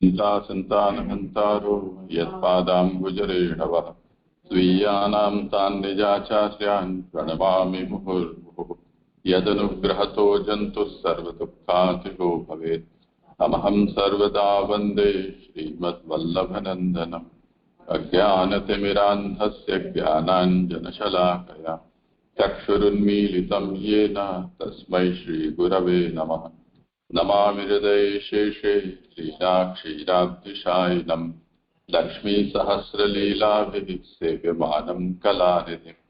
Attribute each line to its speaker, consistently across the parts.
Speaker 1: सन्तानहन्तारो यत्पादाम्बुजरेणवः स्वीयानां तान् निजाचार्यान् प्रणमामि मुहुर्मुहुः। यदनुग्रहतो जन्तुः सर्वदुःखातिको भवेत्। अहं सर्वदा वन्दे श्रीमद्वल्लभनन्दनम्। अज्ञानतिमिरान्धस्य ज्ञानाञ्जनशलाकया चक्षुरुन्मीलितं येन तस्मै श्रीगुरवे नमः। नमामि हृदये शेषे श्रीराक्षीराब्धिशायिनं लक्ष्मीसहस्रलीलाभिः सेव्यमानं कलानिधिम्।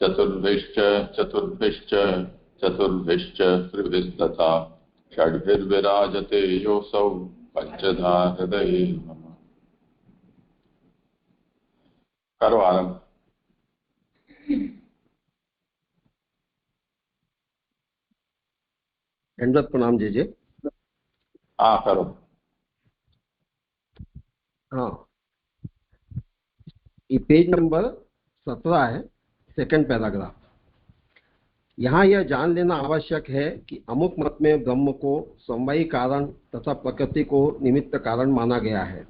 Speaker 1: चतुर्भिश्च त्रिभिस्तथा षड्भिर्विराजते योऽसौ पञ्चधा हृदये नमः। करो आरंभ।
Speaker 2: दंडवत प्रणाम जीजे।
Speaker 1: हाँ करो।
Speaker 2: हाँ, ये पेज नंबर 17 है, सेकंड पैराग्राफ। यहाँ यह जान लेना आवश्यक है कि अमुक मत में ब्रह्म को समवायी कारण तथा प्रकृति को निमित्त कारण माना गया है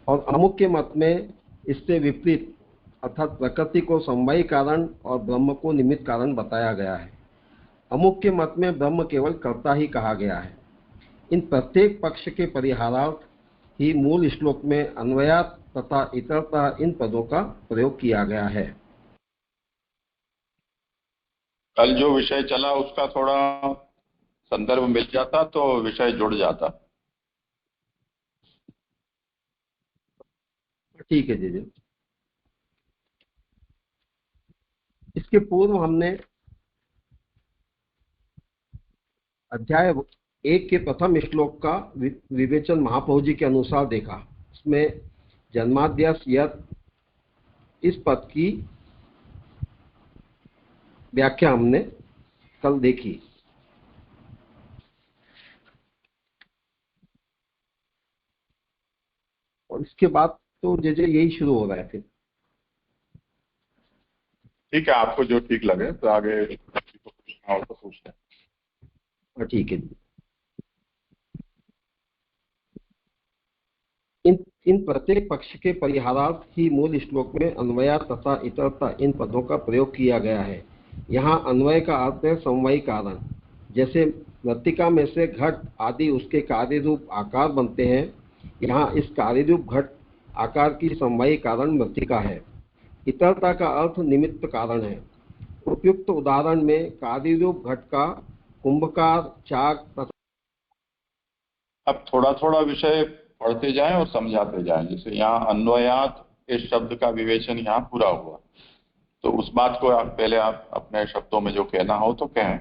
Speaker 2: और अमुक के मत में इससे विपरीत अर्थात प्रकृति को समवायी कारण और ब्रह्म को निमित्त कारण बताया गया है। अमुक के मत में ब्रह्म केवल कर्ता ही कहा गया है। इन प्रत्येक पक्ष के परिहारार्थ ही मूल श्लोक में अन्वयात तथा इतरतः इन पदों का प्रयोग किया गया है।
Speaker 1: कल जो विषय चला उसका थोड़ा संदर्भ मिल जाता तो विषय जुड़ जाता।
Speaker 2: ठीक है जी। इसके पूर्व हमने अध्याय 1 के प्रथम श्लोक का विवेचन महाप्रभु जी के अनुसार देखा। इसमें जन्माद्यस यत् इस पद की व्याख्या हमने कल देखी। और इसके बाद तो जैसे यही शुरू हो रहा है फिर।
Speaker 1: ठीक है, आपको जो ठीक लगे तो आगे तो पूछते हैं।
Speaker 2: ठीक है। इन प्रत्येक पक्ष के परिहारार्थ ही मूल श्लोक में अन्वया तथा इतरता इन पदों का प्रयोग किया गया है। यहाँ अन्वय का अर्थ है समवायी कारण। जैसे मृत्तिका में से घट आदि उसके कार्य रूप आकार बनते हैं, यहाँ इस कार्य रूप घट आकार की समवायी कारण मृत्तिका है। इतरता का अर्थ निमित्त कारण है। उपयुक्त उदाहरण में कार्य रूप घट का कुंभकार चाक तथा।
Speaker 1: अब थोड़ा थोड़ा विषय पढ़ते जाएं और समझाते जाएं। जैसे यहाँ अन्वयात इस शब्द का विवेचन यहाँ पूरा हुआ, तो उस बात को पहले आप अपने शब्दों में जो कहना हो तो कहें,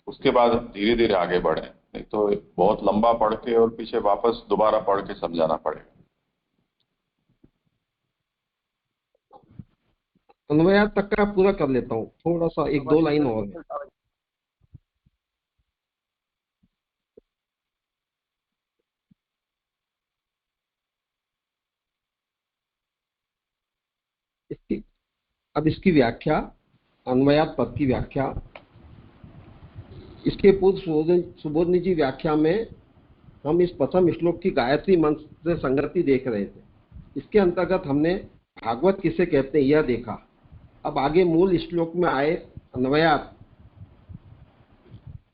Speaker 1: उसके बाद धीरे धीरे आगे बढ़ें, नहीं तो बहुत लंबा पढ़ के और पीछे वापस दोबारा पढ़ के समझाना पड़ेगा।
Speaker 2: अन्वयात तक का पूरा कर लेता हूँ, थोड़ा सा 1-2 लाइन और है। अब इसकी व्याख्या, अन्वयात पद की व्याख्या। इसके पूर्व सुबोधनी जी व्याख्या में हम इस प्रथम श्लोक की गायत्री मंत्र से संगति देख रहे थे। इसके अंतर्गत हमने भागवत किसे कहते हैं यह देखा। अब आगे मूल श्लोक में आए अन्वयात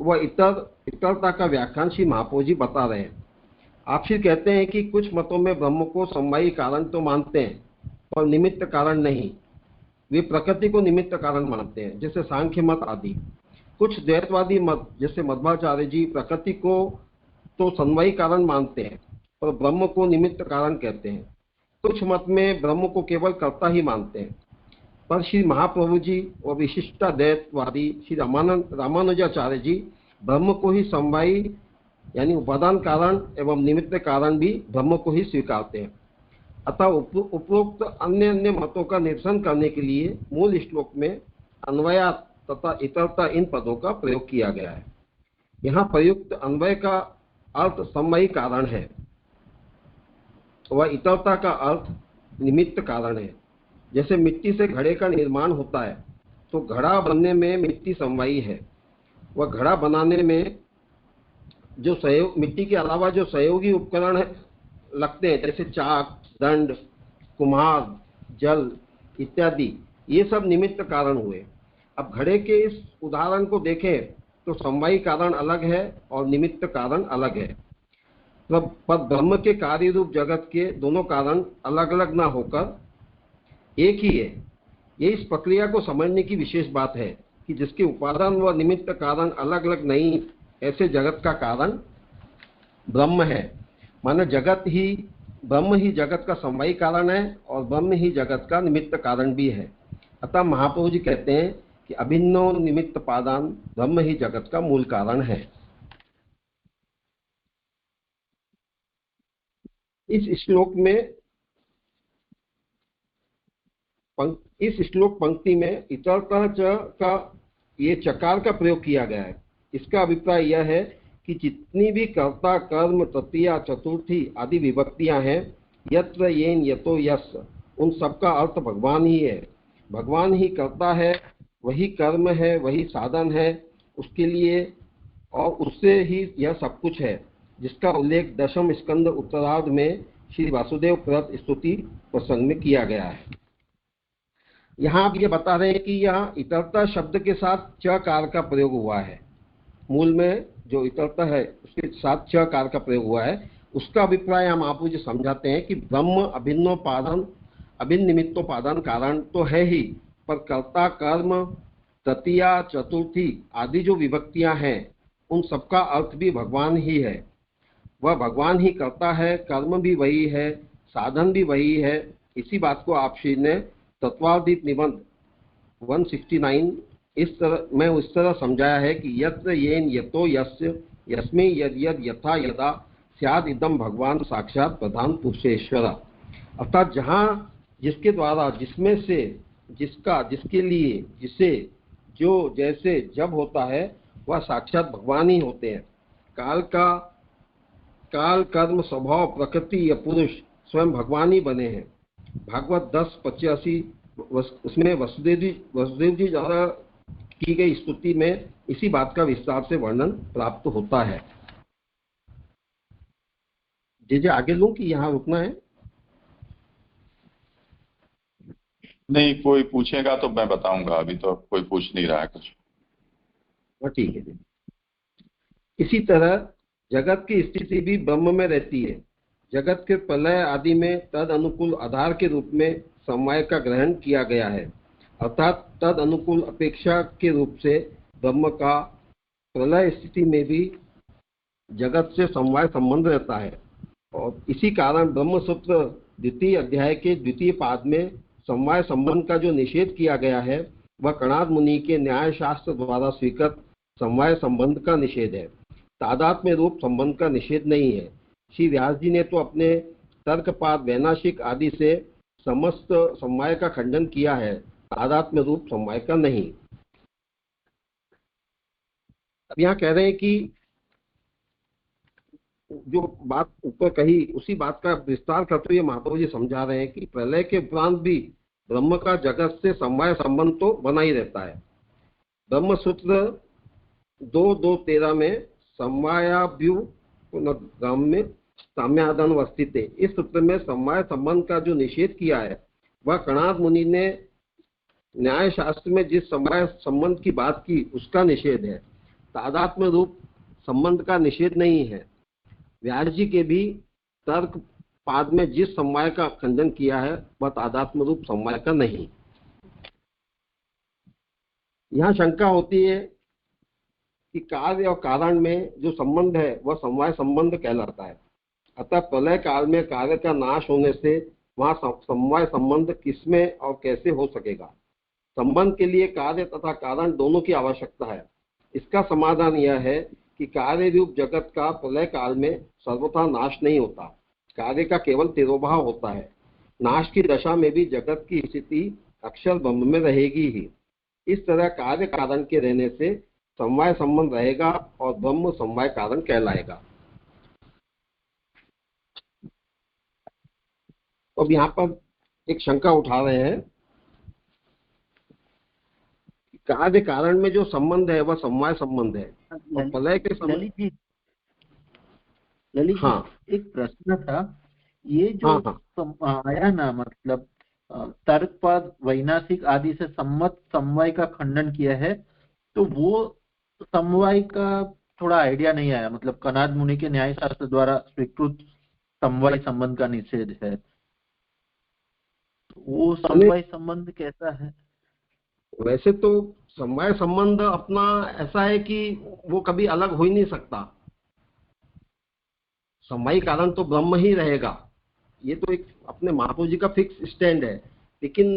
Speaker 2: व इतरता का व्याख्यान श्री महाप्रभु जी बता रहे हैं। आप फिर कहते हैं कि कुछ मतों में ब्रह्म को समवायी कारण तो मानते हैं और निमित्त कारण नहीं। वे प्रकृति को निमित्त कारण मानते हैं, जैसे सांख्य मत आदि। कुछ द्वैतवादी मत जैसे मध्वाचार्य जी प्रकृति को तो समवायी कारण मानते हैं और ब्रह्म को निमित्त कारण कहते हैं। कुछ मत में ब्रह्म को केवल कर्ता ही मानते हैं। पर श्री महाप्रभु जी और विशिष्टाद्वैतवादी श्री रामानुजाचार्य जी ब्रह्म को ही समवायी यानी उपादान कारण एवं निमित्त कारण भी ब्रह्म को ही स्वीकारते हैं। अतः उपरोक्त अन्य मतों का निरसन करने के लिए मूल श्लोक में अन्वयात तथा इतरता इन पदों का प्रयोग किया गया है। यहाँ प्रयुक्त अन्वय का अर्थ समवायी कारण है व इतरता का अर्थ निमित्त कारण है। जैसे मिट्टी से घड़े का निर्माण होता है तो घड़ा बनने में मिट्टी समवायी है। वह घड़ा बनाने में जो सहयोग मिट्टी के अलावा जो सहयोगी उपकरण है लगते हैं, जैसे चाक, दंड, कुम्हार, जल इत्यादि, ये सब निमित्त कारण हुए। अब घड़े के इस उदाहरण को देखें तो समवायी कारण अलग है और निमित्त कारण अलग है। पर ब्रह्म के कार्य रूप जगत के दोनों कारण अलग अलग ना होकर एक ही है। ये इस प्रक्रिया को समझने की विशेष बात है कि जिसके उपादान व निमित्त कारण अलग अलग नहीं, ऐसे जगत का कारण ब्रह्म है। माने ब्रह्म ही जगत का समवायी कारण है और ब्रह्म ही जगत का निमित्त कारण भी है। अतः महाप्रभु जी कहते हैं कि अभिन्नो निमित्त पादान ब्रह्म ही जगत का मूल कारण है। इस श्लोक पंक्ति में इतरतः च का ये चकार का प्रयोग किया गया है। इसका अभिप्राय यह है कि जितनी भी कर्ता, कर्म, तृतीया, चतुर्थी आदि विभक्तियां हैं, यत्र येन यतो यस्, उन सबका अर्थ भगवान ही है। भगवान ही कर्ता है, वही कर्म है, वही साधन है उसके लिए, और उससे ही यह सब कुछ है, जिसका उल्लेख दशम स्कंद उत्तरार्ध में श्री वासुदेव कृत स्तुति प्रसंग में किया गया है। यहाँ आप ये बता रहे हैं कि यहाँ इतरता शब्द के साथ च कार का प्रयोग हुआ है। मूल में जो इतरता है उसके साथ च कार का प्रयोग हुआ है। उसका अभिप्राय हम आपको जो समझाते हैं कि ब्रह्म अभिन्न निमित्तोपादान कारण तो है ही, पर कर्ता, कर्म, तृतीया, चतुर्थी आदि जो विभक्तियां हैं, उन सबका अर्थ भी भगवान ही है। वह भगवान ही करता है, कर्म भी वही है, साधन भी वही है। इसी बात को आप श्री ने तत्वादीप निबंध 169 इस तरह समझाया है कि यत्र येन यतो यस्य यस्मै यद यद यथा यदा स्याद इदम भगवान साक्षात प्रधान पुरुषेश्वर। अर्थात जहाँ जिसके द्वारा, जिसमें से, जिसका, जिसके लिए, जिसे, जो, जैसे, जब होता है, वह साक्षात भगवान ही होते हैं। काल, कर्म, स्वभाव, प्रकृति या पुरुष स्वयं भगवान ही बने हैं। भागवत 10:85 उसमें वसुदेव जी द्वारा की गई स्तुति में इसी बात का विस्तार से वर्णन प्राप्त होता है। जे आगे लूं कि यहाँ रुकना है?
Speaker 1: नहीं, कोई पूछेगा तो मैं बताऊंगा, अभी तो कोई पूछ नहीं रहा है कुछ।
Speaker 2: ठीक है। इसी तरह जगत की स्थिति भी ब्रह्म में रहती है। जगत के प्रलय आदि में तद अनुकूल आधार के रूप में समवाय का ग्रहण किया गया है, अर्थात तद अनुकूल अपेक्षा के रूप से ब्रह्म का प्रलय स्थिति में भी जगत से समवाय संबंध रहता है। और इसी कारण ब्रह्म सूत्र 2 अध्याय के 2 पाद में समवाय संबंध का जो निषेध किया गया है, वह कणाद मुनि के न्याय शास्त्र द्वारा स्वीकृत समवाय संबंध का निषेध है, तादात्म्य रूप संबंध का निषेध नहीं है। श्री व्यास जी ने तो अपने तर्कपाद, वैनाशिक आदि से समस्त समवाय का खंडन किया है, तादात्म्य रूप समवाय का नहीं। अब यहाँ कह रहे हैं कि जो बात ऊपर कही उसी बात का विस्तार करते हुए महाप्रभु जी समझा रहे हैं कि प्रलय के उपरांत भी ब्रह्म का जगत से समवाय संबंध तो बना ही रहता है। ब्रह्म सूत्र 2:13 में समवायाभ्युपगम्य साम्यादन वस्थिते, इस सूत्र में समवाय संबंध का जो निषेध किया है, वह कणाद मुनि ने न्याय शास्त्र में जिस समवाय संबंध की बात की उसका निषेध है, तादात्म्य रूप संबंध का निषेध नहीं है। व्यास जी के भी तर्क पाद में जिस समवाय का खंडन किया है, वह तादात्म्य रूप समवाय का नहीं। यहाँ शंका होती है कि कार्य और कारण में जो संबंध है वह समवाय संबंध कहलाता है। अतः प्रलय काल में कार्य का नाश होने से वहाँ समवाय संबंध किसमें और कैसे हो सकेगा? संबंध के लिए कार्य तथा कारण दोनों की आवश्यकता है। इसका समाधान यह है कि कार्य रूप जगत का प्रलय काल में सर्वथा नाश नहीं होता, कार्य का केवल तिरोभाव होता है। नाश की दशा में भी जगत की स्थिति अक्षर ब्रह्म में रहेगी ही। इस तरह कार्य कारण के रहने से समवाय संबंध रहेगा और ब्रह्म समवाय कारण कहलाएगा। अब यहाँ पर एक शंका उठा रहे हैं, कार्य कारण में जो संबंध है वह समवाय संबंध है और प्रलय के समय
Speaker 3: ललित जी, हाँ, एक प्रश्न था ये
Speaker 2: हाँ
Speaker 3: जो
Speaker 2: हाँ,
Speaker 3: आया ना, मतलब तर्कवाद वैनाशिक आदि से सम्मत समवाय का खंडन किया है, तो वो समवाय का थोड़ा आइडिया नहीं आया। मतलब कनाद मुनि के न्याय शास्त्र द्वारा स्वीकृत समवाय संबंध का निषेध है, वो
Speaker 2: यानी
Speaker 3: समवाय संबंध कैसा है?
Speaker 2: वैसे तो समवाय संबंध अपना ऐसा है कि वो कभी अलग हो ही नहीं सकता। समवायी कारण तो ब्रह्म ही रहेगा, ये तो एक अपने महाप्रभु जी का फिक्स स्टैंड है। लेकिन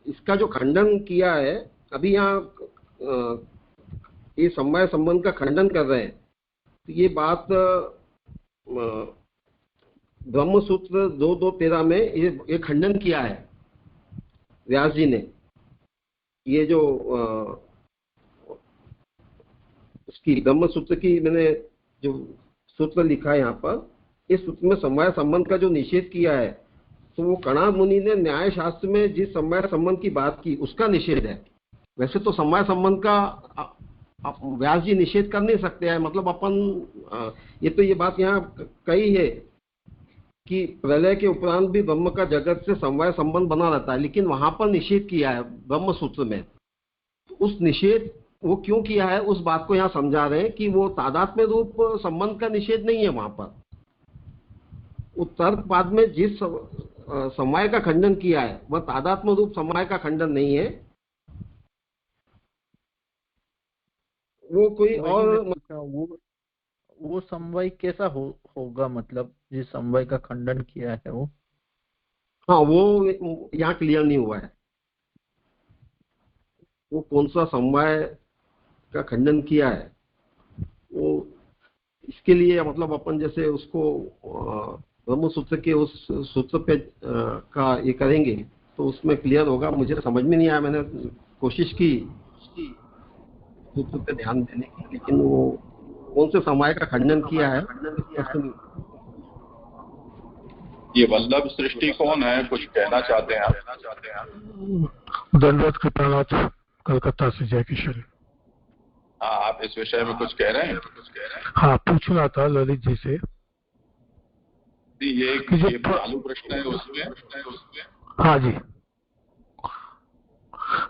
Speaker 2: इसका जो खंडन किया है अभी यहाँ, ये समवाय संबंध का खंडन कर रहे हैं, तो ये बात ब्रह्म सूत्र 2.2.13 में ये खंडन किया है व्यास जी ने। ये जो उसकी ब्रह्म सूत्र की मैंने जो सूत्र लिखा है यहाँ पर, इस सूत्र में समवाय संबंध का जो निषेध किया है, तो वो कणाद मुनि ने न्याय शास्त्र में जिस समवाय संबंध की बात की उसका निषेध है। वैसे तो समवाय संबंध का व्यास जी निषेध कर नहीं सकते हैं। मतलब ये तो ये बात यहाँ कही है कि प्रलय के उपरांत भी ब्रह्म का जगत से समवाय संबंध बना रहता है, लेकिन वहां पर निषेध किया है ब्रह्म सूत्र में। उस निषेध वो क्यों किया है उस बात को यहाँ समझा रहे हैं कि वो तादात्म्य रूप संबंध का निषेध नहीं है वहां पर। तर्कवाद में जिस समवाय का खंडन किया है वह तादात्म्य रूप समवाय का खंडन नहीं है, वो कोई
Speaker 3: वही मैं
Speaker 2: और।
Speaker 3: पूछ रहा हूँ, वो समवाय कैसा होगा? मतलब जिस समवाय का खंडन किया है वो।
Speaker 2: हाँ, वो यहाँ क्लियर नहीं हुआ है, वो कौन सा समवाय का खंडन किया है। वो इसके लिए मतलब अपन जैसे उसको ब्रह्म सूत्र के उस सूत्र पे का ये करेंगे तो उसमें क्लियर होगा। मुझे समझ में नहीं आया, मैंने कोशिश की सूत्र पे ध्यान देने की, लेकिन वो कौन से समवाय का खंडन किया है स्पष्ट नहीं।
Speaker 1: ये वल्लभ सृष्टि कौन है, कुछ कहना चाहते हैं आप?
Speaker 4: दंडवत कृपानाथ, कलकत्ता से जय किशन।
Speaker 1: हाँ, आप इस विषय में कुछ कह रहे हैं?
Speaker 4: हाँ, पूछना था ललित जी से।
Speaker 1: ये चालू प्रश्न है उसमें।
Speaker 4: हाँ जी,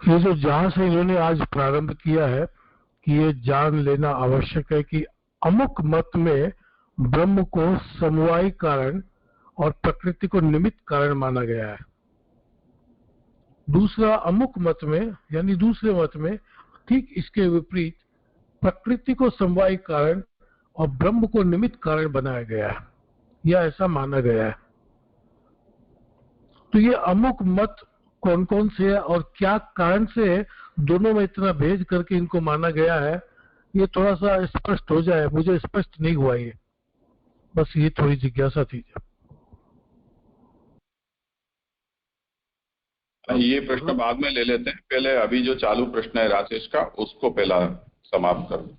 Speaker 4: ये जो जहाँ से इन्होंने आज प्रारंभ किया है कि ये जान लेना आवश्यक है कि अमुक मत में ब्रह्म को समवायी कारण और प्रकृति को निमित्त कारण माना गया है। दूसरा अमुक मत में यानी दूसरे मत में ठीक इसके विपरीत प्रकृति को समवायी कारण और ब्रह्म को निमित्त कारण बनाया गया है, या ऐसा माना गया है। तो ये अमुक मत कौन कौन से है और क्या कारण से दोनों में इतना भेद करके इनको माना गया है, ये थोड़ा सा स्पष्ट हो जाए। मुझे स्पष्ट नहीं हुआ ये, बस ये थोड़ी जिज्ञासा थी।
Speaker 1: ये प्रश्न बाद में ले लेते हैं, पहले अभी जो चालू प्रश्न है राजेश का उसको पहला समाप्त कर दो।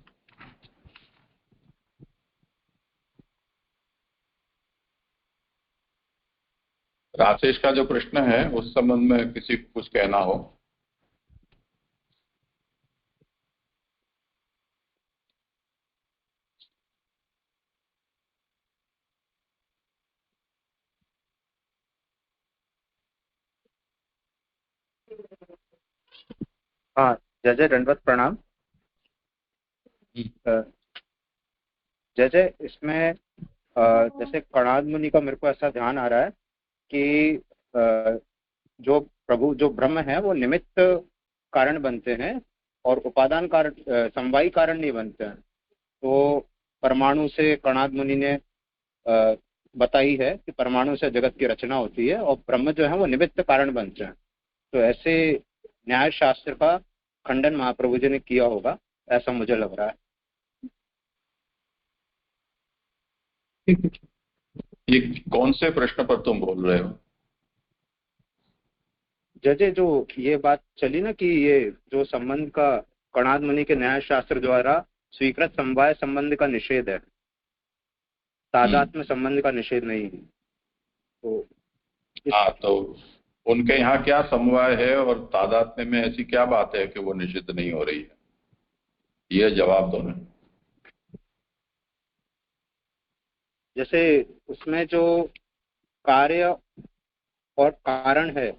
Speaker 1: राजेश का जो प्रश्न है उस संबंध में किसी को कुछ कहना हो।
Speaker 5: हाँ, जय जय, दंडवत प्रणाम। जय जय, इसमें जैसे कणाद मुनि का मेरे को ऐसा ध्यान आ रहा है कि जो प्रभु जो ब्रह्म है वो निमित्त कारण बनते हैं और उपादान कारण समवायी कारण नहीं बनते हैं। तो परमाणु से कणाद मुनि ने बताई है कि परमाणु से जगत की रचना होती है और ब्रह्म जो है वो निमित्त कारण बनते हैं। तो ऐसे न्याय शास्त्र का खंडन महाप्रभु जी ने किया होगा, ऐसा मुझे लग रहा है।
Speaker 1: ये कौन से प्रश्न पर तुम बोल रहे हो?
Speaker 5: जजे, जो ये बात चली ना कि ये जो संबंध का कणाद मुनि के न्याय शास्त्र द्वारा स्वीकृत समवाय संबंध का निषेध है, तादात्म्य संबंध का निषेध नहीं है। तो
Speaker 1: हाँ, तो उनके यहाँ क्या समवाय है और तादात्म्य में ऐसी क्या बात है कि वो निषिद्ध नहीं हो रही है? ये जवाब दो ना।
Speaker 5: जैसे उसमें जो कार्य और कारण है।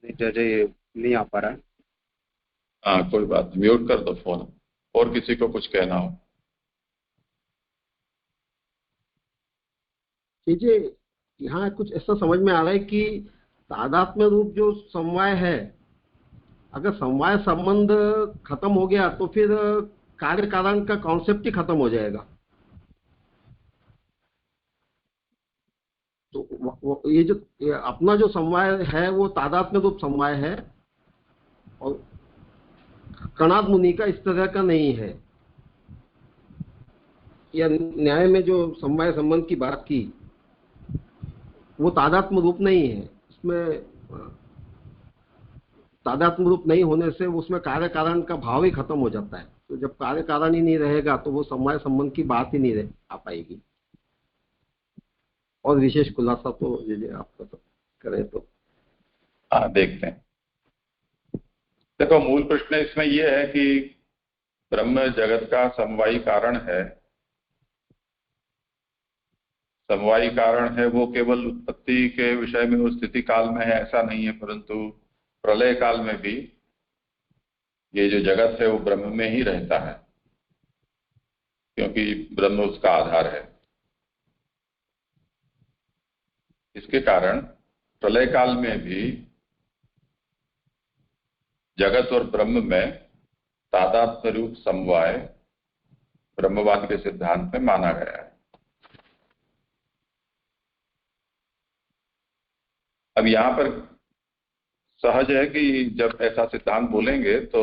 Speaker 5: नहीं जज ये नहीं आ पा रहा है।
Speaker 1: हाँ कोई बात नहीं, म्यूट कर दो फोन। और किसी को कुछ कहना हो?
Speaker 2: चीजें यहाँ कुछ ऐसा समझ में आ रहा है कि तादात्म्य रूप जो समवाय है, अगर समवाय संबंध खत्म हो गया तो फिर कार्य कारण का कॉन्सेप्ट ही खत्म हो जाएगा। तो ये अपना जो समवाय है वो तादात्म्य रूप समवाय है और कणाद मुनि का इस तरह का नहीं है। या न्याय में जो समवाय संबंध की बात की वो तादात्म्य रूप नहीं है, इसमें तादात्म्य रूप नहीं होने से उसमें कार्य कारण का भाव ही खत्म हो जाता है। तो जब कार्य कारण ही नहीं रहेगा तो वो समवाय संबंध की बात ही नहीं आ पाएगी। और विशेष खुलासा तो आपका तो करें तो।
Speaker 1: हाँ देखते हैं। देखो मूल प्रश्न इसमें यह है कि ब्रह्म जगत का समवायी कारण है। समवायी कारण है वो केवल उत्पत्ति के विषय में वो स्थिति काल में है ऐसा नहीं है, परंतु प्रलय काल में भी ये जो जगत है वो ब्रह्म में ही रहता है, क्योंकि ब्रह्म उसका आधार है। इसके कारण प्रलय काल में भी जगत और ब्रह्म में तादात्म्य रूप समवाय ब्रह्मवाद के सिद्धांत में माना गया है। अब यहां पर सहज है कि जब ऐसा सिद्धांत बोलेंगे तो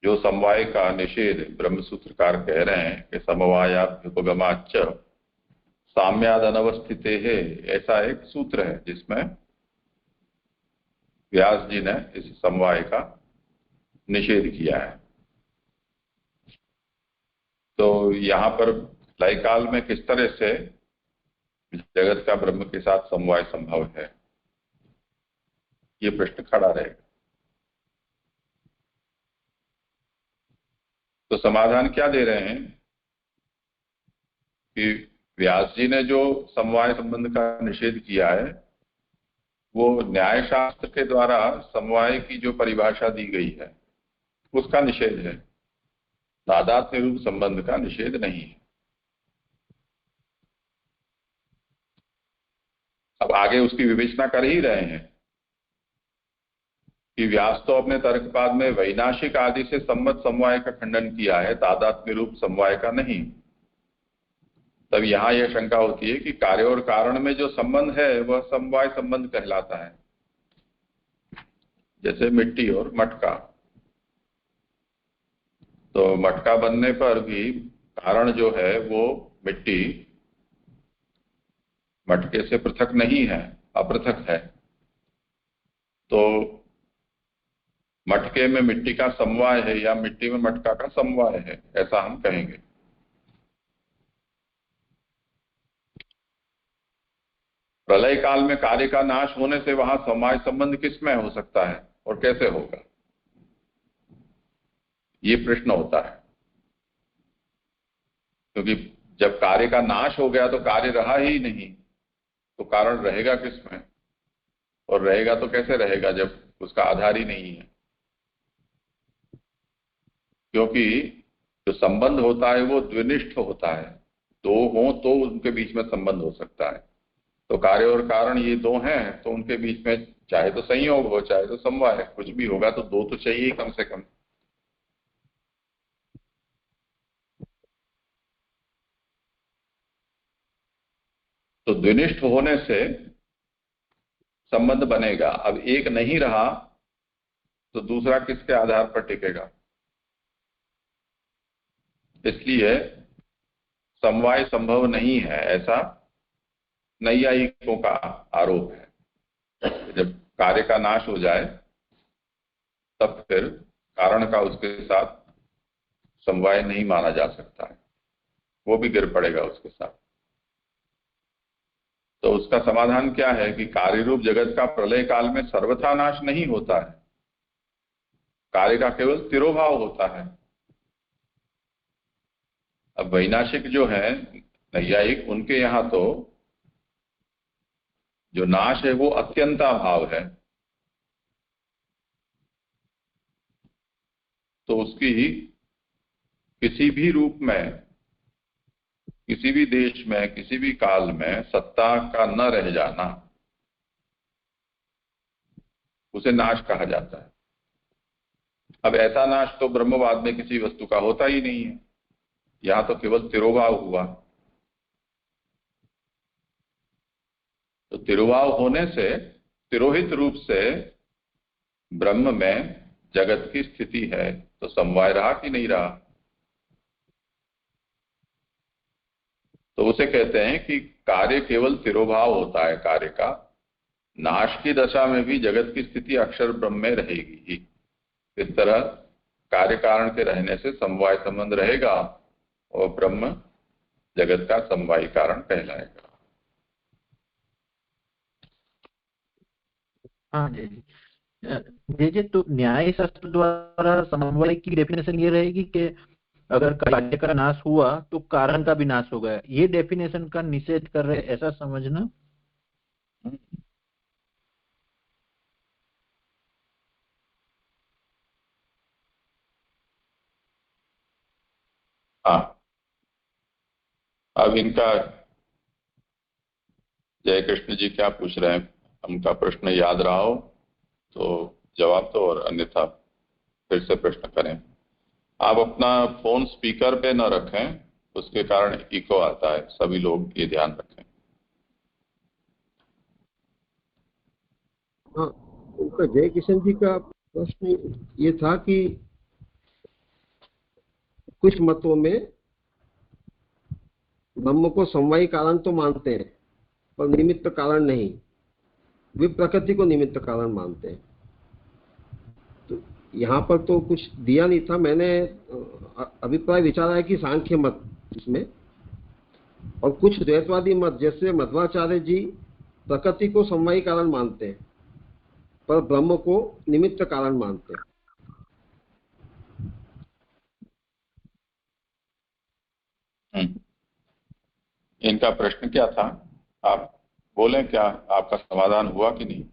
Speaker 1: जो समवाय का निषेध ब्रह्म सूत्रकार कह रहे हैं कि समवायाभ्युपगमाच्च साम्याद अनवस्थिते है, ऐसा एक सूत्र है जिसमें व्यास जी ने इस समवाय का निषेध किया है। तो यहां पर लय काल में किस तरह से जगत का ब्रह्म के साथ समवाय संभव है, ये प्रश्न खड़ा रहेगा। तो समाधान क्या दे रहे हैं कि व्यास जी ने जो समवाय संबंध का निषेध किया है वो न्याय शास्त्र के द्वारा समवाय की जो परिभाषा दी गई है उसका निषेध है, तादात्म्य रूप संबंध का निषेध नहीं है। अब आगे उसकी विवेचना कर ही रहे हैं कि व्यास तो अपने तर्कपाद में वैनाशिक आदि से सम्मत समवाय का खंडन किया है, तादात्म्य रूप समवाय का नहीं। तब यहां यह शंका होती है कि कार्य और कारण में जो संबंध है वह समवाय संबंध कहलाता है, जैसे मिट्टी और मटका। तो मटका बनने पर भी कारण जो है वो मिट्टी मटके से पृथक नहीं है, अपृथक है। तो मटके में मिट्टी का समवाय है या मिट्टी में मटका का समवाय है, ऐसा हम कहेंगे। प्रलय काल में कार्य का नाश होने से वहां समवाय संबंध किसमें हो सकता है और कैसे होगा, ये प्रश्न होता है। क्योंकि जब कार्य का नाश हो गया तो कार्य रहा ही नहीं, तो कारण रहेगा किसमें, और रहेगा तो कैसे रहेगा जब उसका आधार ही नहीं है। क्योंकि जो संबंध होता है वो द्विनिष्ठ होता है, दो हों तो उनके बीच में संबंध हो सकता है। तो कार्य और कारण ये दो हैं तो उनके बीच में चाहे तो संयोग हो चाहे तो समवाय, कुछ भी होगा तो दो तो चाहिए कम से कम। तो द्विनिष्ठ होने से संबंध बनेगा। अब एक नहीं रहा तो दूसरा किसके आधार पर टिकेगा, इसलिए समवाय संभव नहीं है, ऐसा नैयायिकों का आरोप है। जब कार्य का नाश हो जाए तब फिर कारण का उसके साथ समवाय नहीं माना जा सकता है, वो भी गिर पड़ेगा उसके साथ। तो उसका समाधान क्या है कि कार्य रूप जगत का प्रलय काल में सर्वथा नाश नहीं होता है, कार्य का केवल तिरोभाव होता है। अब वैनाशिक जो है नैयायिक, उनके यहां तो जो नाश है वो अत्यंताभाव है, तो उसकी किसी भी रूप में, किसी भी देश में, किसी भी काल में सत्ता का न रह जाना, उसे नाश कहा जाता है। अब ऐसा नाश तो ब्रह्मवाद में किसी वस्तु का होता ही नहीं है, यहां तो केवल तिरोभाव हुआ। तो तिरोभाव होने से तिरोहित रूप से ब्रह्म में जगत की स्थिति है, तो समवाय रहा कि नहीं रहा। तो उसे कहते हैं कि कार्य केवल तिरोभाव होता है कार्य का, नाश की दशा में भी जगत की स्थिति अक्षर ब्रह्म में रहेगी ही। इस तरह कार्य कारण के रहने से समवाय संबंध रहेगा और ब्रह्म जगत का समवायी कारण कहलाएगा।
Speaker 3: हाँ जी जी जी। तो न्याय शास्त्र द्वारा समन्वय की डेफिनेशन ये रहेगी कि अगर कार्य का नाश हुआ तो कारण का भी नाश हो गया, ये डेफिनेशन का निषेध कर रहे, ऐसा समझना।
Speaker 1: हाँ, अब इनका जय कृष्ण जी क्या पूछ रहे हैं, उनका प्रश्न याद रहा हो तो जवाब दो, और अन्यथा फिर से प्रश्न करें। आप अपना फोन स्पीकर पे न रखें, उसके कारण इको आता है, सभी लोग ये ध्यान रखें।
Speaker 2: हाँ, उनका जय किशन जी का प्रश्न ये था कि कुछ मतों में ब्रह्म को समवायी कारण तो मानते हैं पर निमित्त कारण नहीं, वे प्रकृति को निमित्त कारण मानते हैं। तो यहाँ पर तो कुछ दिया नहीं था, मैंने अभिप्राय विचारा है कि सांख्य मत इसमें, और कुछ द्वैतवादी मत जैसे मध्वाचार्य जी प्रकृति को समवायी कारण मानते हैं पर ब्रह्म को निमित्त कारण मानते हैं।
Speaker 1: इनका प्रश्न क्या था, आप बोलें, क्या आपका समाधान हुआ कि नहीं?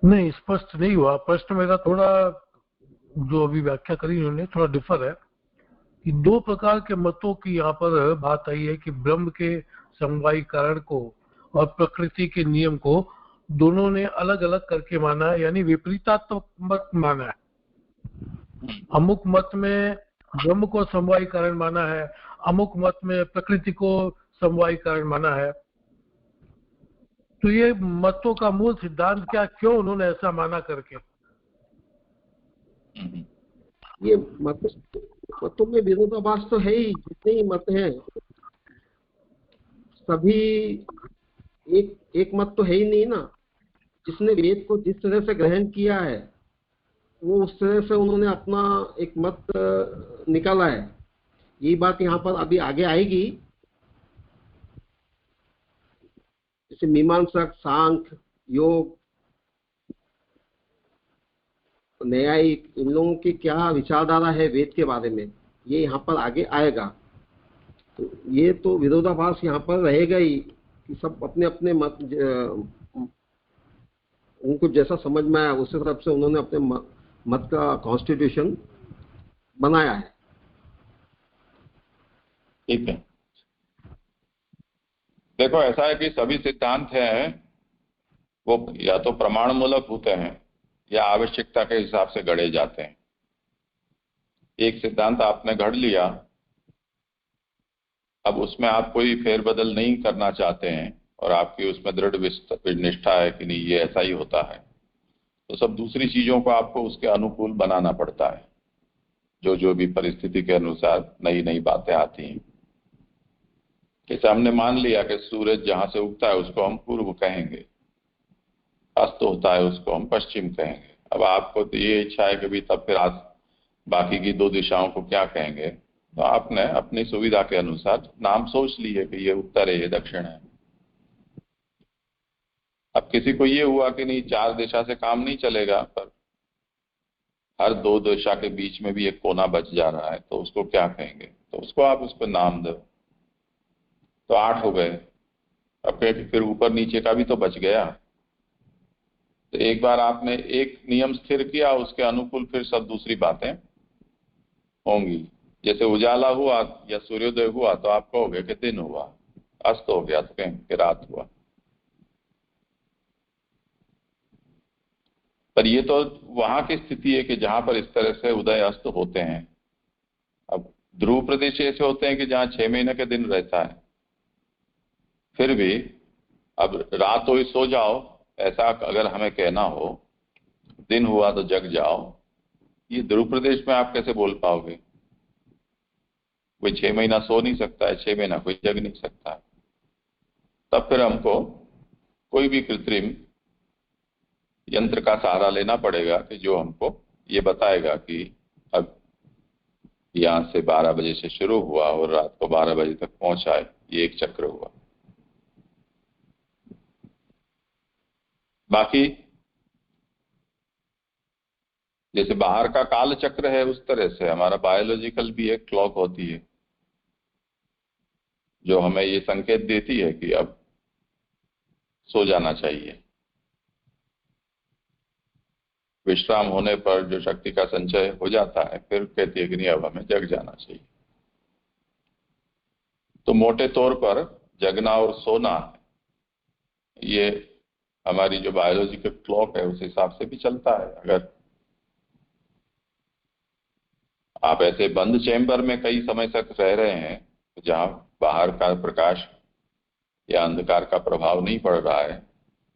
Speaker 4: नहीं, स्पष्ट नहीं हुआ प्रश्न मेरा। थोड़ा जो अभी व्याख्या करी उन्होंने थोड़ा डिफर है कि दो प्रकार के मतों की यहाँ पर बात आई है कि ब्रह्म के समवायी कारण को और प्रकृति के नियम को दोनों ने अलग अलग करके माना है, यानी विपरीतात्मक मत माना है। अमुक मत में ब्रह्म को समवायी कारण माना है, अमुक मत में प्रकृति को समवायी कारण माना है। तो ये मतों का मूल सिद्धांत क्या, क्यों उन्होंने ऐसा माना करके?
Speaker 2: ये मतों में विरोधाभास तो है ही, जितने ही मत हैं सभी एक मत तो है ही नहीं ना। जिसने वेद को जिस तरह से ग्रहण किया है वो उस तरह से उन्होंने अपना एक मत निकाला है। यही बात यहाँ पर अभी आगे आएगी। जैसे मीमांसक, सांख्य, योग, न्यायिक, इन लोगों की क्या विचारधारा है वेद के बारे में, ये यहाँ पर आगे आएगा। तो ये तो विरोधाभास यहाँ पर रहेगा ही कि सब अपने अपने मत, उनको जैसा समझ में आया उस हिसाब से उन्होंने अपने मत का कॉन्स्टिट्यूशन बनाया है।
Speaker 1: ठीक है, देखो ऐसा है कि सभी सिद्धांत हैं वो या तो प्रमाण मूलक होते हैं या आवश्यकता के हिसाब से गढ़े जाते हैं। एक सिद्धांत आपने गढ़ लिया, अब उसमें आप कोई फेरबदल नहीं करना चाहते हैं और आपकी उसमें दृढ़ निष्ठा है कि नहीं ये ऐसा ही होता है, तो सब दूसरी चीजों को आपको उसके अनुकूल बनाना पड़ता है। जो भी परिस्थिति के अनुसार नई नई बातें आती हैं। जैसे हमने मान लिया कि सूरज जहां से उगता है उसको हम पूर्व कहेंगे, अस्त होता है उसको हम पश्चिम कहेंगे। अब आपको तो ये इच्छा है कि भी तब फिर आज बाकी की दो दिशाओं को क्या कहेंगे, तो आपने अपनी सुविधा के अनुसार नाम सोच लिए कि ये उत्तर है, ये दक्षिण है। अब अब किसी को ये हुआ कि नहीं 4 दिशा से काम नहीं चलेगा, पर हर 2 दिशा के बीच में भी एक कोना बच जा रहा है, तो उसको क्या कहेंगे? तो उसको आप उस पर नाम दो, तो 8 हो गए। अब फिर ऊपर नीचे का भी तो बच गया। तो एक बार आपने एक नियम स्थिर किया, उसके अनुकूल फिर सब दूसरी बातें होंगी। जैसे उजाला हुआ या सूर्योदय हुआ तो आप कहोगे कि दिन हुआ, अस्त हो गया तो कहेंगे कि रात हुआ। पर ये तो वहां की स्थिति है कि जहां पर इस तरह से उदय अस्त होते हैं। अब ध्रुव प्रदेश ऐसे होते हैं कि जहां 6 महीने के दिन रहता है, फिर भी अब रात हुई सो जाओ, ऐसा अगर हमें कहना हो, दिन हुआ तो जग जाओ, ये ध्रुव प्रदेश में आप कैसे बोल पाओगे? कोई 6 महीना सो नहीं सकता है, 6 महीना कोई जग नहीं सकता है। तब फिर हमको कोई भी कृत्रिम यंत्र का सहारा लेना पड़ेगा कि जो हमको ये बताएगा कि अब यहां से 12 बजे से शुरू हुआ और रात को 12 बजे तक पहुंचा है, ये एक चक्र हुआ। बाकी जैसे बाहर का काल चक्र है, उस तरह से हमारा बायोलॉजिकल भी एक क्लॉक होती है जो हमें ये संकेत देती है कि अब सो जाना चाहिए। विश्राम होने पर जो शक्ति का संचय हो जाता है, फिर कहती है कि नहीं अब हमें जग जाना चाहिए। तो मोटे तौर पर जगना और सोना ये हमारी जो बायोलॉजिकल क्लॉक है उस हिसाब से भी चलता है। अगर आप ऐसे बंद चेंबर में कई समय तक रह रहे हैं जहां बाहर का प्रकाश या अंधकार का प्रभाव नहीं पड़ रहा है,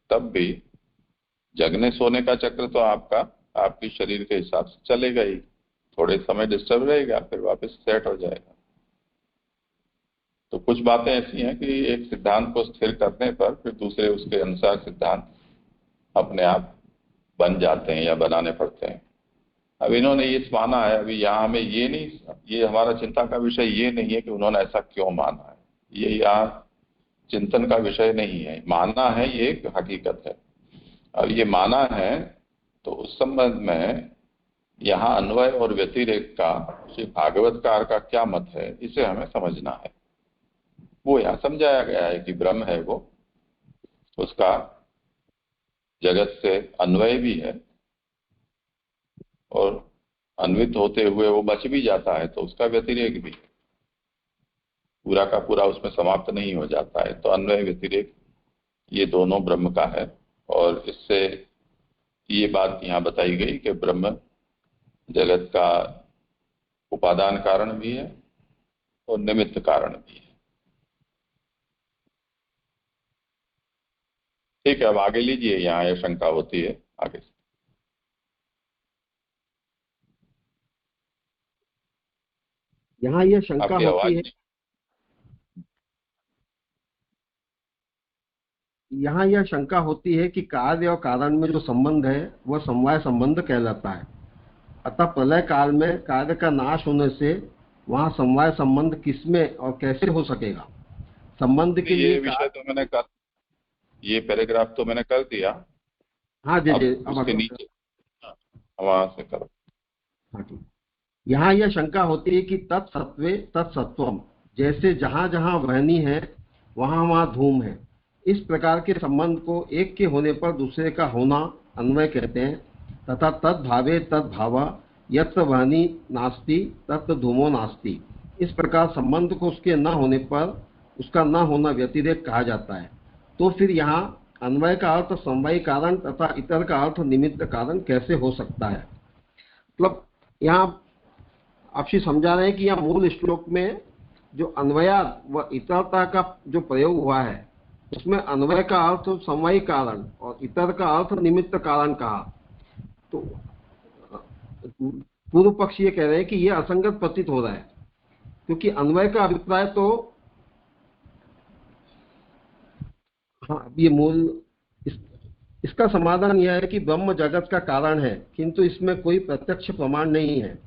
Speaker 1: तब भी जगने सोने का चक्र तो आपके शरीर के हिसाब से चलेगा ही। थोड़े समय डिस्टर्ब रहेगा, फिर वापस सेट हो जाएगा। तो कुछ बातें ऐसी हैं कि एक सिद्धांत को स्थिर करने पर फिर दूसरे उसके अनुसार सिद्धांत अपने आप बन जाते हैं या बनाने पड़ते हैं। अब इन्होंने ये माना है, अभी यहाँ हमें ये हमारा चिंता का विषय ये नहीं है कि उन्होंने ऐसा क्यों माना है, ये यहाँ चिंतन का विषय नहीं है। मानना है ये एक हकीकत है। अब ये माना है तो उस संबंध में यहाँ अन्वय और व्यतिरेक का श्री भागवतकार का क्या मत है, इसे हमें समझना है। वो यहाँ समझाया गया है कि ब्रह्म है वो, उसका जगत से अन्वय भी है और अन्वित होते हुए वो बच भी जाता है, तो उसका व्यतिरेक भी है। पूरा का पूरा उसमें समाप्त नहीं हो जाता है। तो अन्वय व्यतिरेक ये दोनों ब्रह्म का है। और इससे ये बात यहाँ बताई गई कि ब्रह्म जगत का उपादान कारण भी है और निमित्त कारण भी है। ठीक है, अब आगे लीजिए। यहाँ यह शंका होती है आगे से।
Speaker 2: यहाँ यह शंका
Speaker 1: आपकी
Speaker 2: होती
Speaker 1: आवाज
Speaker 2: है,
Speaker 1: नहीं।
Speaker 2: यहाँ यह शंका होती है कि कार्य और कारण में जो संबंध है वह समवाय संबंध कहलाता है। अतः प्रलय काल में कार्य का नाश होने से वहाँ समवाय संबंध किसमें और कैसे हो सकेगा? संबंध के लिए
Speaker 1: ये विषय तो मैंने कर, ये पैराग्राफ तो मैंने कर दिया।
Speaker 2: हाँ जी जी,
Speaker 1: अब उसके नीचे वहां से करो।
Speaker 2: हाँ ठीक। यहाँ यह शंका होती है कि तत्सत्वे तत्सत्वम, जैसे जहाँ जहाँ वहनी है वहाँ वहाँ धूम है, इस प्रकार के संबंध को एक के होने पर दूसरे का होना अन्वय कहते हैं। तथा तद्भावे तद्भावा यत्र वहनी नास्ति तत्र धूमो नास्ति, इस प्रकार संबंध को उसके न होने पर उसका न होना व्यतिरेक कहा जाता है। तो फिर यहाँ अन्वय का अर्थ समवायी कारण तथा इतर का अर्थ निमित्त कारण कैसे हो सकता है? मतलब यहाँ आपसे समझा रहे हैं कि यहाँ मूल श्लोक में जो अन्वयात व इतरता का जो प्रयोग हुआ है उसमें अन्वय का अर्थ समवायी कारण और इतर का अर्थ निमित्त कारण कहा। तो पूर्व पक्ष ये कह रहे हैं कि यह असंगत प्रतीत हो रहा है, क्योंकि अन्वय का अभिप्राय तो हाँ ये मूल इसका समाधान यह है कि ब्रह्म जगत का कारण है, किंतु इसमें कोई प्रत्यक्ष प्रमाण नहीं है।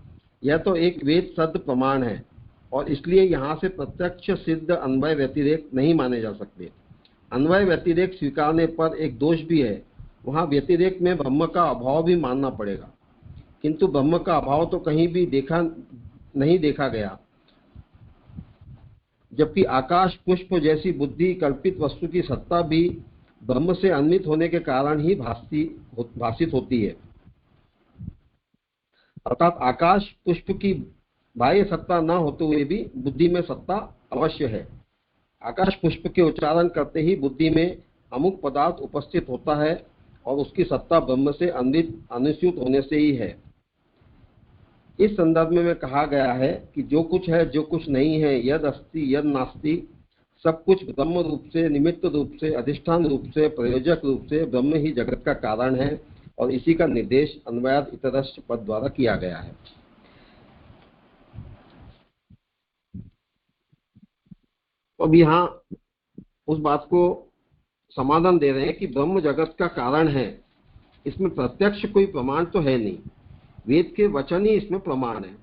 Speaker 2: यह तो एक वेद सिद्ध प्रमाण है और इसलिए यहाँ से प्रत्यक्ष सिद्ध अन्वय व्यतिरेक नहीं माने जा सकते। अन्वय व्यतिरेक स्वीकारने पर एक दोष भी है, वहाँ व्यतिरेक में ब्रह्म का अभाव भी मानना पड़ेगा, किंतु ब्रह्म का अभाव तो कहीं भी नहीं देखा गया, जबकि आकाश पुष्प जैसी बुद्धि कल्पित वस्तु की सत्ता भी ब्रह्म से अन्वित होने के कारण ही भाषित होती है। अर्थात आकाश पुष्प की बाह्य सत्ता न होते हुए भी बुद्धि में सत्ता अवश्य है। आकाश पुष्प के उच्चारण करते ही बुद्धि में अमुक पदार्थ उपस्थित होता है और उसकी सत्ता ब्रह्म से अनुस्यूत होने से ही है। इस संदर्भ में कहा गया है कि जो कुछ है जो कुछ नहीं है, यद अस्ति यद नास्ति, सब कुछ ब्रह्म रूप से, निमित्त रूप से, अधिष्ठान रूप से, प्रयोजक रूप से ब्रह्म ही जगत का कारण है, और इसी का निर्देश अन्वयाद इतरश्च पद द्वारा किया गया है। अब यहाँ उस बात को समाधान दे रहे हैं कि ब्रह्म जगत का कारण है, इसमें प्रत्यक्ष कोई प्रमाण तो है नहीं, वेद के वचन ही इसमें प्रमाण है।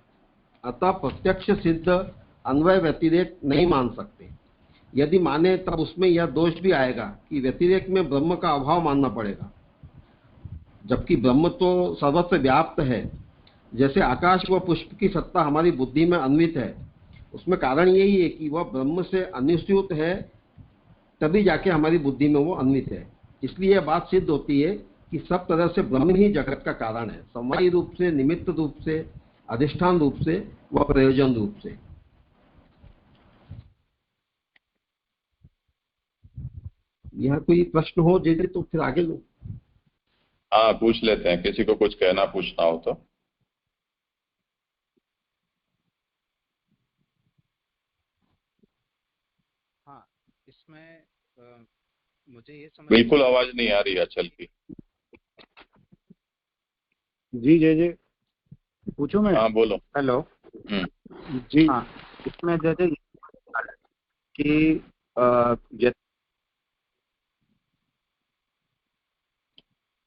Speaker 2: अतः प्रत्यक्ष सिद्ध अन्वय व्यतिरेक नहीं मान सकते। यदि माने तब उसमें यह दोष भी आएगा कि व्यतिरेक में ब्रह्म का अभाव मानना पड़ेगा, जबकि ब्रह्म तो सर्वत्र व्याप्त है। जैसे आकाश व पुष्प की सत्ता हमारी बुद्धि में अन्वित है, उसमें कारण यही है कि वह ब्रह्म से अनुस्यूत है, तभी जाके हमारी बुद्धि में वो अन्वित है। इसलिए यह बात सिद्ध होती है कि सब तरह से ब्रह्म ही जगत का कारण है, समवायी रूप से, निमित्त रूप से, अधिष्ठान रूप से व प्रयोजन रूप से। यहाँ कोई प्रश्न हो जैसे तो फिर आगे लो।
Speaker 1: हाँ, पूछ लेते हैं, किसी को कुछ कहना पूछना हो तो।
Speaker 5: हाँ, इसमें मुझे ये समझ
Speaker 1: बिल्कुल आवाज नहीं आ रही अचल की।
Speaker 6: जी जय जय, पूछो मैं।
Speaker 1: हाँ बोलो।
Speaker 5: हेलो
Speaker 6: जी
Speaker 5: हाँ, इसमें जैसे कि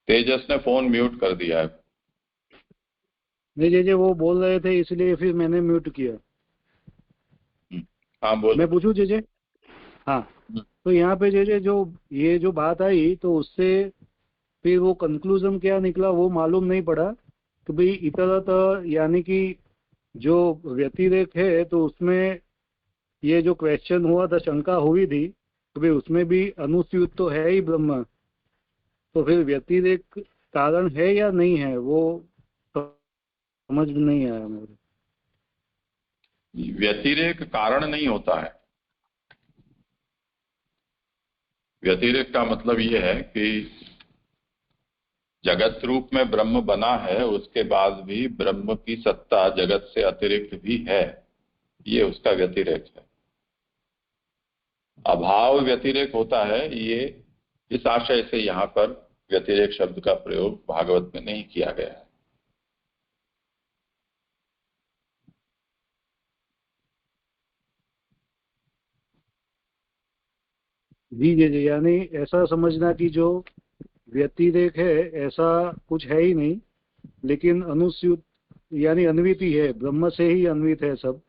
Speaker 1: तेजस ने फोन म्यूट कर दिया है।
Speaker 6: नहीं जय जय, वो बोल रहे थे इसलिए फिर मैंने म्यूट किया।
Speaker 1: हाँ बोलो।
Speaker 6: मैं पूछूं जय जय? हाँ, तो यहाँ पे जय जय ये जो बात आई, तो उससे फिर वो कंक्लूजन क्या निकला वो मालूम नहीं पड़ा कि भाई इतरत यानी कि जो व्यतिरेक है, तो उसमें ये जो क्वेश्चन हुआ था, शंका हुई थी तो भाई उसमें भी अनुस्यूत तो है ही ब्रह्म, तो फिर व्यतिरेक कारण है या नहीं है, वो समझ में नहीं आया मेरे।
Speaker 1: व्यतिरेक कारण नहीं होता है। व्यतिरेक का मतलब ये है कि जगत रूप में ब्रह्म बना है, उसके बाद भी ब्रह्म की सत्ता जगत से अतिरिक्त भी है, ये उसका व्यतिरेक है। अभाव व्यतिरेक होता है, ये इस आशय से यहाँ पर व्यतिरेक शब्द का प्रयोग भागवत में नहीं किया गया है।
Speaker 6: जी जी जी, यानी ऐसा समझना कि जो व्यतिरेक है ऐसा कुछ है ही नहीं, लेकिन अनुस्यूत यानी अन्वित ही है, ब्रह्म से ही अन्वित है सब,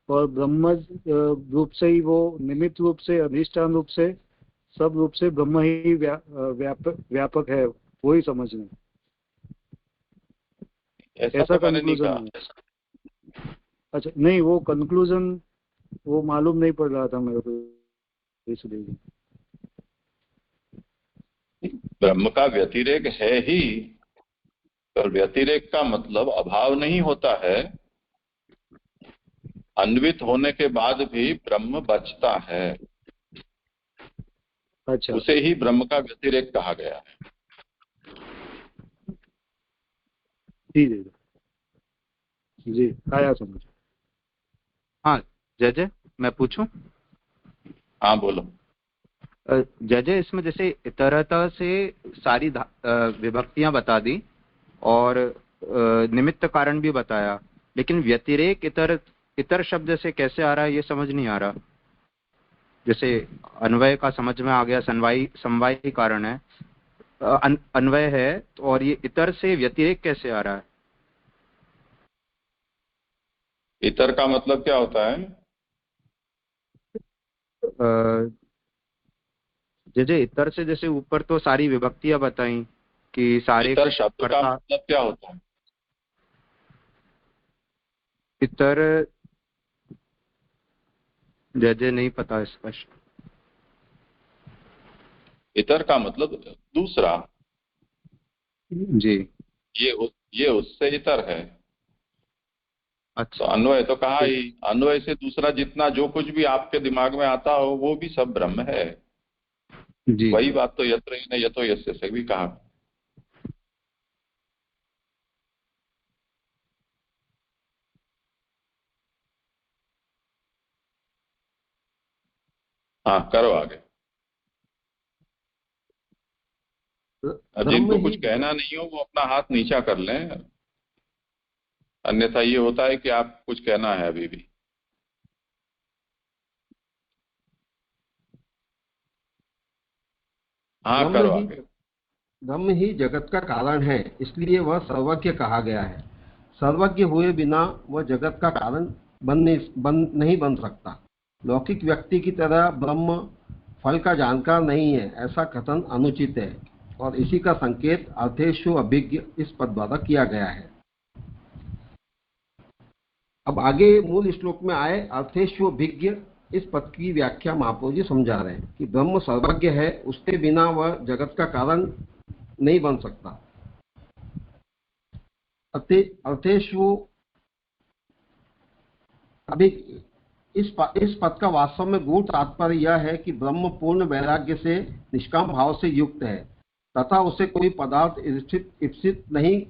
Speaker 6: और ब्रह्म रूप से ही वो निमित्त रूप से, अधिष्ठान रूप से, सब रूप से ब्रह्म ही व्यापक है, वो ही समझना। ऐसा
Speaker 1: तो मैंने नहीं
Speaker 6: कंक्लूजन
Speaker 1: कहा।
Speaker 6: है। अच्छा, नहीं वो कंक्लूजन वो मालूम नहीं पड़ रहा था मेरे को, इसलिए।
Speaker 1: ब्रह्म का व्यतिरेक है ही, तो व्यतिरेक का मतलब अभाव नहीं होता है। अन्वित होने के बाद भी ब्रह्म बचता है,
Speaker 6: अच्छा
Speaker 1: उसे ही ब्रह्म का व्यतिरेक कहा गया है।
Speaker 6: जी जी जी, आया समझ।
Speaker 5: हाँ जय जय, मैं पूछूं?
Speaker 1: हाँ बोलो।
Speaker 5: जय जय, इसमें जैसे इतरता से सारी विभक्तियां बता दी और निमित्त कारण भी बताया, लेकिन व्यतिरेक इतर शब्द से कैसे आ रहा है ये समझ नहीं आ रहा। जैसे अन्वय का समझ में आ गया, समवायी कारण है, अन्वय है, और ये इतर से व्यतिरेक कैसे आ रहा है?
Speaker 1: इतर का मतलब क्या होता है?
Speaker 5: जैसे इतर से जैसे ऊपर तो सारी विभक्तियां बताई कि सारे
Speaker 1: इतर शब्द का
Speaker 5: कर्ता
Speaker 1: मतलब क्या होता है?
Speaker 5: इतर जैसे नहीं पता स्पष्ट।
Speaker 1: इतर का मतलब दूसरा।
Speaker 5: जी
Speaker 1: ये उससे इतर है। तो
Speaker 5: अच्छा
Speaker 1: अन्वय तो कहा ही, अन्वय से दूसरा जितना जो कुछ भी आपके दिमाग में आता हो वो भी सब ब्रह्म है।
Speaker 5: जी
Speaker 1: वही
Speaker 5: जी
Speaker 1: बात तो यत्र हीन यतो यस्य से भी कहा। हाँ करो आगे। अब
Speaker 2: ब्रह्म
Speaker 1: जिनको
Speaker 2: ही
Speaker 1: कुछ कहना नहीं हो वो अपना हाथ नीचा कर लें, अन्यथा ये होता है कि आप कुछ कहना है अभी भी। हाँ
Speaker 2: ब्रह्म
Speaker 1: करो
Speaker 2: ही
Speaker 1: आगे।
Speaker 2: ब्रह्म ही जगत का कारण है, इसलिए वह सर्वज्ञ कहा गया है। सर्वज्ञ हुए बिना वह जगत का कारण नहीं बन सकता। लौकिक व्यक्ति की तरह ब्रह्म फल का जानकार नहीं है, ऐसा कथन अनुचित है और इसी का संकेत अर्थेषु अभिज्ञ इस पद द्वारा किया गया है। अब आगे मूल श्लोक में आए अर्थेषु अभिज्ञ इस पद की व्याख्या महाप्रभु जी समझा रहे हैं कि ब्रह्म सर्वज्ञ है, उसके बिना वह जगत का कारण नहीं बन सकता। अर्थेषु अभी इस पद का वास्तव में गूढ़ तात्पर्य यह है कि ब्रह्म पूर्ण वैराग्य से निष्काम भाव से युक्त है तथा उसे कोई पदार्थ ईप्सित नहीं,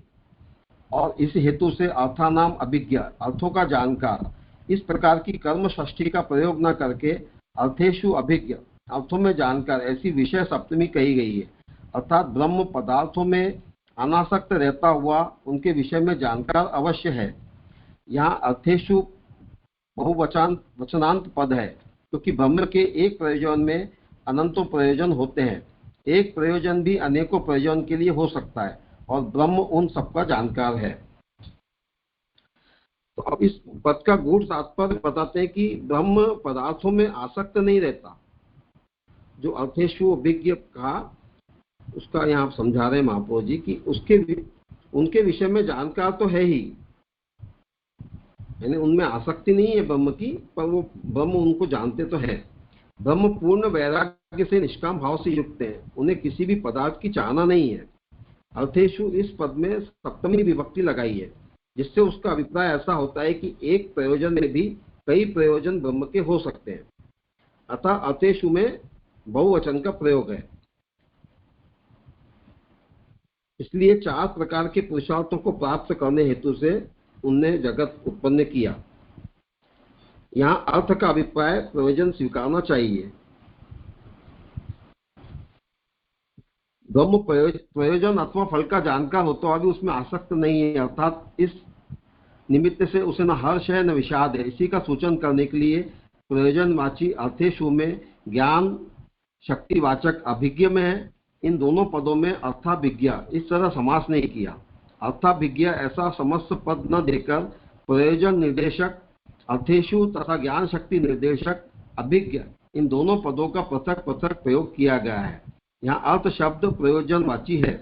Speaker 2: और इस हेतु से अर्थानाम अभिज्ञ अर्थों का जानकार। इस प्रकार की कर्म षष्ठी का प्रयोग न करके अर्थेषु अभिज्ञ अर्थों में जानकार ऐसी विषय सप्तमी कही गई है, अर्थात ब्रह्म पदार्थों में अनासक्त रहता हुआ उनके विषय में जानकार अवश्य है। यहाँ अर्थेषु बहुवचनांत पद है, क्योंकि ब्रह्म के एक प्रयोजन में अनंतों प्रयोजन होते हैं। एक प्रयोजन भी अनेकों प्रयोजन के लिए हो सकता है और ब्रह्म उन सबका जानकार है। तो अब इस पद का गूढ़ तात्पर्य बताते हैं कि ब्रह्म पदार्थों में आसक्त नहीं रहता। जो अर्थेषु अभिज्ञ कहा उसका यहाँ समझा रहे महाप्रभु जी कि उनके विषय में जानकार तो है ही, यानी उनमें आसक्ति नहीं है ब्रह्म की, पर वो ब्रह्म उनको जानते तो है। ब्रह्म पूर्ण वैराग्य से निष्काम भाव से युक्त हैं, उन्हें किसी भी पदार्थ की चाहना नहीं है। अर्थेषु इस पद में सप्तमी विभक्ति लगाई है, जिससे उसका अभिप्राय ऐसा होता है कि एक प्रयोजन में भी कई प्रयोजन ब्रह्म के हो सकते हैं। अतः अर्थेषु में बहुवचन का प्रयोग है, इसलिए 4 प्रकार के पुरुषार्थों को प्राप्त करने हेतु से उनने जगत उत्पन्न किया। यहाँ अर्थ का अभिप्राय प्रयोजन स्वीकारना चाहिए। ब्रह्म प्रयोजन अथवा फल का जानकार हो तो अभी उसमें आसक्त नहीं है, अर्थात इस निमित्त से उसे न हर्ष है न विषाद है। इसी का सूचन करने के लिए प्रयोजनवाची अर्थेषु में ज्ञान शक्तिवाचक अभिज्ञ में है। इन दोनों पदों में अर्थाभिज्ञ इस तरह समास नहीं किया। अर्थाभिज्ञ ऐसा समस्त पद न देकर प्रयोजन निर्देशक अर्थेषु तथा ज्ञान शक्ति निर्देशक अभिज्ञ इन दोनों पदों का पृथक पृथक प्रयोग किया गया है। यहाँ अर्थ शब्द प्रयोजनवाची है।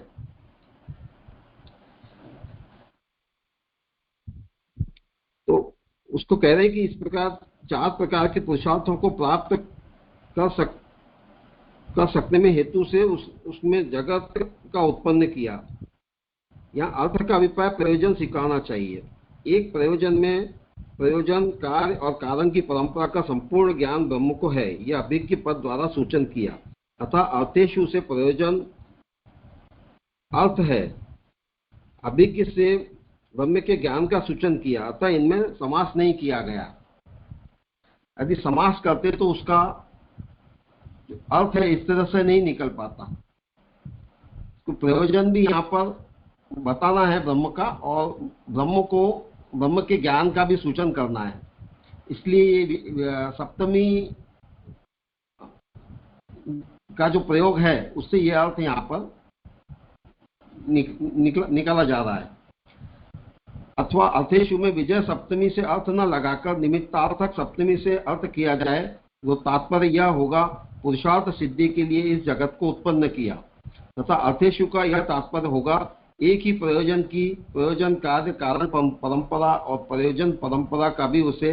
Speaker 2: तो उसको कह रहे हैं कि इस प्रकार 4 प्रकार के पुरुषार्थों को प्राप्त कर सकने में हेतु से उसमें जगत का उत्पन्न किया। यहाँ अर्थ का अभिप्राय प्रयोजन स्वीकारना चाहिए। एक प्रयोजन में प्रयोजन कार्य और कारण की परंपरा का संपूर्ण ज्ञान ब्रह्म को है, यह अभिज्ञ पद द्वारा सूचन किया। अतः अर्थेषु से प्रयोजन अर्थ है, अभिज्ञ से ब्रह्म के ज्ञान का सूचन किया। अतः इनमें समास नहीं किया गया। यदि समास करते तो उसका अर्थ है इस तरह से नहीं निकल पाता। तो प्रयोजन भी यहाँ पर बताना है ब्रह्म का, और ब्रह्म के ज्ञान का भी सूचन करना है। इसलिए सप्तमी का जो प्रयोग है उससे यह अर्थ यहाँ पर निकाला जा रहा है। अथवा अर्थेषु में विजय सप्तमी से अर्थ न लगाकर निमित्तार्थक सप्तमी से अर्थ किया जाए वो तात्पर्य यह होगा पुरुषार्थ सिद्धि के लिए इस जगत को उत्पन्न किया, तथा अर्थेषु का यह तात्पर्य होगा एक ही प्रयोजन कार्य कारण परंपरा और प्रयोजन परंपरा का भी उसे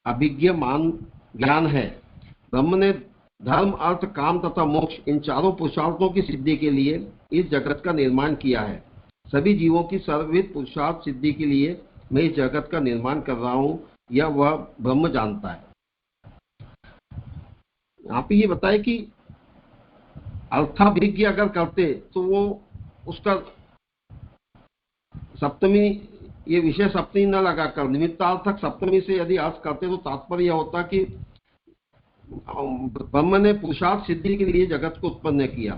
Speaker 2: अभिज्ञ मान ज्ञान है। ब्रह्म ने धर्म अर्थ काम तथा मोक्ष इन चारों पुरुषार्थों की सिद्धि के लिए इस जगत का निर्माण किया है। सभी जीवों की सर्वविध पुरुषार्थ सिद्धि के लिए मैं इस जगत का निर्माण कर रहा हूँ, यह वह ब्रह्म जानता है। यहाँ पे ये बताए कि अर्थाभिज्ञ अगर करते तो वो उसका सप्तमी, ये विषय सप्तमी न लगाकर निमित्तार्थक सप्तमी से यदि अर्थ करते तो तात्पर्य यह होता कि ब्रह्म ने पुरुषार्थ सिद्धि के लिए जगत को उत्पन्न किया।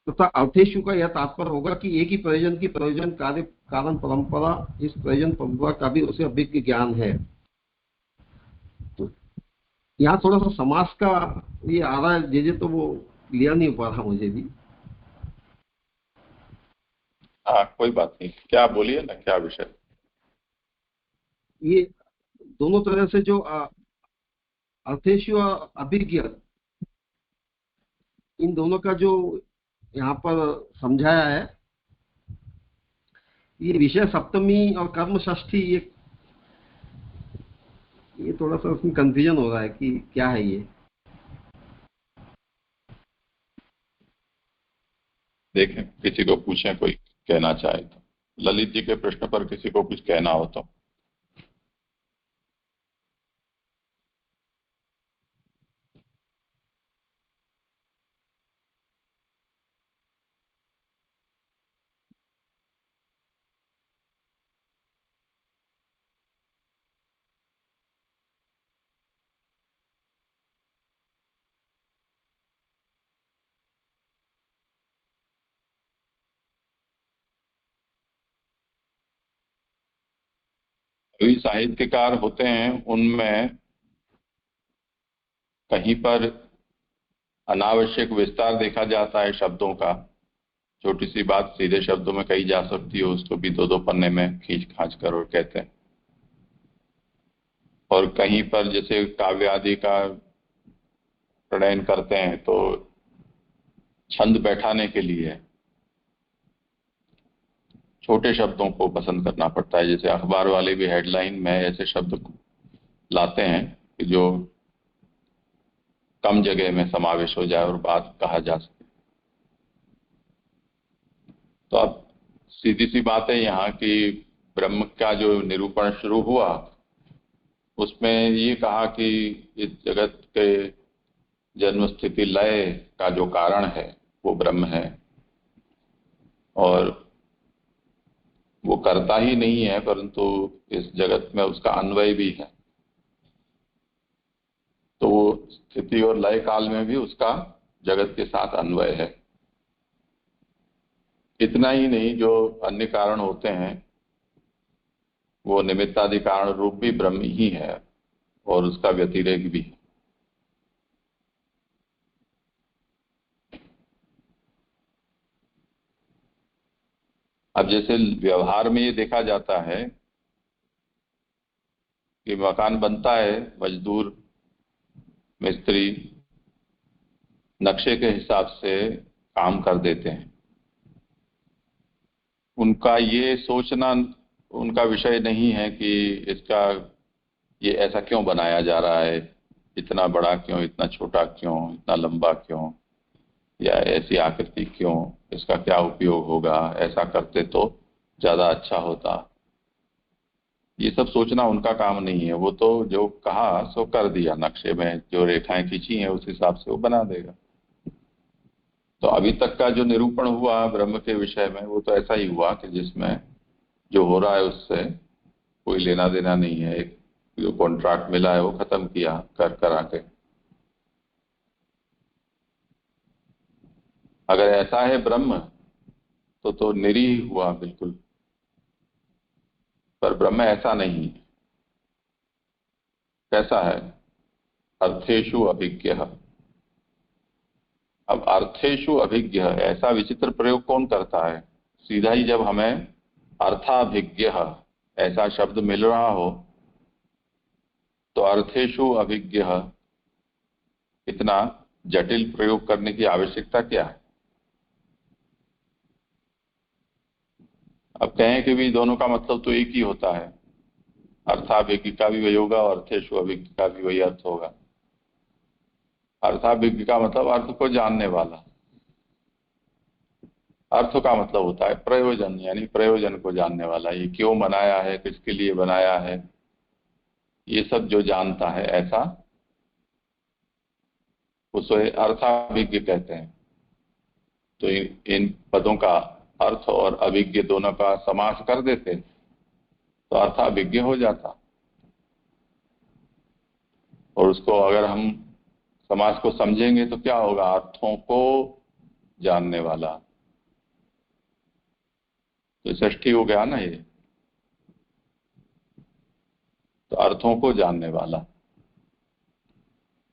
Speaker 2: तथा अर्थेषु का यह तात्पर्य होगा कि एक ही प्रयोजन की प्रयोजन कार्य कारण परंपरा, इस प्रयोजन परंपरा का भी उसे अभिज्ञ ज्ञान है। तो यहाँ थोड़ा सा समास का ये आ रहा है जे तो वो क्लियर नहीं हो पा रहा मुझे भी।
Speaker 1: हाँ कोई बात नहीं, क्या बोलिए ना, क्या विषय?
Speaker 2: ये दोनों तरह से जो अर्थेषु और अभिज्ञ, इन दोनों का जो यहाँ पर समझाया है, ये विषय सप्तमी और कर्म षष्ठी, ये थोड़ा सा उसमें कंफ्यूजन हो रहा है कि क्या है ये।
Speaker 1: देखें, किसी को पूछें, कोई कहना चाहे तो। ललित जी के प्रश्न पर किसी को कुछ कहना हो तो। कई साहित्यकार होते हैं, उनमें कहीं पर अनावश्यक विस्तार देखा जाता है शब्दों का। छोटी सी बात सीधे शब्दों में कही जा सकती है, उसको भी दो दो पन्ने में खींच खांच कर और कहते हैं। और कहीं पर जैसे काव्य आदि का प्रणयन करते हैं तो छंद बैठाने के लिए छोटे शब्दों को पसंद करना पड़ता है। जैसे अखबार वाले भी हेडलाइन में ऐसे शब्द लाते हैं कि जो कम जगह में समावेश हो जाए और बात कहा जा सके। तो अब सीधी सी बात है यहाँ कि ब्रह्म का जो निरूपण शुरू हुआ उसमें ये कहा कि इस जगत के जन्म स्थिति लय का जो कारण है वो ब्रह्म है, और वो करता ही नहीं है परंतु इस जगत में उसका अन्वय भी है। तो स्थिति और लय काल में भी उसका जगत के साथ अन्वय है। इतना ही नहीं, जो अन्य कारण होते हैं वो निमित्तादि कारण रूप भी ब्रह्म ही है और उसका व्यतिरेक भी है। अब जैसे व्यवहार में ये देखा जाता है कि मकान बनता है, मजदूर मिस्त्री नक्शे के हिसाब से काम कर देते हैं। उनका ये सोचना उनका विषय नहीं है कि इसका ये ऐसा क्यों बनाया जा रहा है, इतना बड़ा क्यों, इतना छोटा क्यों, इतना लंबा क्यों, या ऐसी आकृति क्यों, इसका क्या उपयोग होगा, ऐसा करते तो ज्यादा अच्छा होता। ये सब सोचना उनका काम नहीं है। वो तो जो कहा सो कर दिया, नक्शे में जो रेखाएं खींची हैं उस हिसाब से वो बना देगा। तो अभी तक का जो निरूपण हुआ ब्रह्म के विषय में वो तो ऐसा ही हुआ कि जिसमें जो हो रहा है उससे कोई लेना देना नहीं है। एक जो कॉन्ट्रैक्ट मिला है वो खत्म किया कर करा के। अगर ऐसा है ब्रह्म तो निरीह हुआ बिल्कुल, पर ब्रह्म ऐसा नहीं। कैसा है? अर्थेषु अभिज्ञ। अब अर्थेषु अभिज्ञ ऐसा विचित्र प्रयोग कौन करता है? सीधा ही जब हमें अर्थाभिज्ञ ऐसा शब्द मिल रहा हो तो अर्थेषु अभिज्ञ इतना जटिल प्रयोग करने की आवश्यकता क्या है? अब कहें कि भी दोनों का मतलब तो एक ही होता है, अर्थाभिज्ञ का भी वही होगा और अर्थेषु अभिज्ञ का भी वही अर्थ होगा। अर्थाभिज्ञ का मतलब अर्थ को जानने वाला, अर्थ का मतलब होता है प्रयोजन, यानी प्रयोजन को जानने वाला। ये क्यों बनाया है, किसके लिए बनाया है, ये सब जो जानता है, ऐसा उसे अर्थाभिज्ञ कहते हैं। तो इन पदों का अर्थ और अभिज्ञ दोनों का समास कर देते तो अर्थाभिज्ञ हो जाता। और उसको अगर हम समास को समझेंगे तो क्या होगा? अर्थों को जानने वाला। तो षष्ठी हो गया ना ये, तो अर्थों को जानने वाला।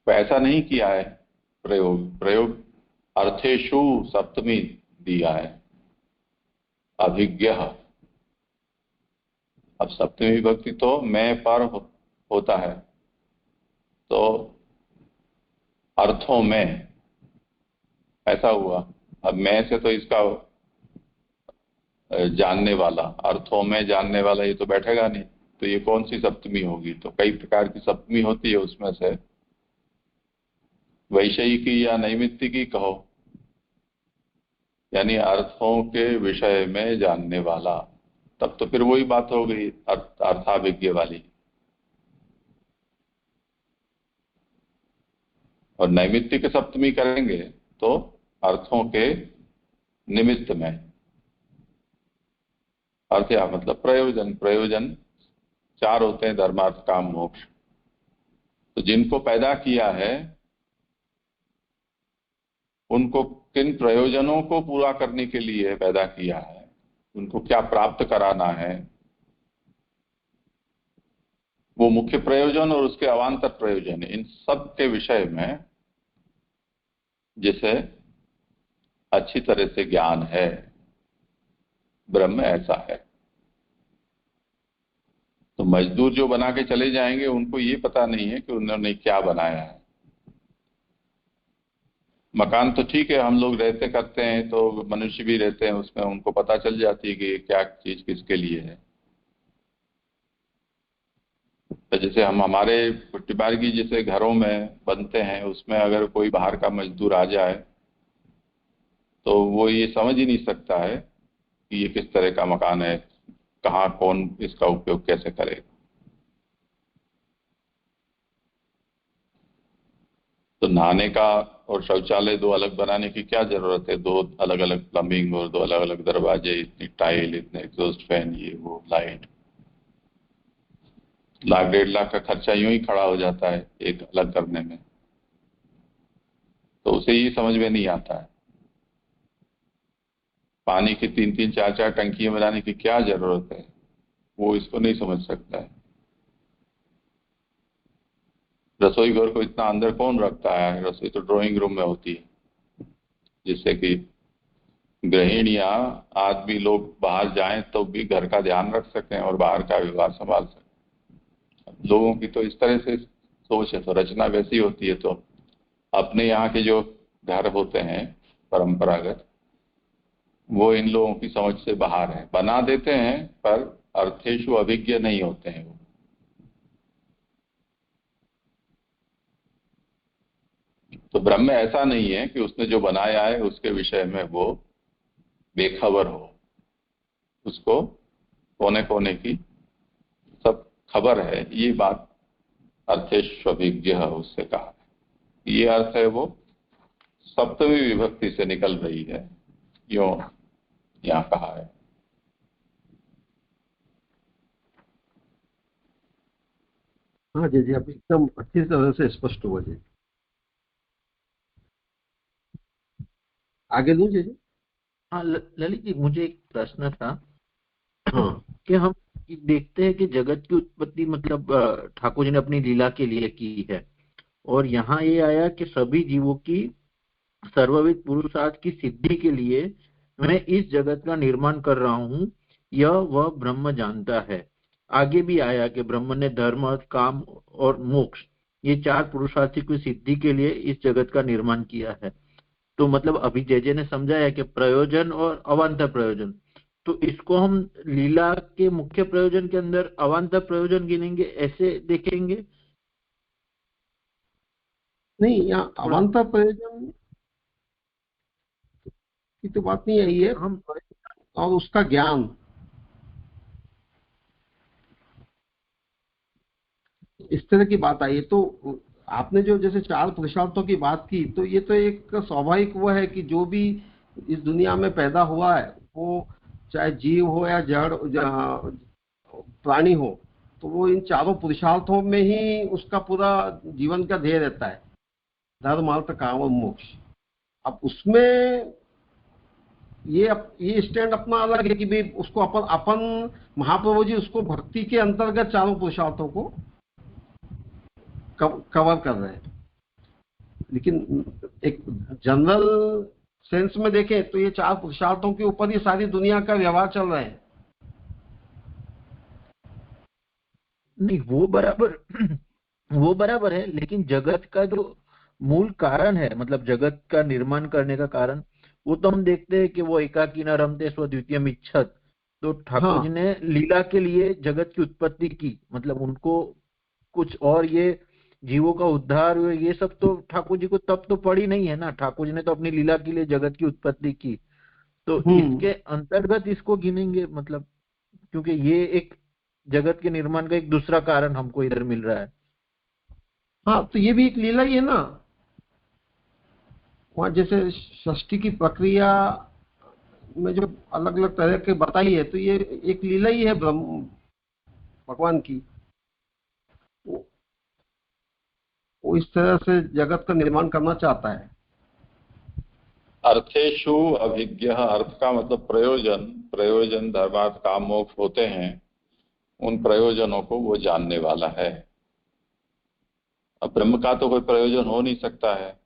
Speaker 1: तो ऐसा नहीं किया है प्रयोग अर्थेषु सप्तमी दिया है, अभिज्ञ। अब सप्तमी विभक्ति तो मैं पर होता है, तो अर्थों में ऐसा हुआ। अब मैं से तो इसका जानने वाला, अर्थों में जानने वाला, ये तो बैठेगा नहीं। तो ये कौन सी सप्तमी होगी? तो कई प्रकार की सप्तमी होती है, उसमें से वैषयिकी या नैमित्तिकी कहो, यानी अर्थों के विषय में जानने वाला। तब तो फिर वही बात हो गई अर्थाभिज्ञ वाली। और नैमित्तिक सप्तमी करेंगे तो अर्थों के निमित्त में, अर्थ या मतलब प्रयोजन। प्रयोजन चार होते हैं, धर्मार्थ काम मोक्ष। तो जिनको पैदा किया है उनको किन प्रयोजनों को पूरा करने के लिए पैदा किया है, उनको क्या प्राप्त कराना है, वो मुख्य प्रयोजन और उसके अवान्तर प्रयोजन, इन सब के विषय में जिसे अच्छी तरह से ज्ञान है, ब्रह्म ऐसा है। तो मजदूर जो बना के चले जाएंगे उनको ये पता नहीं है कि उन्होंने क्या बनाया है। मकान तो ठीक है, हम लोग रहते करते हैं, तो मनुष्य भी रहते हैं उसमें, उनको पता चल जाती है कि क्या चीज किसके लिए है। तो जैसे हम हमारे पुट्टीबारगी जैसे घरों में बनते हैं, उसमें अगर कोई बाहर का मजदूर आ जाए तो वो ये समझ ही नहीं सकता है कि ये किस तरह का मकान है, कहाँ कौन इसका उपयोग कैसे करेगा। तो नहाने का और शौचालय दो अलग बनाने की क्या जरूरत है? दो अलग अलग प्लम्बिंग और दो अलग अलग दरवाजे, इतनी टाइल, इतने एग्जॉस्ट फैन, ये वो लाइट, लाख 1.5 लाख का खर्चा यूं ही खड़ा हो जाता है एक अलग करने में। तो उसे ये समझ में नहीं आता है पानी की 3-3 4-4 टंकियां बनाने की क्या जरूरत है, वो इसको नहीं समझ सकता है। रसोई घर को इतना अंदर कौन रखता है? रसोई तो ड्राइंग रूम में होती है, जिससे कि गृहिणियां, आदमी लोग बाहर जाएं तो भी घर का ध्यान रख सकें और बाहर का व्यवहार संभाल सकें। लोगों की तो इस तरह से सोच है, तो रचना वैसी होती है। तो अपने यहाँ के जो घर होते हैं परंपरागत, वो इन लोगों की समझ से बाहर है। बना देते हैं पर अर्थेषु अभिज्ञ नहीं होते हैं वो। तो ब्रह्म ऐसा नहीं है कि उसने जो बनाया है उसके विषय में वो बेखबर हो, उसको कोने कोने की सब खबर है। ये बात अर्थेषु अभिज्ञ उससे कहा है। ये अर्थ है वो सप्तमी विभक्ति से निकल रही है, यो यहाँ कहा है।
Speaker 2: हाँ जी जी, आप एकदम अच्छी तरह से स्पष्ट हुआ जी। आगे लूँ जी?
Speaker 3: हाँ ललित जी, मुझे एक प्रश्न था
Speaker 2: हाँ
Speaker 3: कि हम देखते हैं कि जगत की उत्पत्ति मतलब ठाकुर जी ने अपनी लीला के लिए की है, और यहाँ ये आया कि सभी जीवों की सर्वविद पुरुषार्थ की सिद्धि के लिए मैं इस जगत का निर्माण कर रहा हूँ। यह वह ब्रह्म जानता है। आगे भी आया कि ब्रह्म ने धर्म, अर्थ, काम और मोक्ष ये 4 पुरुषार्थी की सिद्धि के लिए इस जगत का निर्माण किया है। तो मतलब अभी जे ने समझाया कि प्रयोजन और अवान्तर प्रयोजन, तो इसको हम लीला के मुख्य प्रयोजन के अंदर अवान्तर प्रयोजन गिनेंगे, ऐसे देखेंगे?
Speaker 2: नहीं, यहाँ अवान्तर प्रयोजन की तो बात नहीं आई है,
Speaker 3: हम
Speaker 2: और उसका ज्ञान, इस तरह की बात आई है। तो आपने जो जैसे 4 पुरुषार्थों की बात की, तो ये तो एक स्वाभाविक वो है कि जो भी इस दुनिया में पैदा हुआ है, वो चाहे जीव हो या जड़ प्राणी हो, तो वो इन चारों पुरुषार्थों में ही उसका पूरा जीवन का ध्येय रहता है, धर्म, अर्थ, काम और मोक्ष। अब उसमें ये स्टैंड अपना अलग है कि भाई उसको अपन महाप्रभु जी उसको भक्ति के अंतर्गत चारों पुरुषार्थों को कवर कर रहे हैं। लेकिन एक जनरल सेंस में देखें तो ये 4 पुरुषार्थों के ऊपर ही सारी दुनिया का व्यवहार चल रहा है।
Speaker 3: नहीं, वो बराबर है, लेकिन जगत का जो मूल कारण है, मतलब जगत का निर्माण करने का कारण, वो तो हम देखते हैं कि वो एकाकी न रमते स्व द्वितीयम इच्छत। तो ठाकुर जी ने लीला के लिए जगत की उत्पत्ति की, मतलब उनको कुछ और ये जीवों का उद्धार हुए, ये सब तो ठाकुर जी को तब तो पड़ी नहीं है ना। ठाकुर जी ने तो अपनी लीला के लिए जगत की उत्पत्ति की, तो इसके अंतर्गत इसको गिनेंगे, मतलब क्योंकि ये एक जगत के निर्माण का एक दूसरा कारण हमको इधर मिल रहा है।
Speaker 2: हाँ, तो ये भी एक लीला ही है ना। वहाँ जैसे सृष्टि की प्रक्रिया में जो अलग अलग तरह के बताई है, तो ये एक लीला ही है ब्रह्म भगवान की। वो इस तरह से जगत का निर्माण करना चाहता है।
Speaker 1: अर्थेषु अभिज्ञ, अर्थ का मतलब प्रयोजन धर्मार्थ काम मोक्ष होते हैं, उन प्रयोजनों को वो जानने वाला है। अब ब्रह्म का तो कोई प्रयोजन हो नहीं सकता है,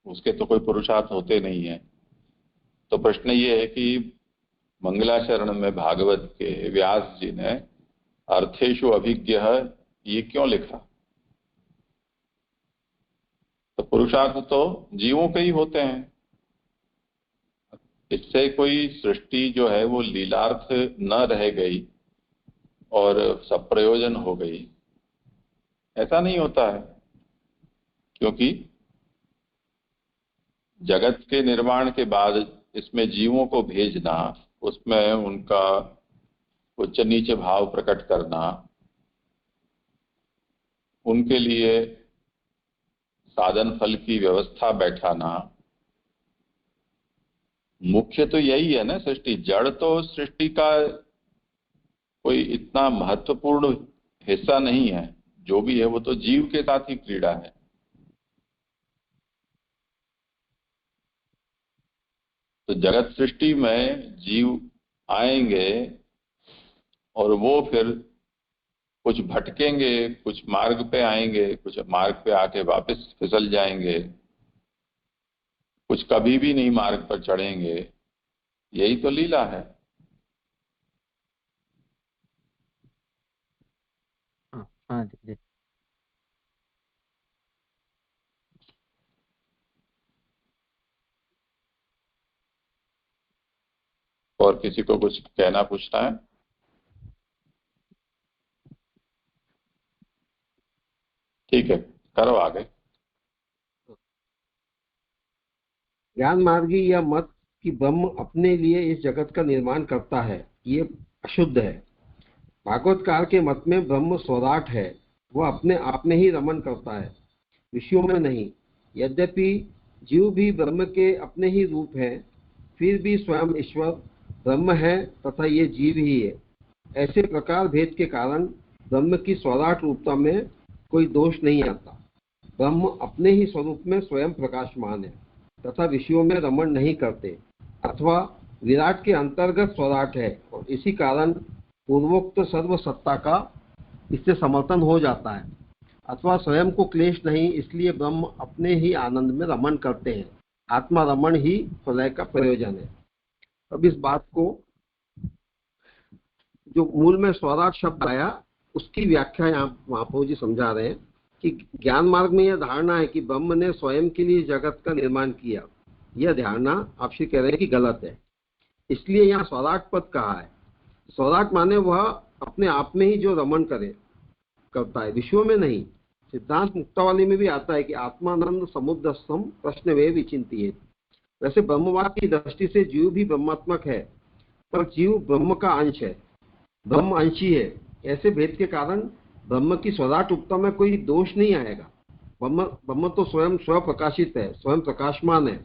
Speaker 1: उसके तो कोई पुरुषार्थ होते नहीं है। तो प्रश्न ये है कि मंगलाचरण में भागवत के व्यास जी ने अर्थेषु अभिज्ञ ये क्यों लिखा? तो पुरुषार्थ तो जीवों के ही होते हैं। इससे कोई सृष्टि जो है वो लीलार्थ न रह गई और सब प्रयोजन हो गई, ऐसा नहीं होता है। क्योंकि जगत के निर्माण के बाद इसमें जीवों को भेजना, उसमें उनका उच्च नीचे भाव प्रकट करना, उनके लिए साधन फल की व्यवस्था बैठाना, मुख्य तो यही है ना। सृष्टि जड़ तो सृष्टि का कोई इतना महत्वपूर्ण हिस्सा नहीं है, जो भी है वो तो जीव के साथ ही क्रीड़ा है। तो जगत सृष्टि में जीव आएंगे और वो फिर कुछ भटकेंगे, कुछ मार्ग पे आएंगे, कुछ मार्ग पे आके वापस फिसल जाएंगे, कुछ कभी भी नहीं मार्ग पर चढ़ेंगे। यही तो लीला है।
Speaker 3: हाँ जी।
Speaker 1: और किसी को कुछ कहना पूछना है? ठीक है, करो आगे।
Speaker 2: ज्ञान मार्गी या मत कि ब्रह्म अपने लिए इस जगत का निर्माण करता है, ये अशुद्ध है। भागवतकार के मत में ब्रह्म स्वराट है, वह अपने आप में ही रमण करता है, विषयों में नहीं। यद्यपि जीव भी ब्रह्म के अपने ही रूप है, फिर भी स्वयं ईश्वर ब्रह्म है तथा ये जीव ही है। ऐसे प्रकार भेद के कारण ब्रह्म की स्वराट रूपता में कोई दोष नहीं आता। ब्रह्म अपने ही स्वरूप में स्वयं प्रकाशमान है तथा विषयों में रमण नहीं करते, अथवा विराट के अंतर्गत स्वराट है, और इसी कारण पूर्वोक्त सर्व सत्ता का इससे समर्थन हो जाता है। अथवा स्वयं को क्लेश नहीं, इसलिए ब्रह्म अपने ही आनंद में रमण करते हैं। आत्मा रमण ही प्रलय का प्रयोजन है। अब इस बात को जो मूल में स्वराट शब्द आया उसकी व्याख्या यहाँ महाप्रभु जी समझा रहे हैं कि ज्ञान मार्ग में यह धारणा है कि ब्रह्म ने स्वयं के लिए जगत का निर्माण किया। यह धारणा आप श्री कह रहे हैं कि गलत है, इसलिए यहाँ स्वराट पद कहा है। स्वराट माने वह अपने आप में ही जो रमण करता है, विश्व में नहीं। सिद्धांत मुक्तावली में भी आता है कि आत्मानंद समुद्रस्थम प्रश्न वे विचिंतिये। वैसे ब्रह्मवाद की दृष्टि से जीव भी ब्रह्मात्मक है, पर जीव ब्रह्म का अंश है, ब्रह्म अंशी है। ऐसे भेद के कारण ब्रह्म की स्वराट उपता में कोई दोष नहीं आएगा। ब्रह्म तो स्वयं प्रकाशित है, स्वयं प्रकाशमान है,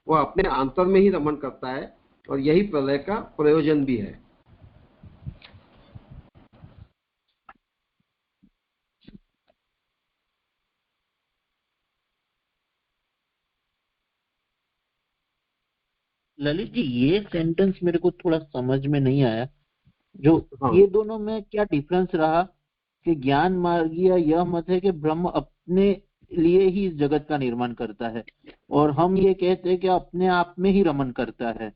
Speaker 2: वह अपने आंतर में ही रमण करता है और यही प्रलय का प्रयोजन भी है।
Speaker 3: ललित जी, ये सेंटेंस मेरे को थोड़ा समझ में नहीं आया। जो
Speaker 2: हाँ।
Speaker 3: ये दोनों में क्या डिफरेंस रहा कि ज्ञान मार्गीय यह मत है कि ब्रह्म अपने लिए ही इस जगत का निर्माण करता है, और हम ये कहते हैं कि अपने आप में ही रमण करता है।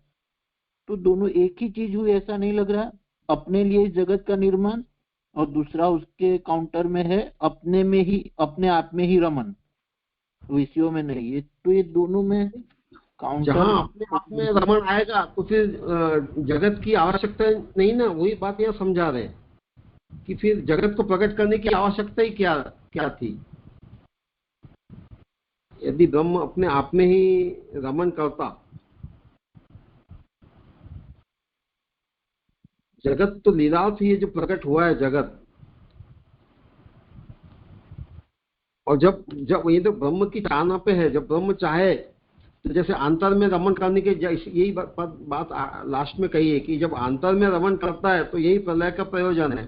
Speaker 3: तो दोनों एक ही चीज हुई, ऐसा नहीं लग रहा? अपने लिए इस जगत का निर्माण, और दूसरा उसके काउंटर में है अपने में ही, अपने आप में ही रमण, विषयों में नहीं। ये तो ये दोनों में काउंटर,
Speaker 2: जहाँ अपने आप में रमण आएगा तो फिर जगत की आवश्यकता नहीं ना। वही बात यहाँ समझा रहे हैं कि फिर जगत को प्रकट करने की आवश्यकता ही क्या थी। यदि ब्रह्म अपने आप में ही रमण करता, जगत तो लीलार्थ ही है जो प्रकट हुआ है जगत। और जब ये तो ब्रह्म की चाहना पे है, जब ब्रह्म चाहे तो जैसे अंतर में रमण करने के, यही बात लास्ट में कही है कि जब अंतर में रमण करता है तो यही प्रलय का प्रयोजन है।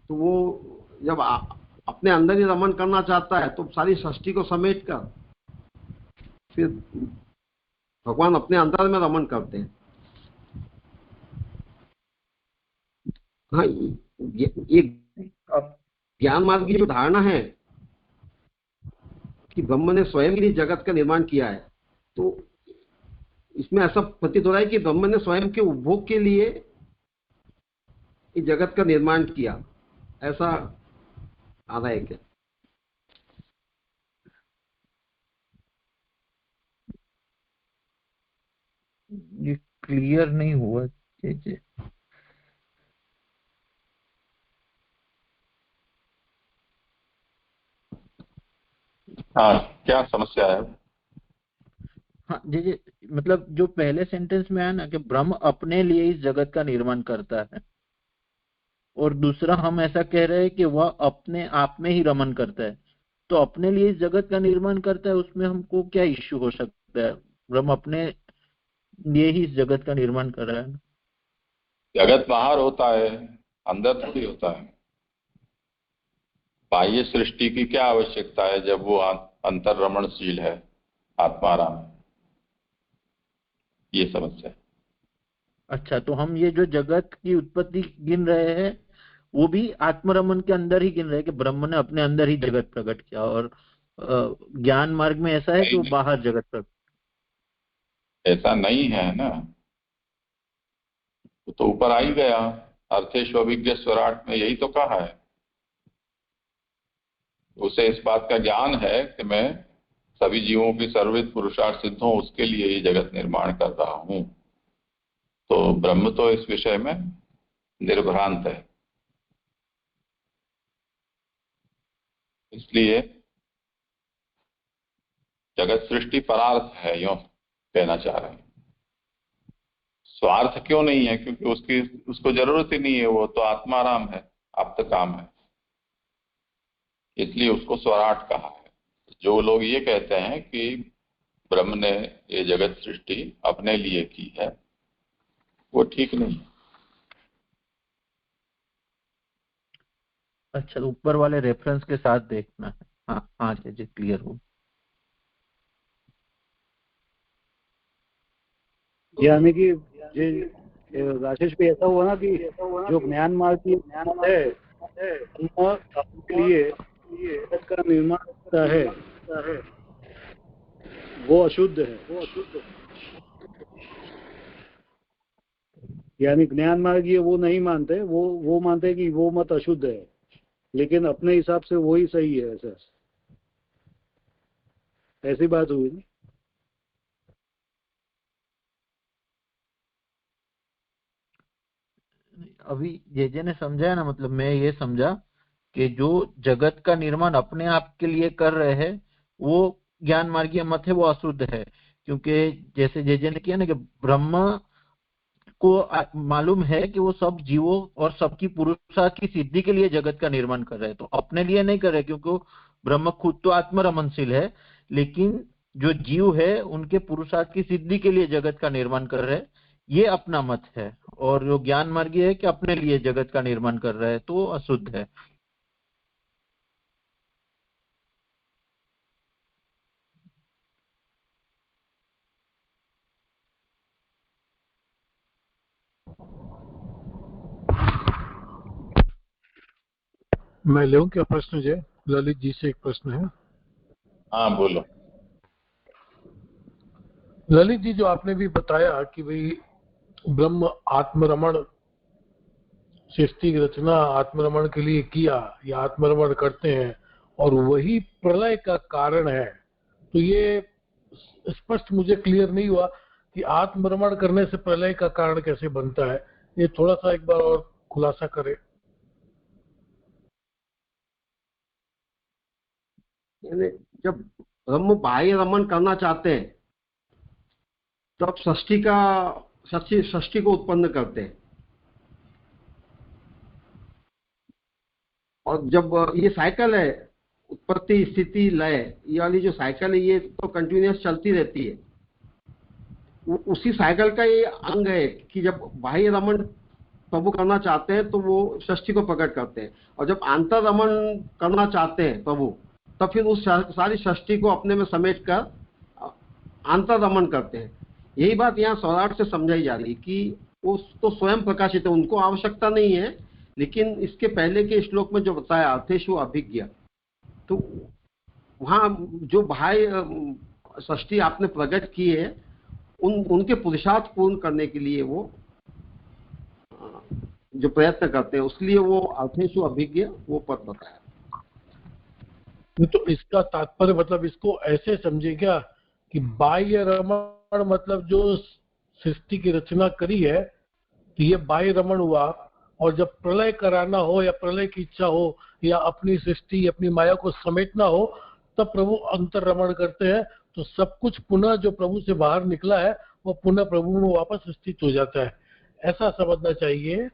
Speaker 2: तो वो जब अपने अंदर ही रमण करना चाहता है तो सारी सृष्टि को समेट कर फिर भगवान अपने अंतर में रमण करते हैं। हाँ, ये ज्ञान मार्ग की जो धारणा है कि ब्रह्म ने स्वयं के लिए जगत का निर्माण किया है, तो इसमें ऐसा प्रतीत हो रहा है कि ब्रह्म ने स्वयं के उपभोग के लिए इस जगत का निर्माण किया, ऐसा आ रहा है क्या?
Speaker 3: ये क्लियर नहीं हुआ। जी।
Speaker 1: हाँ, क्या समस्या है?
Speaker 3: हाँ जी, मतलब जो पहले सेंटेंस में आया ना कि ब्रह्म अपने लिए इस जगत का निर्माण करता है, और दूसरा हम ऐसा कह रहे हैं कि वह अपने आप में ही रमण करता है। तो अपने लिए इस जगत का निर्माण करता है, उसमें हमको क्या इश्यू हो सकता है? ब्रह्म अपने लिए ही इस जगत का निर्माण कर रहा है ना।
Speaker 1: जगत बाहर होता है, अंदर थोड़ी होता है। बाह्य सृष्टि की क्या आवश्यकता है जब वो अंतर रमणशील है, आत्माराम है। ये समस्या है।
Speaker 3: अच्छा, तो हम ये जो जगत की उत्पत्ति गिन रहे हैं वो भी आत्मरमण के अंदर ही गिन रहे हैं कि ब्रह्म ने अपने अंदर ही जगत प्रकट किया, और ज्ञान मार्ग में ऐसा है कि वो बाहर जगत प्रकट।
Speaker 1: ऐसा नहीं है ना, तो ऊपर आ ही गया। अर्थेष्वभिज्ञ स्वराट में यही तो कहा है। उसे इस बात का ज्ञान है कि मैं सभी जीवों की सर्वविध पुरुषार्थ सिद्ध हूं, उसके लिए ये जगत निर्माण कर रहा हूं। तो ब्रह्म तो इस विषय में निर्भ्रांत है। इसलिए जगत सृष्टि परार्थ है, यूं कहना चाह रहे हैं। स्वार्थ क्यों नहीं है? क्योंकि उसको जरूरत ही नहीं है, वो तो आत्माराम है, आप्त काम है, इसलिए उसको स्वराट कहा है। जो लोग ये कहते हैं कि ब्रह्म ने ये जगत सृष्टि अपने लिए की है, वो ठीक नहीं है।
Speaker 3: अच्छा, तो ऊपर वाले रेफरेंस के साथ देखना है। हाँ हाँ जी, क्लियर हो।
Speaker 6: यानी कि राजेश भी ऐसा हुआ ना कि जो ज्ञान मार्ग की है अपने लिए जगत का निर्माण करता है, वो अशुद्ध है। यानी ज्ञान मार्गीय वो नहीं मानते, वो मानते कि वो मत अशुद्ध है, लेकिन अपने हिसाब से वो ही सही है। ऐसी बात हुई ना।
Speaker 3: अभी जे ने समझा है ना, मतलब मैं ये समझा कि जो जगत का निर्माण अपने आप के लिए कर रहे हैं वो ज्ञान मार्गीय मत है, वो अशुद्ध है। क्योंकि जैसे जे ने किया ना कि ब्रह्म को मालूम है कि वो सब जीवों और सबकी पुरुषार्थ की सिद्धि के लिए जगत का निर्माण कर रहे हैं, तो अपने लिए नहीं कर रहे, क्योंकि वो ब्रह्म खुद तो आत्मरमणशील है, लेकिन जो जीव है उनके पुरुषार्थ की सिद्धि के लिए जगत का निर्माण कर रहे हैं, ये अपना मत है। और जो ज्ञान मार्गी है कि अपने लिए जगत का निर्माण कर रहा है, तो अशुद्ध है।
Speaker 4: मैं ले क्या प्रश्न जय? ललित जी से एक प्रश्न है।
Speaker 1: हाँ बोलो।
Speaker 4: ललित जी, जो आपने भी बताया कि भाई ब्रह्म आत्मरमण, सृष्टि की रचना आत्मरमण के लिए किया या आत्मरमण करते हैं और वही प्रलय का कारण है, तो ये स्पष्ट मुझे क्लियर नहीं हुआ कि आत्मरमण करने से प्रलय का कारण कैसे बनता है। ये थोड़ा सा एक बार और खुलासा करें।
Speaker 2: यानी जब ब्रह्म बाह्य रमण करना चाहते हैं तब षष्ठी को उत्पन्न करते हैं, और जब ये साइकिल है, उत्पत्ति स्थिति लय, ये वाली जो साइकिल है ये तो कंटिन्यूअस चलती रहती है। उसी साइकिल का ये अंग है कि जब बाह्य रमण प्रभु करना चाहते हैं तो वो षष्ठी को प्रकट करते हैं, और जब आंतर रमण करना चाहते हैं प्रभु तब फिर उस सारी षष्ठी को अपने में समेट कर आंतर रमण करते हैं। यही बात यहाँ सौराठ से समझाई जा रही कि वो तो स्वयं प्रकाशित है, उनको आवश्यकता नहीं है, लेकिन इसके पहले के श्लोक में जो बताया अर्थेषु अभिज्ञ, तो वहाँ जो बाह्य षष्ठी आपने प्रकट की है उनके पुरुषार्थ पूर्ण करने के लिए वो जो प्रयत्न करते हैं, उसलिए वो अर्थेषु अभिज्ञ वो पद बताया।
Speaker 4: तो इसका तात्पर्य मतलब इसको ऐसे समझे क्या कि बाह्य रमण मतलब जो सृष्टि की रचना करी है तो ये बाह्य रमण हुआ, और जब प्रलय कराना हो या प्रलय की इच्छा हो या अपनी सृष्टि अपनी माया को समेटना हो तब प्रभु अंतर रमण करते हैं, तो सब कुछ पुनः जो प्रभु से बाहर निकला है वो पुनः प्रभु में वापस स्थित हो जाता है, ऐसा समझना चाहिए।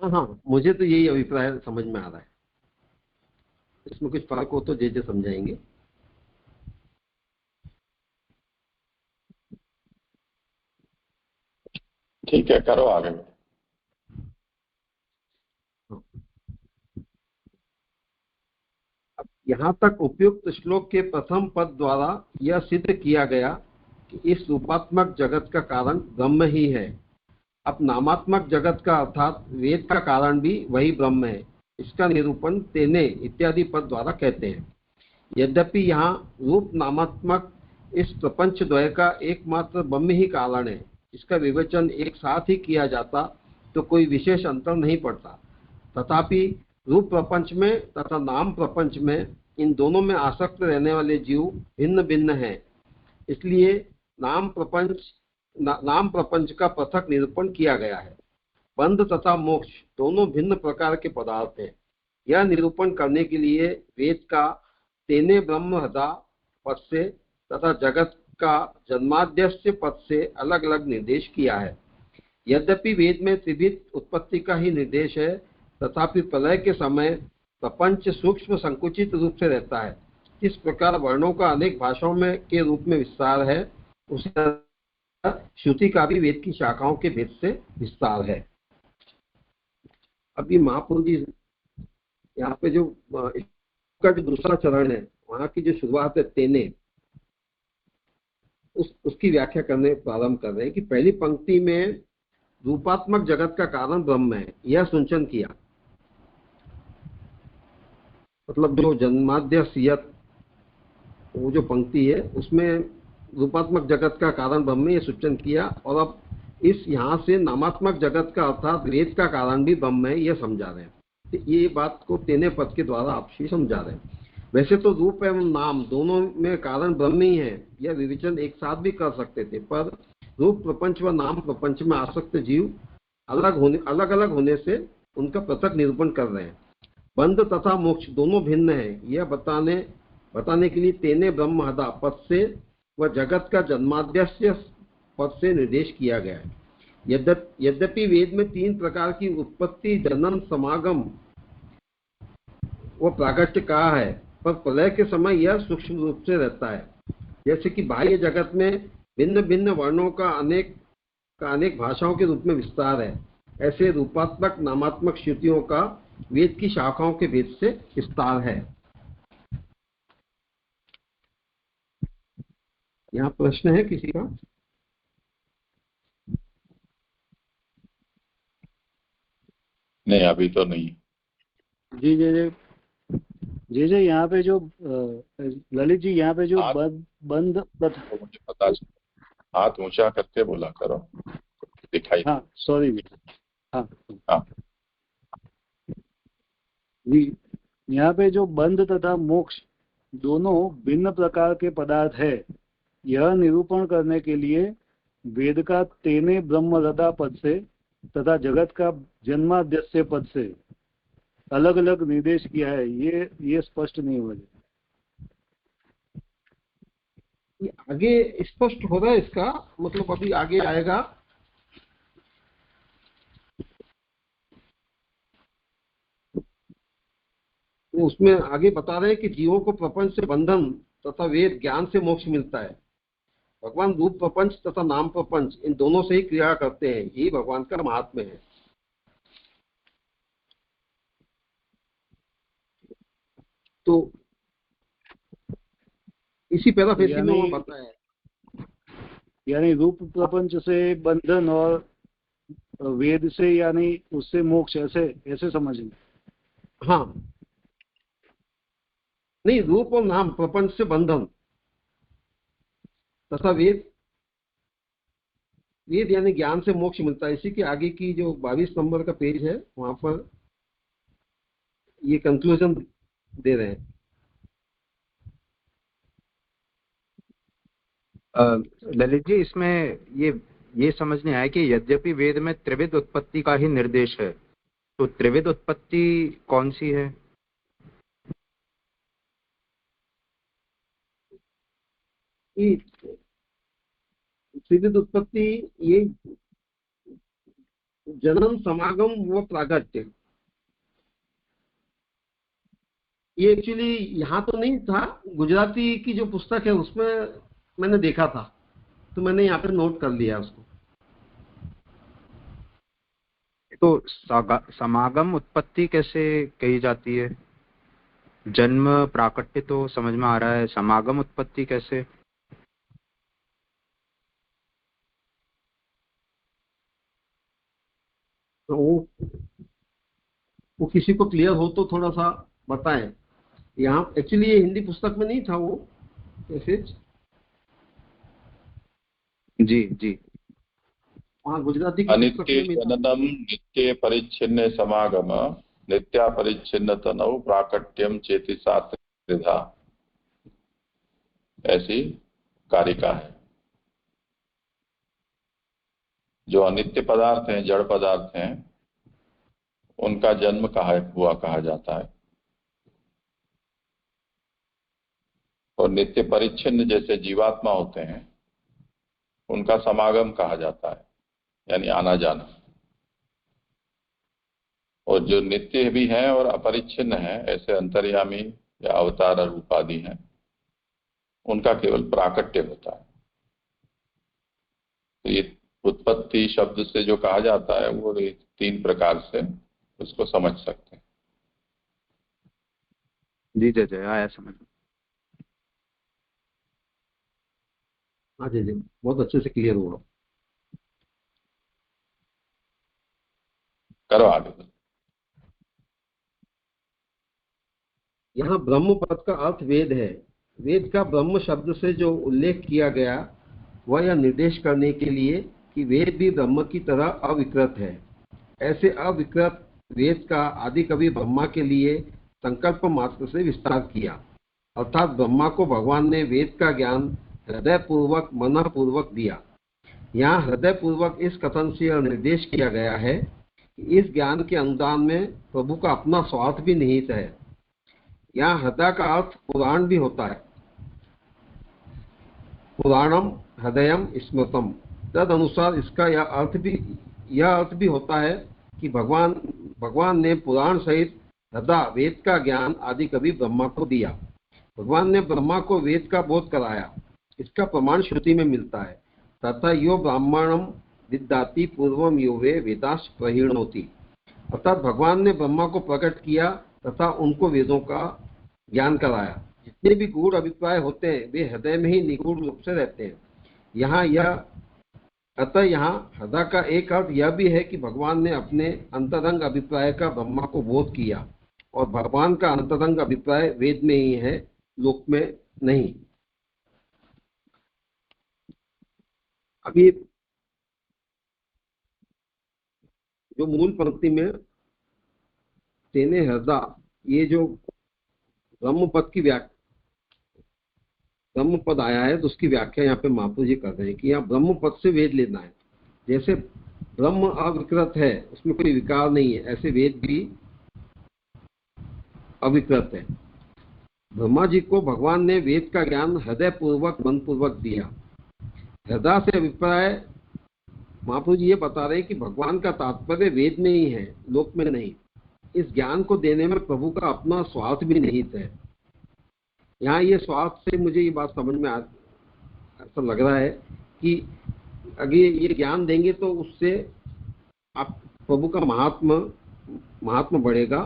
Speaker 2: हाँ, मुझे तो यही अभिप्राय समझ में आ रहा है। इसमें कुछ फर्क हो तो जे समझाएंगे।
Speaker 1: ठीक है, करो आगे।
Speaker 2: अब यहाँ तक उपयुक्त श्लोक के प्रथम पद द्वारा यह सिद्ध किया गया कि इस रूपात्मक जगत का कारण ब्रह्म ही है। अब नामात्मक जगत का अर्थात वेद का कारण भी वही ब्रह्म है, इसका निरूपण तेने इत्यादि पद द्वारा कहते हैं। यद्यपि यहाँ रूप नामात्मक इस प्रपंच द्वय का एकमात्र ब्रह्म ही कारण है, इसका विवेचन एक साथ ही किया जाता तो कोई विशेष अंतर नहीं पड़ता। तथापि रूप प्रपंच में तथा नाम प्रपंच में इन दोनों में आसक्त रहने वाले जीव भिन्न भिन्न हैं, इसलिए नाम प्रपंच का पृथक निरूपण किया गया है। बंध तथा मोक्ष दोनों भिन्न प्रकार के पदार्थ हैं। यह निरूपण करने के लिए वेद का तेने ब्रह्म हृदा पद से तथा जगत का जन्माद्यस्य पद से अलग अलग निर्देश किया है। यद्यपि वेद में त्रिविध उत्पत्ति का ही निर्देश है, तथापि प्रलय के समय प्रपंच सूक्ष्म संकुचित रूप से रहता है। इस प्रकार वर्णों का अनेक भाषाओं में के रूप में विस्तार है, उसी श्रुति का भी वेद की शाखाओं के भेद से विस्तार है। अभी महापुरुष जी यहाँ पे जो इसका जो दूसरा चरण है वहां की जो शुरुआत है तेने, उसकी व्याख्या करने प्रारंभ कर रहे हैं कि पहली पंक्ति में रूपात्मक जगत का कारण ब्रह्म है, यह सुनिश्चित किया। मतलब जो जन्माद्यस्य वो जो पंक्ति है उसमें रूपात्मक जगत का कारण ब्रह्म, ये सूचन किया। और अब इस यहाँ से नामात्मक जगत का अर्थात वेद का कारण भी ब्रह्म है, यह समझा रहे हैं। तो ये बात को तेने पद के द्वारा आपसे समझा रहे हैं। वैसे तो रूप एवं नाम दोनों में कारण ब्रह्म ही है, यह विवेचन एक साथ भी कर सकते थे, पर रूप प्रपंच व नाम प्रपंच में आसक्त जीव अलग अलग होने से उनका पृथक निरूपण कर रहे हैं। बंध तथा मोक्ष दोनों भिन्न है, यह बताने के लिए तेने ब्रह्म हदा पद से व जगत का जन्माद्यस्य पद से निर्देश किया गया है। यद्यपि वेद में 3 प्रकार की उत्पत्ति, जनन, समागम व प्रागट्य कहा है, पर प्रलय के समय यह सूक्ष्म रूप से रहता है। जैसे कि बाह्य जगत में भिन्न भिन्न वर्णों का अनेक भाषाओं के रूप में विस्तार है, ऐसे रूपात्मक नामात्मक श्रुतियों का वेद की शाखाओं के भेद से विस्तार है। यहाँ प्रश्न है किसी का?
Speaker 1: नहीं, अभी तो नहीं।
Speaker 6: जी जी यहाँ पे जो ललित जी यहाँ पे जो बंद प्रथा,
Speaker 1: तो मुझे पता चला, हाथ ऊंचा करके बोला करो, दिखाई।
Speaker 6: हाँ सॉरी जी, हाँ
Speaker 1: हाँ
Speaker 6: जी, यहाँ पे जो बंध तथा मोक्ष दोनों भिन्न प्रकार के पदार्थ है, यह निरूपण करने के लिए वेद का तेने ब्रह्मरदा पद से तथा जगत का जन्माद्यस्य पद से अलग अलग निर्देश किया है, ये स्पष्ट नहीं हुआ।
Speaker 2: ये आगे स्पष्ट हो रहा है, इसका मतलब अभी आगे आएगा। उसमें आगे बता रहे हैं कि जीवों को प्रपंच से बंधन तथा वेद ज्ञान से मोक्ष मिलता है। भगवान रूप प्रपंच तथा नाम प्रपंच इन दोनों से ही क्रिया करते हैं, यही भगवान का महात्म्य है। तो इसी पैराफ्रेजिंग में वो बताया,
Speaker 6: यानी रूप प्रपंच से बंधन और वेद से यानी उससे मोक्ष, ऐसे समझें।
Speaker 2: हाँ नहीं, रूप और नाम प्रपंच से बंधन तथा वेद यानी ज्ञान से मोक्ष मिलता है। इसी के आगे की जो 22 नंबर का पेज है वहां पर ये कंक्लूजन दे रहे हैं।
Speaker 5: ललित जी, इसमें ये समझने आया कि यद्यपि वेद में त्रिविध उत्पत्ति का ही निर्देश है, तो त्रिविध उत्पत्ति कौन सी है?
Speaker 2: त्रिविध उत्पत्ति ये जन्म, समागम व प्रागट्य, ये एक्चुअली यहाँ तो नहीं था, गुजराती की जो पुस्तक है उसमें मैंने देखा था, तो मैंने यहाँ पे नोट कर लिया उसको।
Speaker 5: तो समागम उत्पत्ति कैसे कही जाती है? जन्म प्राकट्य तो समझ में आ रहा है, समागम उत्पत्ति कैसे?
Speaker 2: तो वो किसी को क्लियर हो तो थोड़ा सा बताएं। यहाँ एक्चुअली ये हिंदी पुस्तक में नहीं था वो मैसेज।
Speaker 5: जी जी,
Speaker 2: वहाँ गुजराती की पुस्तक
Speaker 1: अनित्य
Speaker 2: में
Speaker 1: जननम नित्य परिच्छिन्न समागम नित्या परिच्छिन्न तनौ प्राकट्यम चेतिसा त्रिधा, ऐसी कारिका है। जो अनित्य पदार्थ हैं, जड़ पदार्थ हैं, उनका जन्म कहा जाता है, और नित्य परिच्छिन्न जैसे जीवात्मा होते हैं उनका समागम कहा जाता है, यानी आना जाना। और जो नित्य भी हैं और अपरिच्छिन्न हैं, ऐसे अंतर्यामी या अवतार रूपादि हैं, उनका केवल प्राकट्य होता है। तो ये उत्पत्ति शब्द से जो कहा जाता है वो 3 प्रकार से उसको समझ सकते हैं।
Speaker 5: जी जय आया समझ।
Speaker 2: हाँ जी, बहुत अच्छे से क्लियर हुआ।
Speaker 1: करो आगे।
Speaker 2: यहाँ ब्रह्म पद का अर्थ वेद है। वेद का ब्रह्म शब्द से जो उल्लेख किया गया वह यह निर्देश करने के लिए कि वेद भी ब्रह्म की तरह अविकृत है। ऐसे अविकृत वेद का आदि कवि ब्रह्मा के लिए संकल्प मात्र से विस्तार किया, अर्थात ब्रह्मा को भगवान ने वेद का ज्ञान हृदय पूर्वक मन पूर्वक दिया। यहाँ हृदय पूर्वक इस कथन से यह निर्देश किया गया है कि इस ज्ञान के अनुदान में प्रभु का अपना स्वार्थ भी निहित है। यहाँ हृदय का अर्थ पुराण भी होता है, पुराणम हृदयम स्मृतम। तद अनुसार इसका यह अर्थ भी होता है कि भगवान ने पुराण सहित हृदय वेद का ज्ञान आदि कवि ब्रह्मा को दिया। भगवान ने ब्रह्मा को वेद का बोध कराया। इसका प्रमाण श्रुति में मिलता है, तथा यो ब्राह्मणम विद्याति पूर्वम यो वे वेदास प्रहीणोति। अर्थात भगवान ने ब्रह्मा को प्रकट किया तथा उनको वेदों का ज्ञान कराया। जितने भी गूढ़ अभिप्राय होते हैं वे हृदय में ही निगूढ़ रूप से रहते हैं। यहाँ हृदय का एक अर्थ यह भी है कि भगवान ने अपने अंतरंग अभिप्राय का ब्रह्मा को बोध किया, और भगवान का अंतरंग अभिप्राय वेद में ही है, लोक में नहीं। अभी जो मूल पंक्ति में तेने हृदय, ये जो ब्रह्म पद आया है तो उसकी व्याख्या यहाँ पे महाप्रभु जी कर रहे हैं कि यहाँ ब्रह्म पद से वेद लेना है। जैसे ब्रह्म अविकृत है, उसमें कोई विकार नहीं है, ऐसे वेद भी अविकृत है। ब्रह्मा जी को भगवान ने वेद का ज्ञान हृदय पूर्वक मन पूर्वक दिया। हृदय से अभिप्राय महाप्रभु जी ये बता रहे हैं कि भगवान का तात्पर्य वेद में ही है, लोक में नहीं। इस ज्ञान को देने में प्रभु का अपना स्वार्थ भी निहित है। यहाँ ये स्वार्थ से मुझे ये बात समझ में ऐसा लग रहा है कि अगर ये ज्ञान देंगे तो उससे आप प्रभु का महात्मा बढ़ेगा,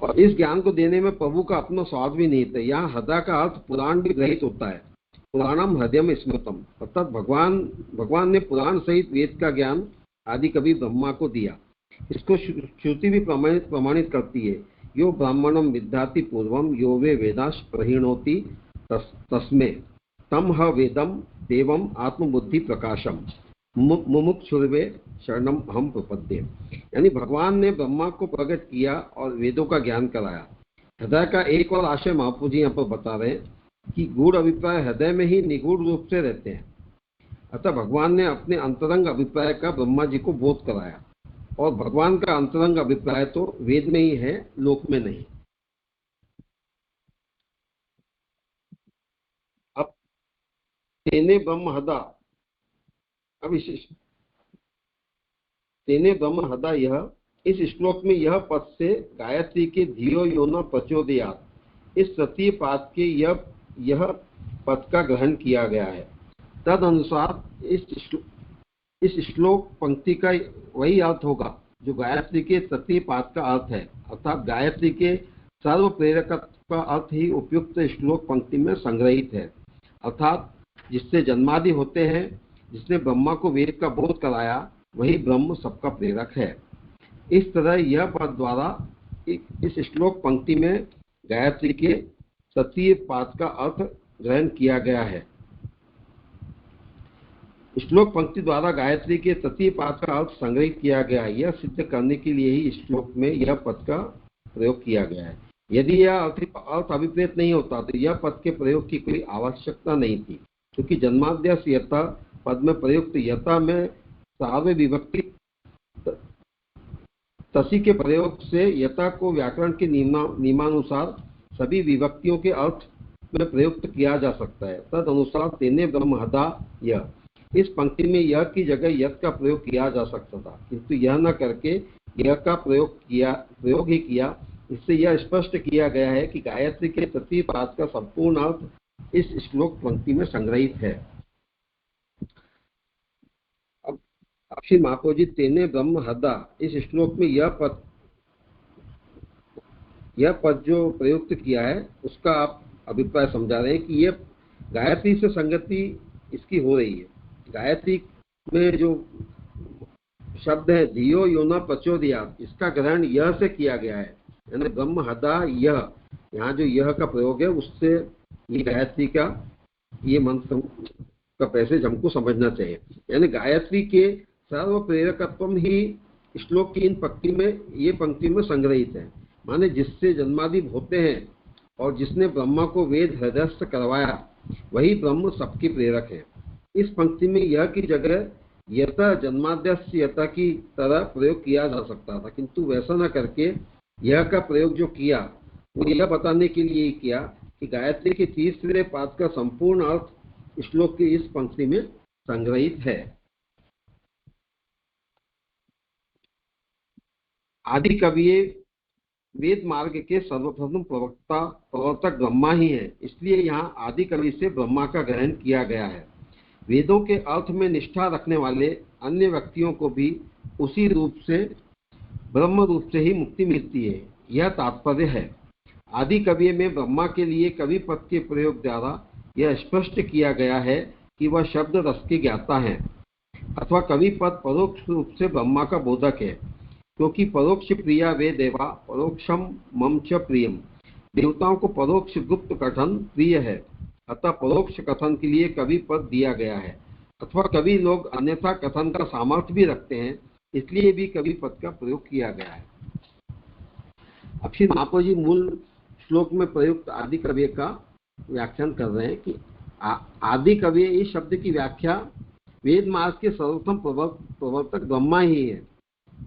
Speaker 2: और इस ज्ञान को देने में प्रभु का अपना स्वार्थ भी निहित है। यहाँ हृदय का अर्थ पुराण भी ग्रहित होता है, पुराणम हृदयम स्मृतम। अर्थात भगवान ने पुराण सहित वेद का ज्ञान आदि कवि ब्रह्मा को दिया। इसको श्रुति भी प्रमाणित करती है, यो ब्राह्मणम विद्याति पूर्वम यो वे वेदास प्रहीणोति तस्मे तम ह वेदम देवम आत्मबुद्धि प्रकाशम मुमुक्षुर्वे शरणम अहम प्रपद्ये। यानी भगवान ने ब्रह्मा को प्रकट किया और वेदों का ज्ञान कराया। हृदय का एक और आशय महाप्रभु जी यहाँ पर बता रहे हैं कि गूढ़ अभिप्राय हृदय में ही निगूढ़ रूप से रहते हैं। अतः भगवान ने अपने अंतरंग अभिप्राय का ब्रह्मा जी को बोध कराया, और भगवान का अंतरंग अभिप्राय तो वेद में ही है, लोक में नहीं। अब तेने ब्रह्म हृदय, अब तेने ब्रह्म हृदय, यह इस श्लोक में यह पद से गायत्री के धियो यो न प्रचोदयात्, इस तृतीय पाद के यह पद का ग्रहण किया गया है। तद अनुसार इस श्लोक पंक्ति का वही अर्थ होगा जो गायत्री के तृतीय पाद का अर्थ है। अर्थात गायत्री के सर्व प्रेरकत्व का अर्थ ही उपयुक्त श्लोक पंक्ति में संग्रहित है। अर्थात जिससे जन्मादि होते हैं, जिसने ब्रह्मा को वेद का बोध कराया, वही ब्रह्म सबका प्रेरक है। इस तरह यह पद द्वारा इस श्लोक पंक्ति में गायत्री के तृतीय पाद का अर्थ ग्रहण किया गया है। श्लोक पंक्ति द्वारा गायत्री के तृतीय पाद का अर्थ संग्रहित किया गया है। यह सिद्ध करने के लिए ही श्लोक में यह पद का प्रयोग किया गया है। यदि यह अर्थ अभिप्रेत नहीं होता तो यह पद के प्रयोग की कोई आवश्यकता नहीं थी, क्योंकि जन्माद्यस यथा पद में प्रयुक्त यथा में सार्व विभक्ति तसी के प्रयोग से यथा को व्याकरण के नियमानुसार सभी विभक्तियों के अर्थ में प्रयुक्त किया जा सकता है। तद अनुसार तेने ब्रह्म हृदय यह, इस पंक्ति में यह की जगह यत का प्रयोग किया जा सकता था, किंतु यह न करके यह का प्रयोग ही किया। इससे यह स्पष्ट किया गया है कि गायत्री के तृतीय पाद का संपूर्ण अर्थ इस श्लोक पंक्ति में संग्रहित है। अब श्री महाप्रभु जी तेने ब्रह्म हृदय, इस श्लोक में यह पद जो प्रयुक्त किया है उसका आप अभिप्राय समझा रहे हैं कि यह गायत्री से संगति इसकी हो रही है। गायत्री में जो शब्द है धियो यो न प्रचोदयात्, इसका ग्रहण यह से किया गया है, यानी ब्रह्म हृदय यह, यहाँ जो यह का प्रयोग है उससे ये गायत्री का ये मंत्र तब ऐसे हमको समझना चाहिए। यानी गायत्री के सर्व प्रेरकत्व ही श्लोक की इन पंक्ति में संग्रहित है। माने जिससे जन्मादि होते हैं और जिसने ब्रह्मा को वेद हृदयस्थ करवाया वही ब्रह्म सबकी प्रेरक है। इस पंक्ति में यह की जगह यत जन्माद्यस्य यत की तरह प्रयोग किया जा सकता था, किंतु वैसा न करके यह का प्रयोग जो किया वो यह बताने के लिए ही किया कि गायत्री के तीसरे पाद का संपूर्ण अर्थ श्लोक की इस पंक्ति में संग्रहित है। आदि कवि वेद मार्ग के सर्वप्रथम प्रवर्तक ब्रह्मा ही है, इसलिए यहाँ आदि कवि से ब्रह्मा का ग्रहण किया गया है। वेदों के अर्थ में निष्ठा रखने वाले अन्य व्यक्तियों को भी उसी रूप से ब्रह्म रूप से ही मुक्ति मिलती है, यह तात्पर्य है। आदि कवि में ब्रह्मा के लिए कवि पद के प्रयोग द्वारा यह स्पष्ट किया गया है कि वह शब्द रस के ज्ञाता है, अथवा कवि पद परोक्ष रूप से ब्रह्मा का बोधक है, क्योंकि परोक्ष प्रिया वे देवा परोक्षम मम च प्रियम। देवताओं को परोक्ष गुप्त कथन प्रिय है, अतः परोक्ष कथन के लिए कवि पद दिया गया है। अथवा कवि लोग अन्यथा कथन का सामर्थ्य भी रखते हैं, इसलिए भी कवि पद का प्रयोग किया गया है। अब श्री महाप्रभु जी मूल श्लोक में प्रयुक्त आदि कवि का व्याख्यान कर रहे हैं कि आदि कवि इस शब्द की व्याख्या वेद मार्ग के सर्वोत्तम प्रवर्तक ब्रह्मा ही है।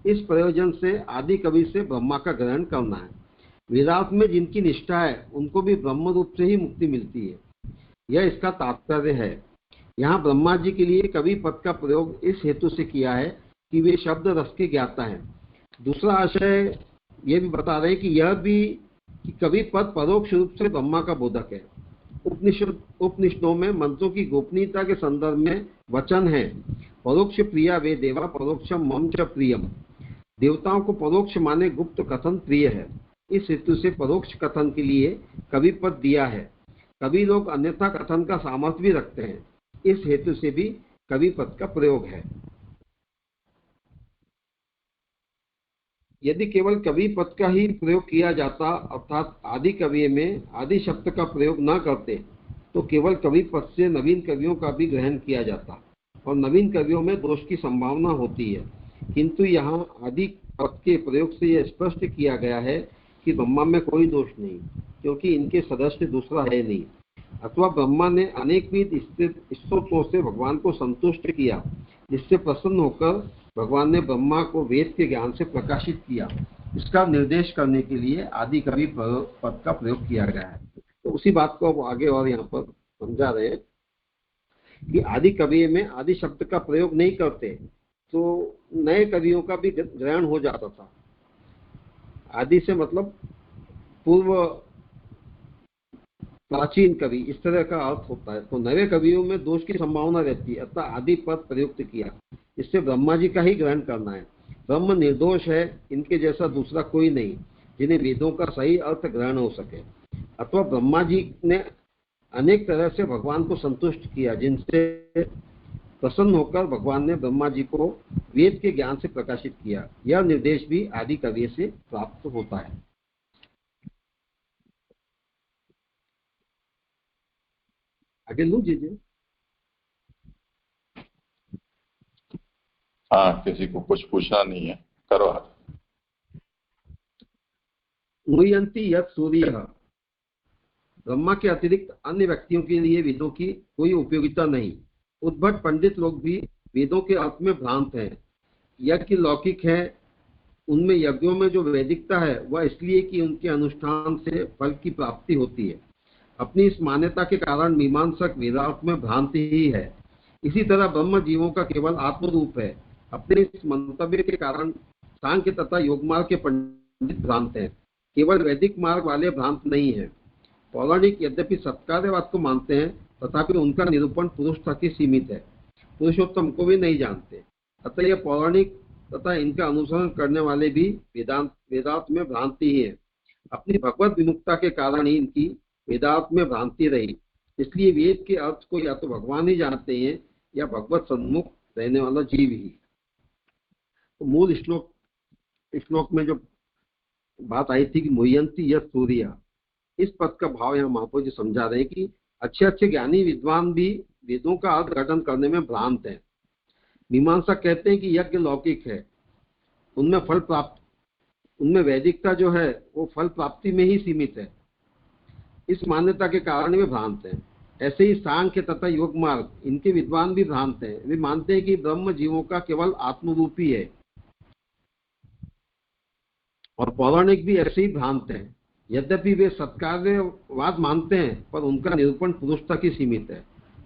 Speaker 2: इस प्रयोजन से आदि कवि से ब्रह्मा का ग्रहण करना है। वेदांत में जिनकी निष्ठा है उनको भी ब्रह्म रूप से ही मुक्ति मिलती है, यह इसका तात्पर्य है। यहाँ ब्रह्मा जी के लिए कवि पद का प्रयोग इस हेतु से किया है कि वे शब्द रस के ज्ञाता हैं। दूसरा आशय ये भी बता रहे हैं कि यह भी कि कवि पद परोक्ष रूप से ब्रह्मा का बोधक है। उपनिषदों में मंत्रों की गोपनीयता के संदर्भ में वचन है परोक्ष प्रिया वे देवा परोक्षम मम च प्रियम। देवताओं को परोक्ष माने गुप्त कथन प्रिय है, इस हेतु से परोक्ष कथन के लिए कवि पद दिया है। कवि लोग अन्यथा कथन का सामर्थ्य भी रखते हैं, इस हेतु से भी कवि पद का प्रयोग है। यदि केवल कवि पद का ही प्रयोग किया जाता, अर्थात आदि कवि में आदि शब्द का प्रयोग न करते, तो केवल कवि पद से नवीन कवियों का भी ग्रहण किया जाता और नवीन कवियों में दोष की संभावना होती है। किंतु यहाँ आदि पद के प्रयोग से यह स्पष्ट किया गया है कि ब्रह्मा में कोई दोष नहीं, क्योंकि इनके सदस्य दूसरा है नहीं। अथवा ब्रह्मा ने अनेकविध स्तोत्रों से भगवान को संतुष्ट किया, जिससे प्रसन्न होकर भगवान ने ब्रह्मा को वेद के ज्ञान से प्रकाशित किया। इसका निर्देश करने के लिए आदि कवि पद का प्रयोग किया गया है। तो उसी बात को अब आगे और यहाँ पर समझा रहे हैं कि आदि कवि में आदि शब्द का प्रयोग नहीं करते तो नए कवियों का भी ग्रहण हो जाता था। आदि से मतलब पूर्व प्राचीन कवि, इस तरह का अर्थ होता है। तो नए कवियों में दोष की संभावना रहती है, अतः आदि पद प्रयुक्त किया, इससे ब्रह्मा जी का ही ग्रहण करना है। ब्रह्म निर्दोष है, इनके जैसा दूसरा कोई नहीं जिन्हें वेदों का सही अर्थ ग्रहण हो सके। अथवा ब्रह्मा जी ने अनेक तरह से भगवान को संतुष्ट किया, जिनसे प्रसन्न होकर भगवान ने ब्रह्मा जी को वेद के ज्ञान से प्रकाशित किया। यह निर्देश भी आदि कवि से प्राप्त होता है। आगे लू दीजिए।
Speaker 1: हाँ, किसी को कुछ पूछना नहीं है, करो आगे।
Speaker 2: मुह्यंती यत् सूर्यः, ब्रह्मा के अतिरिक्त अन्य व्यक्तियों के लिए वेदों की कोई उपयोगिता नहीं। उद्भट पंडित लोग भी वेदों के अर्थ में भ्रांत हैं। यज्ञ लौकिक है, उनमें यज्ञों में जो वैदिकता है वह इसलिए कि उनके अनुष्ठान से फल की प्राप्ति होती है। अपनी इस मान्यता के कारण मीमांसक वेदांत में भ्रांति ही है। इसी तरह ब्रह्म जीवों का केवल आत्मरूप है। अपने इस मंतव्य के कारण सांख्य तथा योग मार्ग के पंडित भ्रांत हैं, केवल वैदिक मार्ग वाले भ्रांत नहीं है। पौराणिक यद्यपि सत्कार्यवाद को मानते हैं, तथापि उनका निरूपण पुरुष तक ही सीमित है, पुरुषोत्तम को भी नहीं जानते। अतः यह पौराणिक तथा इनका अनुसरण करने वाले भी वेदांत में भ्रांति ही है। अपनी भगवत विमुक्ता के कारण ही इनकी वेदांत में भ्रांति रही। इसलिए वेद के अर्थ को या तो भगवान ही जानते हैं या भगवत सन्मुख रहने वाला जीव ही। तो मूल श्लोक में जो बात आई थी कि मुह्यंती यत् सूर्य, इस पद का भाव यहाँ महाप्रभु जी समझा रहे हैं कि अच्छे अच्छे ज्ञानी विद्वान भी वेदों का अर्थघटन करने में भ्रांत हैं। मीमांसा कहते हैं कि यज्ञ लौकिक है, उनमें फल प्राप्त, उनमें वैदिकता जो है वो फल प्राप्ति में ही सीमित है। इस मान्यता के कारण वे भ्रांत हैं। ऐसे ही सांख्य तथा योग मार्ग, इनके विद्वान भी भ्रांत हैं। वे मानते हैं कि ब्रह्म जीवों का केवल आत्मरूपी है, और पौराणिक भी ऐसे ही भ्रांत हैं। यद्यपि वे सत्कार्यवाद मानते हैं, पर उनका निरूपण पुरुष तक ही सीमित है,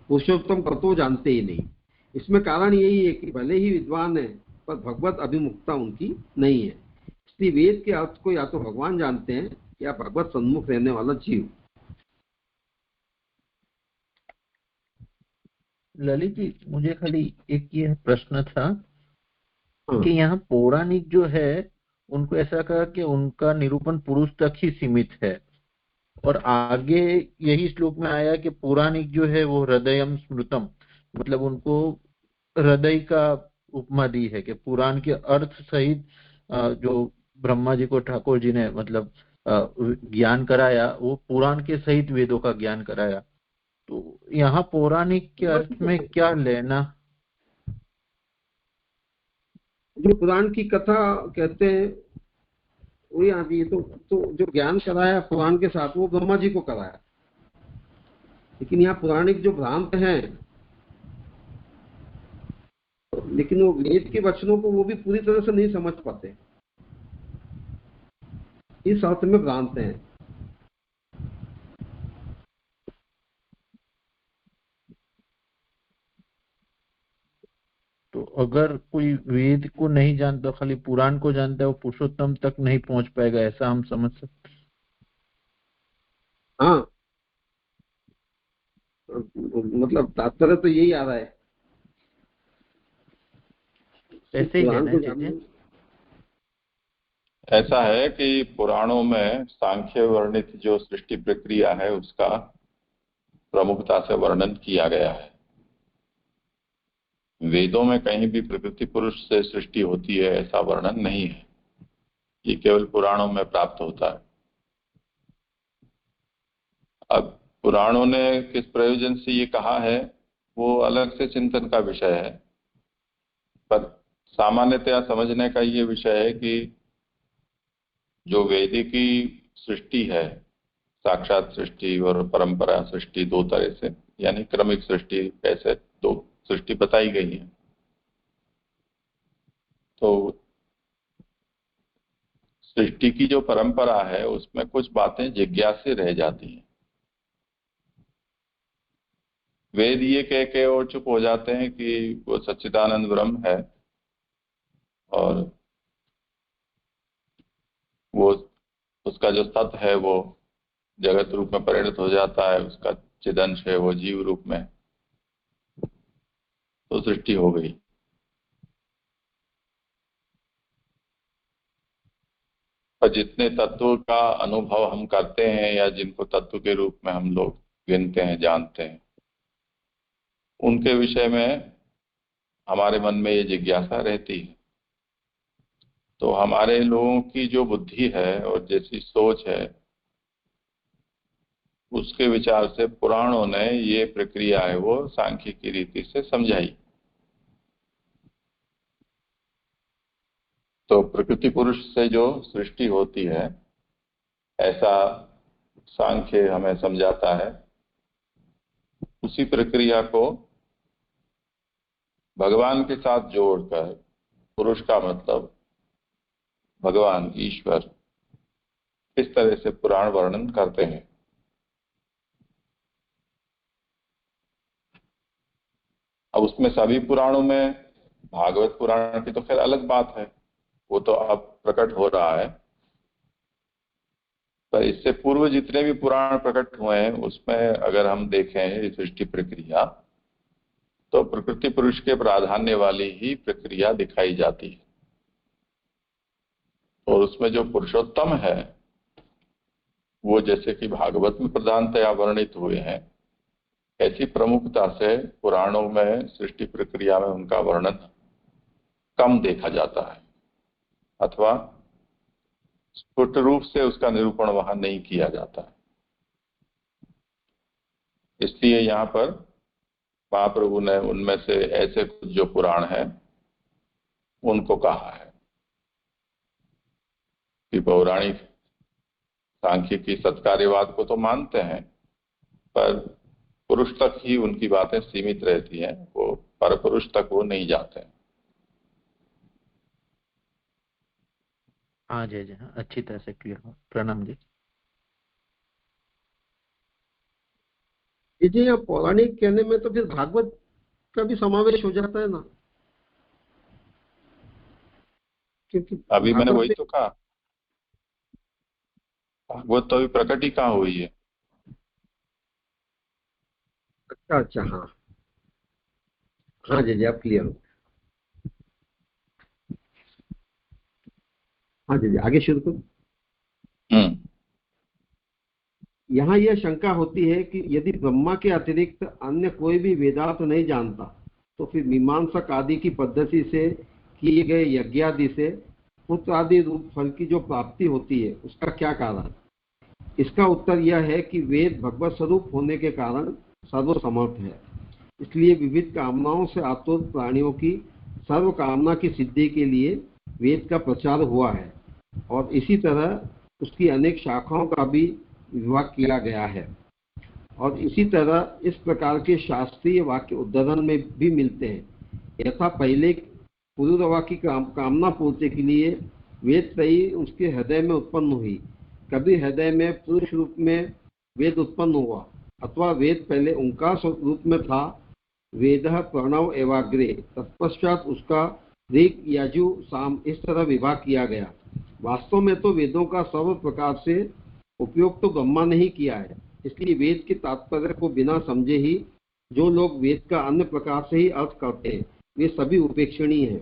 Speaker 2: पुरुषोत्तम को तो जानते ही नहीं। इसमें कारण यही है कि भले ही विद्वान है, पर भगवत अभिमुखता उनकी नहीं है। इसलिए वेद के अर्थ को या तो भगवान जानते हैं या भगवत सम्मुख रहने वाला जीव।
Speaker 3: ललित जी, मुझे खाली एक ये प्रश्न था
Speaker 2: हाँ।
Speaker 3: कि यहाँ पौराणिक जो है उनको ऐसा कहा कि उनका निरूपण पुरुष तक ही सीमित है, और आगे यही श्लोक में आया कि पौराणिक जो है वो हृदयम स्मृतम, मतलब उनको हृदय का उपमा दी है कि पुराण के अर्थ सहित जो ब्रह्मा जी को ठाकुर जी ने मतलब ज्ञान कराया, वो पुराण के सहित वेदों का ज्ञान कराया। तो यहाँ पौराणिक के अर्थ में क्या लेना?
Speaker 2: जो पुराण की कथा कहते हैं वही आती है। तो जो ज्ञान कराया पुराण के साथ वो ब्रह्मा जी को कराया, लेकिन यहाँ पौराणिक जो भ्रांत हैं, लेकिन वो वेद के वचनों को वो भी पूरी तरह से नहीं समझ पाते, इस अर्थ में भ्रांत हैं।
Speaker 3: तो अगर कोई वेद को नहीं जानता, खाली पुराण को जानता है, वो पुरुषोत्तम तक नहीं पहुंच पाएगा, ऐसा हम समझ सकते?
Speaker 2: हाँ, मतलब तात्पर्य तो यही आ रहा है,
Speaker 3: ऐसे ही
Speaker 2: पुराण
Speaker 3: लेना
Speaker 2: को
Speaker 3: है
Speaker 2: जानना।
Speaker 3: चीजें।
Speaker 1: ऐसा है कि पुराणों में सांख्य वर्णित जो सृष्टि प्रक्रिया है उसका प्रमुखता से वर्णन किया गया है। वेदों में कहीं भी प्रकृति पुरुष से सृष्टि होती है ऐसा वर्णन नहीं है, ये केवल पुराणों में प्राप्त होता है। अब पुराणों ने किस प्रयोजन से ये कहा है वो अलग से चिंतन का विषय है, पर सामान्यतया समझने का ये विषय है कि जो वैदिकी सृष्टि है, साक्षात सृष्टि और परंपरा सृष्टि, दो तरह से, यानी क्रमिक सृष्टि, ऐसे दो सृष्टि बताई गई है। तो सृष्टि की जो परंपरा है उसमें कुछ बातें जिज्ञास्य रह जाती हैं। वेद ये कह के और चुप हो जाते हैं कि वो सच्चिदानंद ब्रह्म है और वो उसका जो सत है वो जगत रूप में परिणत हो जाता है, उसका चिदंश है वो जीव रूप में, तो सृष्टि हो गई। और जितने तत्व का अनुभव हम करते हैं या जिनको तत्व के रूप में हम लोग गिनते हैं, जानते हैं, उनके विषय में हमारे मन में ये जिज्ञासा रहती है। तो हमारे लोगों की जो बुद्धि है और जैसी सोच है उसके विचार से पुराणों ने ये प्रक्रिया है वो सांख्य की रीति से समझाई। तो प्रकृति पुरुष से जो सृष्टि होती है ऐसा सांख्य हमें समझाता है। उसी प्रक्रिया को भगवान के साथ जोड़कर, पुरुष का मतलब भगवान ईश्वर, इस तरह से पुराण वर्णन करते हैं। अब उसमें सभी पुराणों में, भागवत पुराण की तो खैर अलग बात है, वो तो अब प्रकट हो रहा है, पर इससे पूर्व जितने भी पुराण प्रकट हुए हैं उसमें अगर हम देखें सृष्टि प्रक्रिया, तो प्रकृति पुरुष के प्राधान्य वाली ही प्रक्रिया दिखाई जाती है। और उसमें जो पुरुषोत्तम है वो जैसे कि भागवत में प्रधानतया वर्णित हुए हैं, ऐसी प्रमुखता से पुराणों में सृष्टि प्रक्रिया में उनका वर्णन कम देखा जाता है, अथवा स्फुट रूप से उसका निरूपण वहां नहीं किया जाता है। इसलिए यहाँ पर महाप्रभु ने उनमें से ऐसे कुछ जो पुराण है उनको कहा है कि पौराणिक सांख्यिकी सत्कार्यवाद को तो मानते हैं, पर पुरुष तक ही उनकी बातें सीमित रहती हैं, वो पर पुरुष तक वो नहीं जाते हैं।
Speaker 3: हाँ जय जय, हाँ, अच्छी तरह से क्लियर हो। प्रणाम जी।
Speaker 2: जी ये पौराणिक कहने में तो फिर भागवत का भी समावेश हो जाता है ना, क्योंकि
Speaker 1: अभी मैंने
Speaker 2: भागवत
Speaker 1: वही तो कहा, भागवत तो अभी प्रकट ही कहाँ हुई है।
Speaker 2: अच्छा अच्छा, हाँ हाँ जी आप क्लियर हो। हाँ जी आगे शुरू करो। यहाँ यह शंका होती है कि यदि ब्रह्मा के अतिरिक्त अन्य कोई भी वेदांत नहीं जानता तो फिर मीमांसक आदि की पद्धति से किए गए यज्ञादि से पुत्र आदि रूप फल की जो प्राप्ति होती है उसका क्या कारण। इसका उत्तर यह है कि वेद भगवत स्वरूप होने के कारण सर्वसमर्थ है, इसलिए विविध कामनाओं से आतुर प्राणियों की सर्व कामना की सिद्धि के लिए वेद का प्रचार हुआ है और इसी तरह उसकी अनेक शाखाओं का भी विभाग किया गया है। और इसी तरह इस प्रकार के शास्त्रीय वाक्य उद्धरण में भी मिलते हैं। यथा पहले पुरुरवा की कामना पूर्ति के लिए वेद त्रयी उसके हृदय में उत्पन्न हुई। कभी हृदय में पुरुष रूप में वेद उत्पन्न हुआ अथवा वेद पहले ओंकार रूप में था, वेदः प्रणव एवाग्रे, तत्पश्चात उसका ऋग यजु साम इस तरह विभाग किया गया। वास्तव में तो वेदों का सर्व प्रकार से उपयोग तो ब्रह्मा ने ही किया है, इसलिए वेद के तात्पर्य को बिना समझे ही जो लोग वेद का अन्य प्रकार से ही अर्थ करते हैं वे सभी उपेक्षणीय हैं।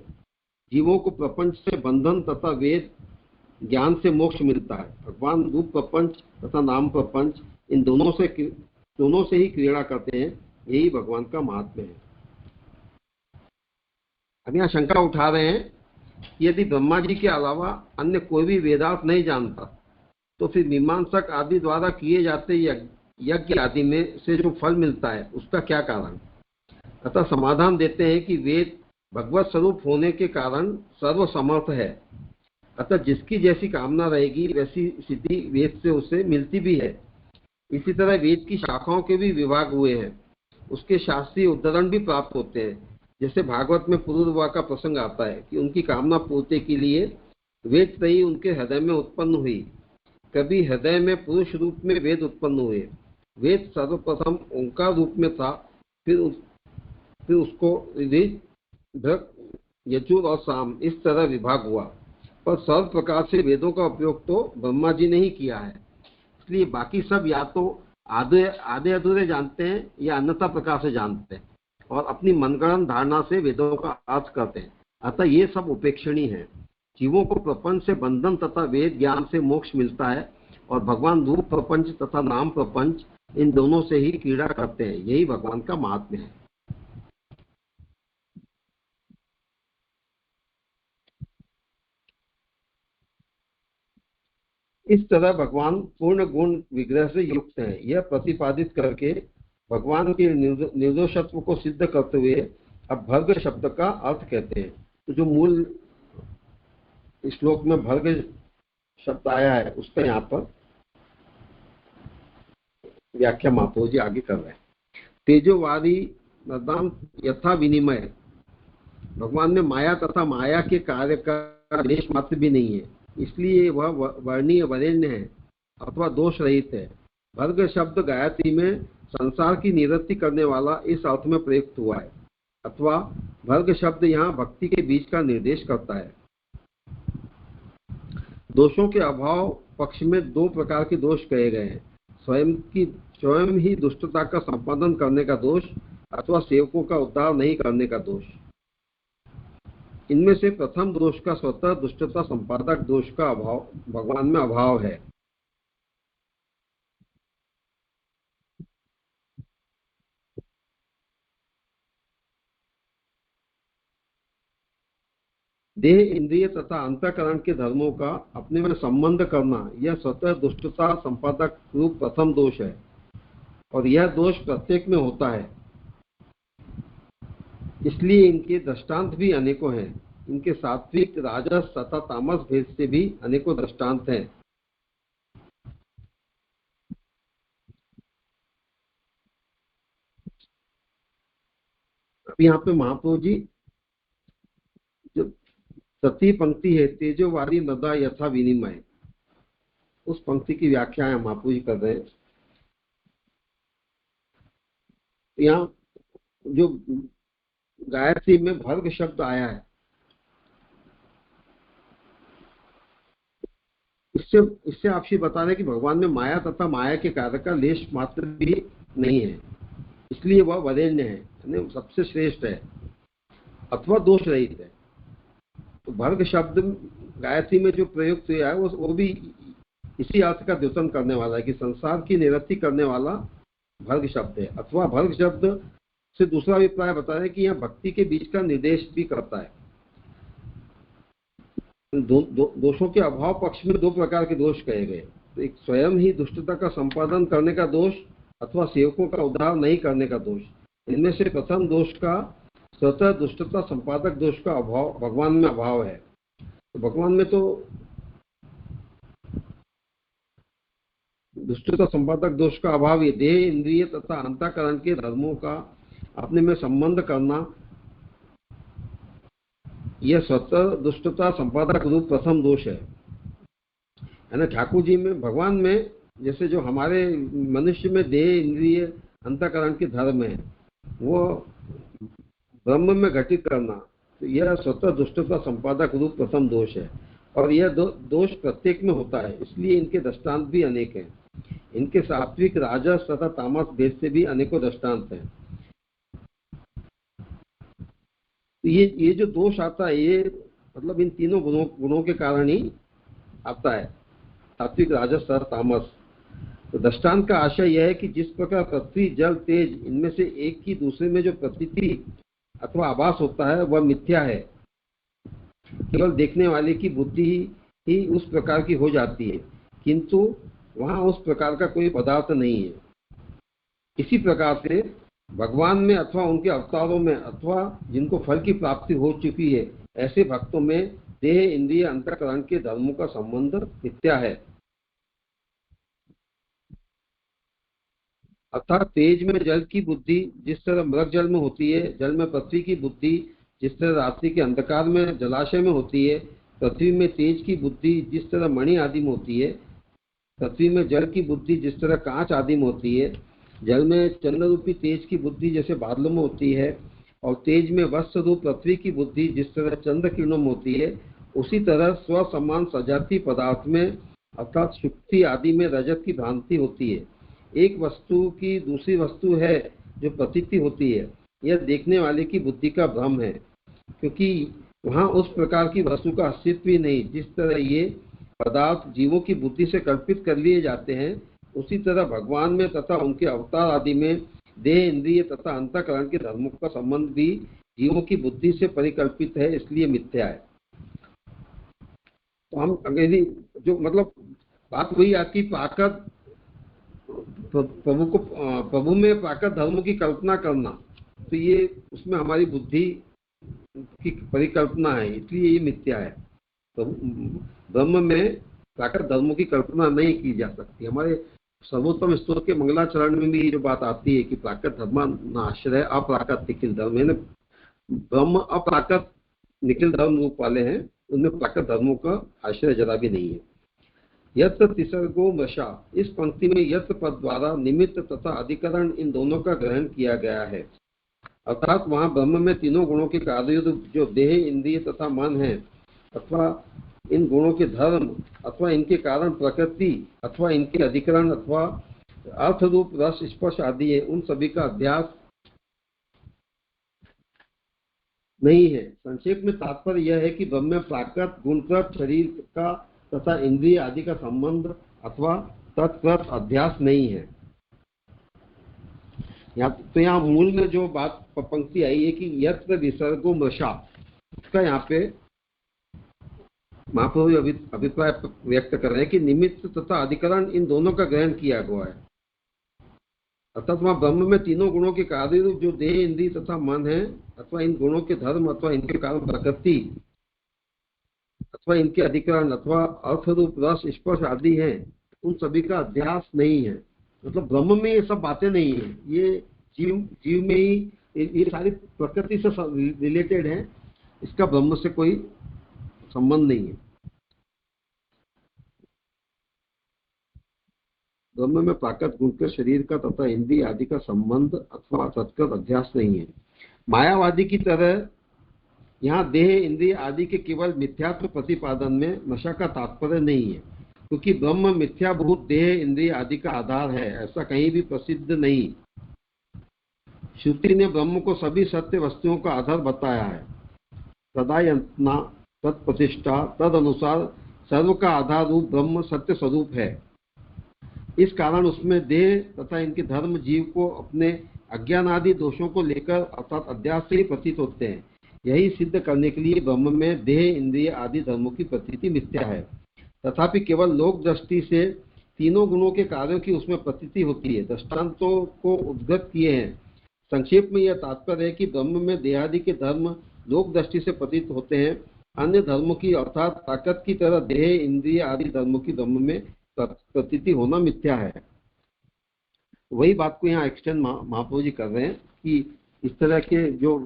Speaker 2: जीवों को प्रपंच से बंधन तथा वेद ज्ञान से मोक्ष मिलता है। भगवान रूप प्रपंच तथा नाम प्रपंच इन दोनों से ही क्रीड़ा करते हैं, यही भगवान का महात्म्य है। अब यहाँ शंका उठा रहे हैं कि यदि ब्रह्मा जी के अलावा अन्य कोई भी वेदांत नहीं जानता तो फिर मीमांसक आदि द्वारा किए जाते यज्ञ आदि में से जो फल मिलता है उसका क्या कारण। अतः समाधान देते हैं कि वेद भगवत स्वरूप होने के कारण सर्वसमर्थ है, अतः जिसकी जैसी कामना रहेगी वैसी सिद्धि वेद से उसे मिलती भी है। इसी तरह वेद की शाखाओं के भी विभाग हुए हैं, उसके शास्त्रीय उद्धरण भी प्राप्त होते हैं। जैसे भागवत में पुरुरवा का प्रसंग आता है कि उनकी कामना पूर्ति के लिए वेद त्रयी उनके हृदय में उत्पन्न हुई। कभी हृदय में पुरुष रूप में वेद उत्पन्न हुए। वेद सर्वप्रथम ओंकार रूप में था, फिर उसको ऋग भृग यजुर और साम इस तरह विभाग हुआ, पर सर्व प्रकार से वेदों का उपयोग तो ब्रह्मा जी ने ही किया है। इसलिए बाकी सब या तो आधे अधूरे जानते हैं या अन्यथा प्रकार से जानते हैं और अपनी मनगढ़ंत धारणा से वेदों का अर्थ करते हैं। अतः ये सब उपेक्षणीय है। जीवों को प्रपंच से बंधन तथा वेद ज्ञान से मोक्ष मिलता है और भगवान रूप प्रपंच तथा नाम प्रपंच इन दोनों से ही क्रीड़ा करते हैं, यही भगवान का महात्म्य है। इस तरह भगवान पूर्ण गुण विग्रह से युक्त है, यह प्रतिपादित करके भगवान के निर्दोषत्व को सिद्ध करते हुए अब भर्ग शब्द का अर्थ कहते हैं। तो जो मूल श्लोक में भर्ग शब्द आया है उसका यहाँ पर व्याख्या महाप्रभु जी आगे कर रहे हैं। तेजोवादी नदाम यथा विनिमय, भगवान में माया तथा माया के कार्य का लेश मात्र भी नहीं है, इसलिए वह वर्णीय वरेण्य है अथवा दोष रहित है। भर्ग शब्द गायत्री में संसार की निवृत्ति करने वाला इस अर्थ में प्रयुक्त हुआ है, अथवा भर्ग शब्द यहाँ भक्ति के बीच का निर्देश करता है। दोषों के अभाव पक्ष में दो प्रकार के दोष कहे गए हैं, स्वयं ही दुष्टता का संपादन करने का दोष अथवा सेवकों का उद्धार नहीं करने का दोष। इनमें से प्रथम दोष का स्वतः दुष्टता संपादक दोष का अभाव भगवान में अभाव है। देह इंद्रिय तथा अंतःकरण के धर्मों का अपने में संबंध करना यह स्वतः दुष्टता संपादक रूप प्रथम दोष है और यह दोष प्रत्येक में होता है। इसलिए इनके दृष्टांत भी अनेकों हैं। इनके सात्विक, राजस तथा तामस भेद से भी अनेकों दृष्टांत हैं। अब यहाँ पे महाप्रभु जी जो तृतीय पंक्ति है, तेजोवादी मदा यथा विनिमय, उस पंक्ति की व्याख्या महाप्रभु जी कर रहे हैं। यहाँ जो गायत्री में भर्ग शब्द आया है, इससे आपसे बता रहे कि भगवान में माया तथा माया के कार्य का लेश मात्र भी नहीं है, इसलिए वह वरेण्य है, यानी सबसे श्रेष्ठ है अथवा दोष रहित है। तो भर्ग शब्द गायत्री में जो प्रयुक्त हुआ है वो भी इसी अर्थ का द्योतन करने वाला है कि संसार की निवृत्ति करने वाला भर्ग शब्द है। अथवा भर्ग शब्द से दूसरा अभिप्राय बता रहे हैं कि यह भक्ति के बीच का निर्देश भी करता है। दोषों के अभाव पक्ष में दो प्रकार के दोष कहे गए, तो एक स्वयं ही दुष्टता का संपादन करने का दोष अथवा सेवकों का उद्धार नहीं करने का दोष। इनमें से प्रथम दोष का स्वतः दुष्टता संपादक दोष का अभाव भगवान में अभाव है। तो भगवान में तो दुष्टता संपादक दोष का अभाव ये देह, इंद्रिय तथा अंतःकरण के धर्मों का अपने में संबंध करना, यह स्वतः दुष्टता संपादक रूप प्रथम दोष है। यानी ठाकुर जी में, भगवान में जैसे जो हमारे मनुष्य में देह, इंद्रिय, अंतःकरण के धर्म है, वो ब्रह्म में घटित करना, तो यह स्वतः दुष्टता संपादक रूप प्रथम दोष है। और यह दोष प्रत्येक में होता है, इसलिए इनके दृष्टांत भी अनेक हैं। इनके सात्विक, राजस तथा तामस भेद से भी अनेकों दृष्टांत हैं। ये जो दोष आता है, ये मतलब इन तीनों गुणों के कारण ही आता है, सात्विक, राजस तथा तामस। तो दृष्टांत का आशय यह है कि जिस प्रकार पृथ्वी, जल, तेज, इनमें से एक की दूसरे में जो प्रतीति अथवा आभास होता है वह मिथ्या है, केवल देखने वाले की बुद्धि ही उस प्रकार की हो जाती है, किंतु वहां उस प्रकार का कोई पदार्थ नहीं है। इसी प्रकार से भगवान में अथवा उनके अवतारों में अथवा जिनको फल की प्राप्ति हो चुकी है, ऐसे भक्तों में देह, इंद्रिय, अंतःकरण के धर्मों का संबंध मिथ्या है। अर्थात तेज में जल की बुद्धि जिस तरह मृग जल में होती है, जल में पृथ्वी की बुद्धि जिस तरह रात्रि के अंधकार में जलाशय में होती है, पृथ्वी में तेज की बुद्धि जिस तरह मणि आदि में होती है, पृथ्वी में जल की बुद्धि जिस तरह कांच आदि में होती है, जल में चंद्र रूपी तेज की बुद्धि जैसे बादलों में होती है, और तेज में वत्स रूप पृथ्वी की बुद्धि जिस तरह चंद्र किरणों में होती है, उसी तरह स्व समान सजातीय पदार्थ में अर्थात शुक्ति आदि में रजत की भ्रांति होती है। एक वस्तु की दूसरी वस्तु है जो प्रतीति होती है, यह देखने वाले की बुद्धि का भ्रम है, क्योंकि वहां उस प्रकार की वस्तु का अस्तित्व ही नहीं। जिस तरह ये पदार्थ जीवों की बुद्धि से कल्पित कर लिए जाते हैं, उसी तरह भगवान में तथा उनके अवतार आदि में देह, इंद्रिय तथा अंतःकरण के धर्मों का संबंध भी जीवों की बुद्धि से परिकल्पित है, इसलिए मिथ्या है। तो हम अंग्रेजी जो मतलब बात वही आपकी प्राकृत प्रभु में प्राकृत धर्मों की कल्पना करना, तो ये उसमें हमारी बुद्धि की परिकल्पना है, इसलिए ये मिथ्या है। तो ब्रह्म में प्राकृत धर्मों की कल्पना नहीं की जा सकती। हमारे सर्वोत्तम स्तोत्र के मंगलाचरण में भी ये जो बात आती है कि प्राकृत धर्म नाश्रय अप्राकृत निखिल धर्म, है ब्रह्म अप्राकृत निखिल धर्म रूप वाले हैं, उनमें प्राकृत धर्मों का आश्रय जरा भी नहीं है। यत्र तिसर्गो मशा, इस पंक्ति में यत्र पद द्वारा निमित्त तथा अधिकरण इन दोनों का ग्रहण किया गया है। अर्थात वहां ब्रह्म में तीनों गुणों के कार्य जो देह, इंद्रिय तथा मन है, अथवा इन गुणों के धर्म अथवा इनके कारण प्रकृति अथवा इनके अधिकरण अथवा अर्थ रूप रस स्पर्श आदि है, उन सभी का अध्यास नहीं है। संक्षेप में तात्पर्य यह है कि ब्रह्म में प्राकृत गुणकृत शरीर का तथा इंद्रिय आदि का संबंध अथवा तत्कृत अध्यास नहीं है। तो यहाँ मूल में जो बात पंक्ति आई है कि यत्र विसर्गो मृषा, इसका यहाँ पे महाप्रभु अभिप्राय व्यक्त कर रहे हैं कि निमित्त तथा अधिकरण इन दोनों का ग्रहण किया हुआ है। अर्थात वहाँ ब्रह्म में तीनों गुणों के कार्य रूप जो देह, इंद्रिय तथा मन है, अथवा इन गुणों के धर्म, अथवा इनके कारण प्रकृति, अथवा इनके अधिकरण, अथवा अर्थ रूप रस स्पर्श आदि हैं, उन सभी का अध्यास नहीं है। मतलब ब्रह्म में ये सब बातें नहीं है, ये जीव में ही ये सारी प्रकृति से रिलेटेड है, इसका ब्रह्म से कोई संबंध नहीं है। ब्रह्म में प्राकृत गुण के शरीर का तथा इंद्रिय आदि का संबंध अथवा तत्कर अध्यास नहीं है। मायावादी की तरह यहाँ देह, इंद्रिय आदि के केवल मिथ्यात्व प्रतिपादन में नशा का तात्पर्य नहीं है, क्योंकि ब्रह्म मिथ्याभूत देह, इंद्रिय आदि का आधार है, ऐसा कहीं भी प्रसिद्ध नहीं। श्रुति ने ब्रह्म को सभी सत्य वस्तुओं का आधार बताया है। तदायंतना तत्प्रतिष्ठा तद अनुसार सर्व का आधार रूप ब्रह्म सत्य स्वरूप है। इस कारण उसमें देह तथा इनके धर्म जीव को अपने अज्ञान आदि दोषों को लेकर अर्थात अध्यास से ही प्रतीत होते हैं। यही सिद्ध करने के लिए ब्रह्म में देह, इंद्रिय आदि धर्मों की प्रतीति मिथ्या है। तथापि केवल लोक दृष्टि से तीनों गुणों के कार्यों की उसमें प्रतीति होती है। दृष्टांतों को उद्धृत किए हैं। संक्षेप में यह तात्पर्य है कि ब्रह्म में देहादि के धर्म लोक दृष्टि से प्रतीत होते हैं, अन्य धर्मों की अर्थात ताकत की तरह देह, इंद्रिय आदि धर्मों की ब्रह्म में प्रतीति होना मिथ्या है। वही बात को यहाँ एक्सटेंड महाप्रभु जी कर रहे हैं कि इस तरह के जो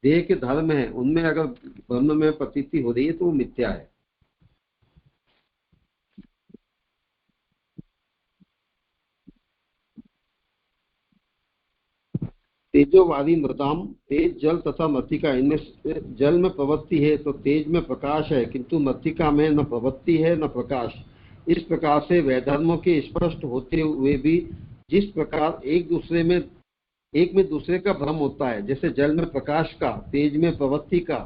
Speaker 2: देह के धर्म है उनमें अगर ब्रह्म में प्रतीति हो रही है तो वो मिथ्या है। तेजोवादी मृदाम, तेज जल तथा मृतिका, इनमें जल में प्रवृत्ति है तो तेज में प्रकाश है, किंतु मृतिका में न प्रवृत्ति है न प्रकाश। इस प्रकार से वैधर्मों के स्पष्ट होते हुए भी जिस प्रकार एक में दूसरे का भ्रम होता है, जैसे जल में प्रकाश का, तेज में प्रवृत्ति का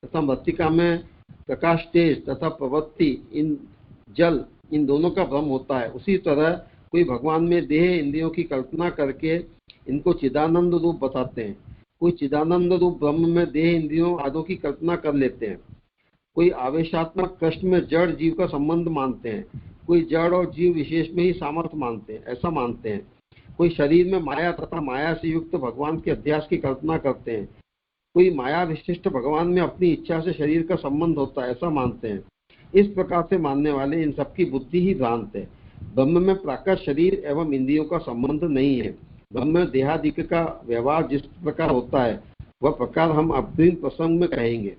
Speaker 2: तथा मृतिका में प्रकाश तेज तथा प्रवृत्ति इन जल, इन दोनों का भ्रम होता है, उसी तरह कोई भगवान में देह, इंद्रियों की कल्पना करके इनको चिदानंद रूप बताते हैं। कोई चिदानंद रूप ब्रह्म में देह, इंद्रियों आदि की कल्पना कर लेते हैं। कोई आवेशात्मक कृष्ण में जड़ जीव का संबंध मानते हैं। कोई जड़ और जीव विशेष में ही सामर्थ्य मानते हैं, ऐसा मानते हैं। कोई शरीर में माया तथा माया से युक्त भगवान के अध्यास की कल्पना करते हैं। कोई माया विशिष्ट भगवान में अपनी इच्छा से शरीर का संबंध होता है, ऐसा मानते हैं। इस प्रकार से मानने वाले इन सबकी बुद्धि ही भ्रांत है। ब्रह्म में प्राकृत शरीर एवं इंद्रियों का संबंध नहीं है। ब्रह्म में देहादिक का व्यवहार जिस प्रकार होता है वह प्रकार हम अग्रिम प्रसंग में कहेंगे।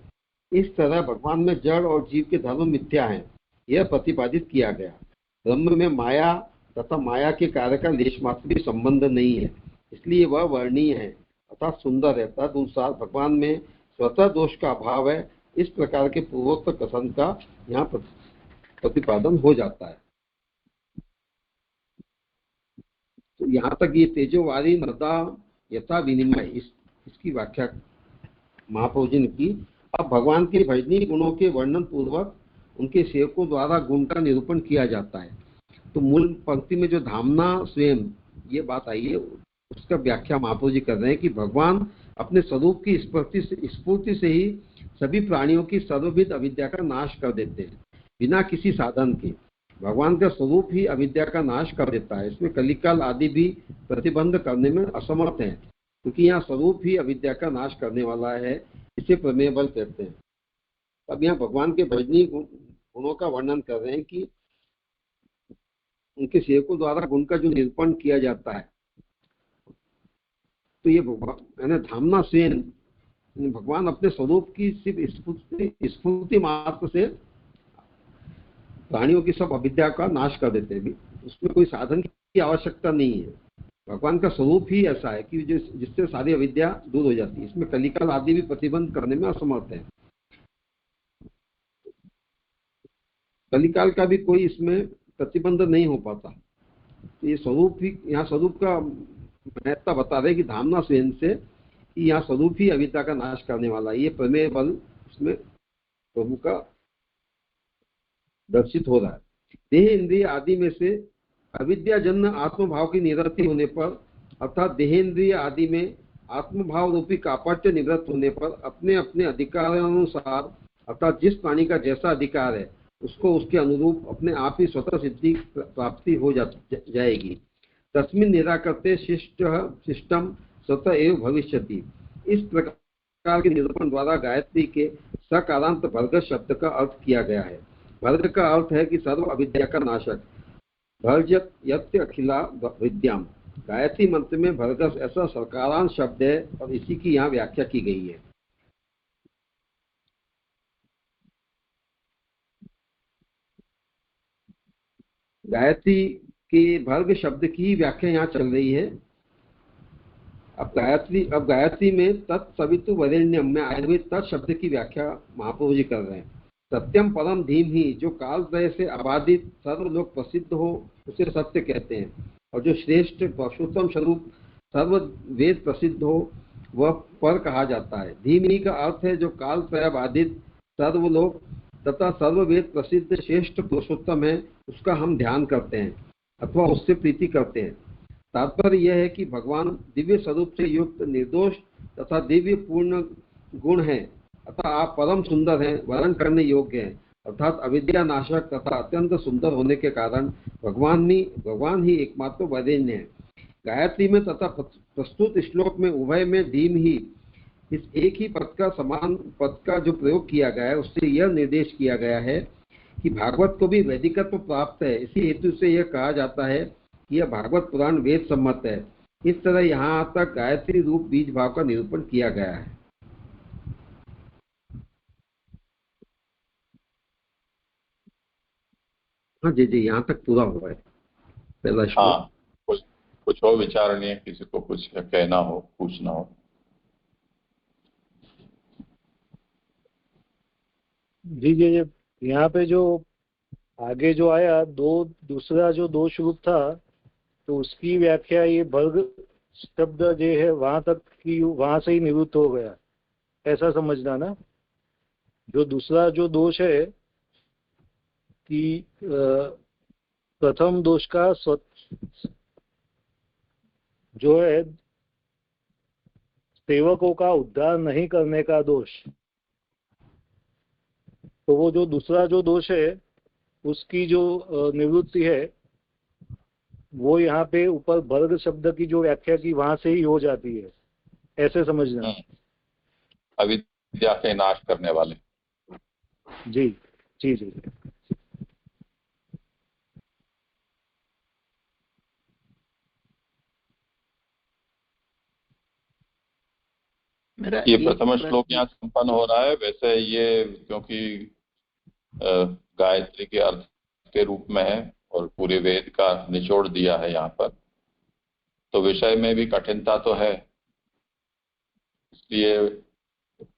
Speaker 2: इस तरह भगवान में जड़ और जीव के धर्म मिथ्या हैं, यह प्रतिपादित किया गया। ब्रह्म में माया तथा माया के कार्य का लेश मात्र भी संबंध नहीं है, इसलिए वह वर्णीय है अर्थात सुंदर है। तदनुसार भगवान में स्वतः दोष का अभाव है। इस प्रकार के पूर्वोक्त कथन का यहाँ प्रतिपादन हो जाता है। तो यहाँ तक ये तेजोवादी मृदा यथा विनिमय इसकी व्याख्या महाप्रभु जी ने की। अब भगवान के भजनीय गुणों के वर्णन पूर्वक उनके सेवकों द्वारा गुण का निरूपण किया जाता है। तो मूल पंक्ति में जो धामना स्वयं ये बात आई है उसका व्याख्या महाप्रभु जी कर रहे हैं कि भगवान अपने स्वरूप की स्फूर्ति से ही सभी प्राणियों की सर्वविध अविद्या का नाश कर देते हैं बिना किसी साधन के। भगवान का स्वरूप ही अविद्या का नाश कर देता है। इसमें कलिकाल आदि भी प्रतिबंध करने में असमर्थ है, क्योंकि यहाँ स्वरूप ही अविद्या का नाश करने वाला है। इसे प्रमेय बल कहते हैं। अब यहाँ भगवान के भजनीय गुणों का वर्णन कर रहे हैं कि उनके सेवकों द्वारा गुण का जो निरूपण किया जाता है। तो ये भगवान धामना सेन, भगवान अपने स्वरूप की सिर्फ स्फूर्ति मात्र से प्राणियों की सब अविद्या का नाश कर देते हैं। उसमें कोई साधन की आवश्यकता नहीं है। भगवान का स्वरूप ही ऐसा है कि जिससे सारी अविद्या दूर हो जाती है। इसमें कलिकाल आदि भी प्रतिबंध करने में असमर्थ है। कलिकाल का भी कोई इसमें प्रतिबंध नहीं हो पाता। तो ये स्वरूप ही, यहाँ स्वरूप का महत्ता बता रहे कि धामना स्वयं से कि यहाँ स्वरूप ही अविद्या का नाश करने वाला है। ये प्रमेय बल उसमें प्रभु का दर्शित हो रहा है। देह, इंद्रिय आदि में से अविद्याजन्य आत्मभाव की निवृत्ति होने पर अर्थात देहेंद्रिय आदि में आत्मभाव रूपी कापट्य निवृत्त होने पर अपने अपने अधिकारानुसार अर्थात जिस प्राणी का जैसा अधिकार है उसको उसके अनुरूप अपने आप ही स्वतः सिद्धि प्राप्ति हो जाएगी। तस्मिन् निराकृते शिष्टम स्वतः एव भविष्यति। इस प्रकार के निरूपण द्वारा गायत्री के सकारांत भर्ग शब्द का अर्थ किया गया है। भर्ग का अर्थ है कि सर्व अविद्या का नाशक, भर्जत यत्य अखिला विद्याम। गायत्री मंत्र में भर्गस ऐसा सकारांत शब्द है और इसी की यहाँ व्याख्या की गई है। गायत्री के भर्ग शब्द की व्याख्या यहाँ चल रही है। अब गायत्री में तत्सवितु वरेण्यम में आयुर्वेद तत् शब्द की व्याख्या महाप्रभु जी कर रहे हैं। सत्यम परम धीम ही, जो कालत्रय से अबाधित सर्वलोक प्रसिद्ध हो उसे सत्य कहते हैं, और जो श्रेष्ठ पुरुषोत्तम स्वरूप सर्व वेद प्रसिद्ध हो वह पर कहा जाता है। धीमी का अर्थ है जो कालत्रय बाधित सर्वलोक तथा सर्ववेद प्रसिद्ध श्रेष्ठ पुरुषोत्तम है, उसका हम ध्यान करते हैं अथवा उससे प्रीति करते हैं। तात्पर्य यह है कि भगवान दिव्य स्वरूप से युक्त निर्दोष तथा दिव्य पूर्ण गुण है, अतः आप परम सुंदर हैं, वर्ण करने योग्य हैं, अर्थात अविद्या नाशक तथा अत्यंत सुंदर होने के कारण भगवान ही एकमात्र वरेण्य है। गायत्री में तथा प्रस्तुत श्लोक में उभय में धीम ही, इस एक ही पद का समान पद का जो प्रयोग किया गया है उससे यह निर्देश किया गया है कि भागवत को भी वैदिकत्व प्राप्त है। इसी हेतु से यह कहा जाता है कि यह भागवत पुराण वेद सम्मत है। इस तरह यहाँ तक गायत्री रूप बीज भाव का निरूपण किया गया है। हाँ जी जी, यहाँ तक पूरा हुआ है पहला श्लोक।
Speaker 1: हाँ, कुछ और विचारणीय, किसी को कुछ कहना हो, पूछना हो।
Speaker 6: जी जी, यहाँ पे जो आगे जो आया दूसरा जो दोष रूप था, तो उसकी व्याख्या ये भर्ग शब्द जो है वहां तक की, वहां से ही निवृत्त हो गया, ऐसा समझना ना। जो दूसरा जो दोष है कि प्रथम दोष का जो है सेवकों का उद्धार नहीं करने का दोष, तो वो जो दूसरा जो दोष है उसकी जो निवृत्ति है वो यहाँ पे ऊपर भर्ग शब्द की जो व्याख्या की वहां से ही हो जाती है, ऐसे समझना।
Speaker 1: अविद्या के नाश करने वाले।
Speaker 6: जी जी जी।
Speaker 1: ये प्रथम श्लोक यहाँ संपन्न हो रहा है। वैसे ये क्योंकि गायत्री के अर्थ के रूप में है और पूरे वेद का निचोड़ दिया है यहाँ पर, तो विषय में भी कठिनता तो है। इसलिए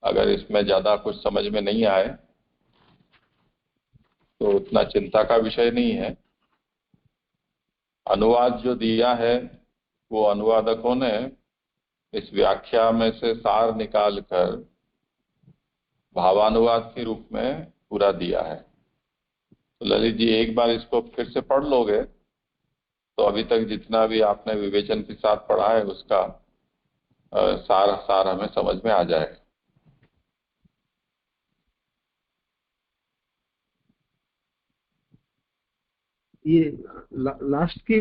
Speaker 1: अगर इसमें ज्यादा कुछ समझ में नहीं आए तो उतना चिंता का विषय नहीं है। अनुवाद जो दिया है वो अनुवादकों ने इस व्याख्या में से सार निकाल कर भावानुवाद के रूप में पूरा दिया है। तो ललित जी एक बार इसको फिर से पढ़ लोगे तो अभी तक जितना भी आपने विवेचन के साथ पढ़ा है उसका सार हमें समझ में आ जाएगा।
Speaker 2: ये लास्ट की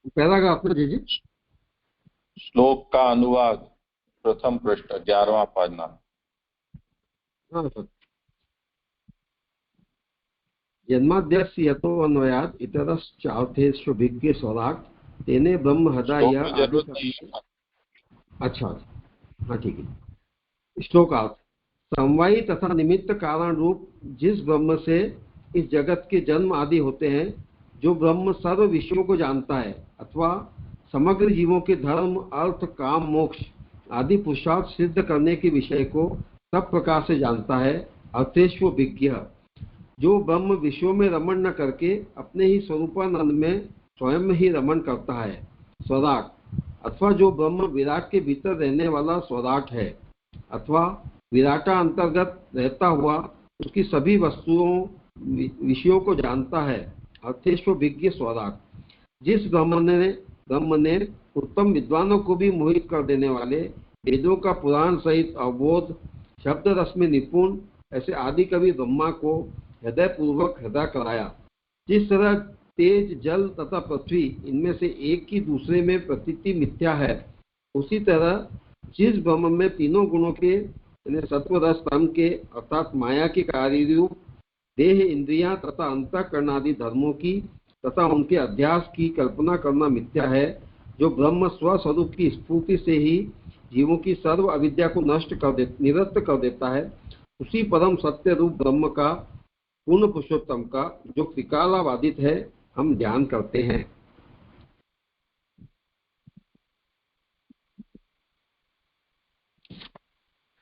Speaker 2: पैराग्राफ में दीजिए।
Speaker 1: श्लोक का अनुवाद प्रथम पृष्ठ 11वां पन्ना।
Speaker 2: हाँ सर। जन्माद्यस्य यतो अन्वयात् इतरश्चार्थेषु भिक्खे स्वराक् तेने ब्रह्म हृदय। अच्छा, हाँ ठीक है। श्लोकार्थ: समवायी तथा निमित्त कारण रूप जिस ब्रह्म से इस जगत के जन्म आदि होते हैं, जो ब्रह्म सर्व विषयों को जानता है अथवा समग्र जीवों के धर्म अर्थ काम मोक्ष आदि पुरुषार्थ सिद्ध करने के विषय को सब प्रकार से जानता है, अर्थेष्व विज्ञ, जो ब्रह्म विषयों में रमण न करके अपने ही स्वरूपानंद में स्वयं ही रमण करता है, स्वराट, अथवा जो ब्रह्म विराट के भीतर रहने वाला स्वराट है अथवा विराटा अंतर्गत रहता हुआ उसकी सभी वस्तुओं विषयों को जानता है, अर्थेष्व विज्ञ स्वराट। जिस ब्रह्म ने उत्तम विद्वानों को भी मोहित कर देने वाले वेदों का पुराण सहित अवबोध शब्द रस में निपुण ऐसे आदि कवि ब्रह्मा को हृदय पूर्वक हृदय कराया। जिस तरह तेज, जल तथा पृथ्वी इनमें से एक की दूसरे में प्रतीति मिथ्या है, उसी तरह जिस ब्रह्म में तीनों गुणों के यानी सत्व रस तम के अर्थात माया के कार्य रूप देह, इंद्रियां तथा अंतःकरण आदि धर्मों की तथा उनके अध्यास की कल्पना करना मिथ्या है, जो ब्रह्म स्वस्वरूप की स्फूर्ति से ही जीवों की सर्व अविद्या को निरस्त कर देता है, उसी परम सत्य रूप ब्रह्म का, पूर्ण पुरुषोत्तम का, जो त्रिकालाबाधित है, हम ध्यान करते हैं।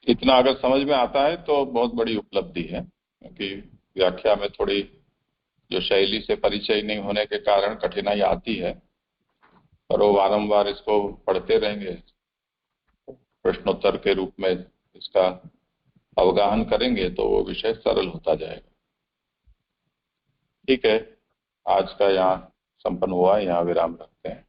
Speaker 1: इतना अगर समझ में आता है तो बहुत बड़ी उपलब्धि है, क्योंकि व्याख्या में थोड़ी जो शैली से परिचय नहीं होने के कारण कठिनाई आती है, पर वो बारंबार इसको पढ़ते रहेंगे, प्रश्नोत्तर के रूप में इसका अवगाहन करेंगे तो वो विषय सरल होता जाएगा। ठीक है, आज का यहाँ संपन्न हुआ, यहाँ विराम रखते हैं।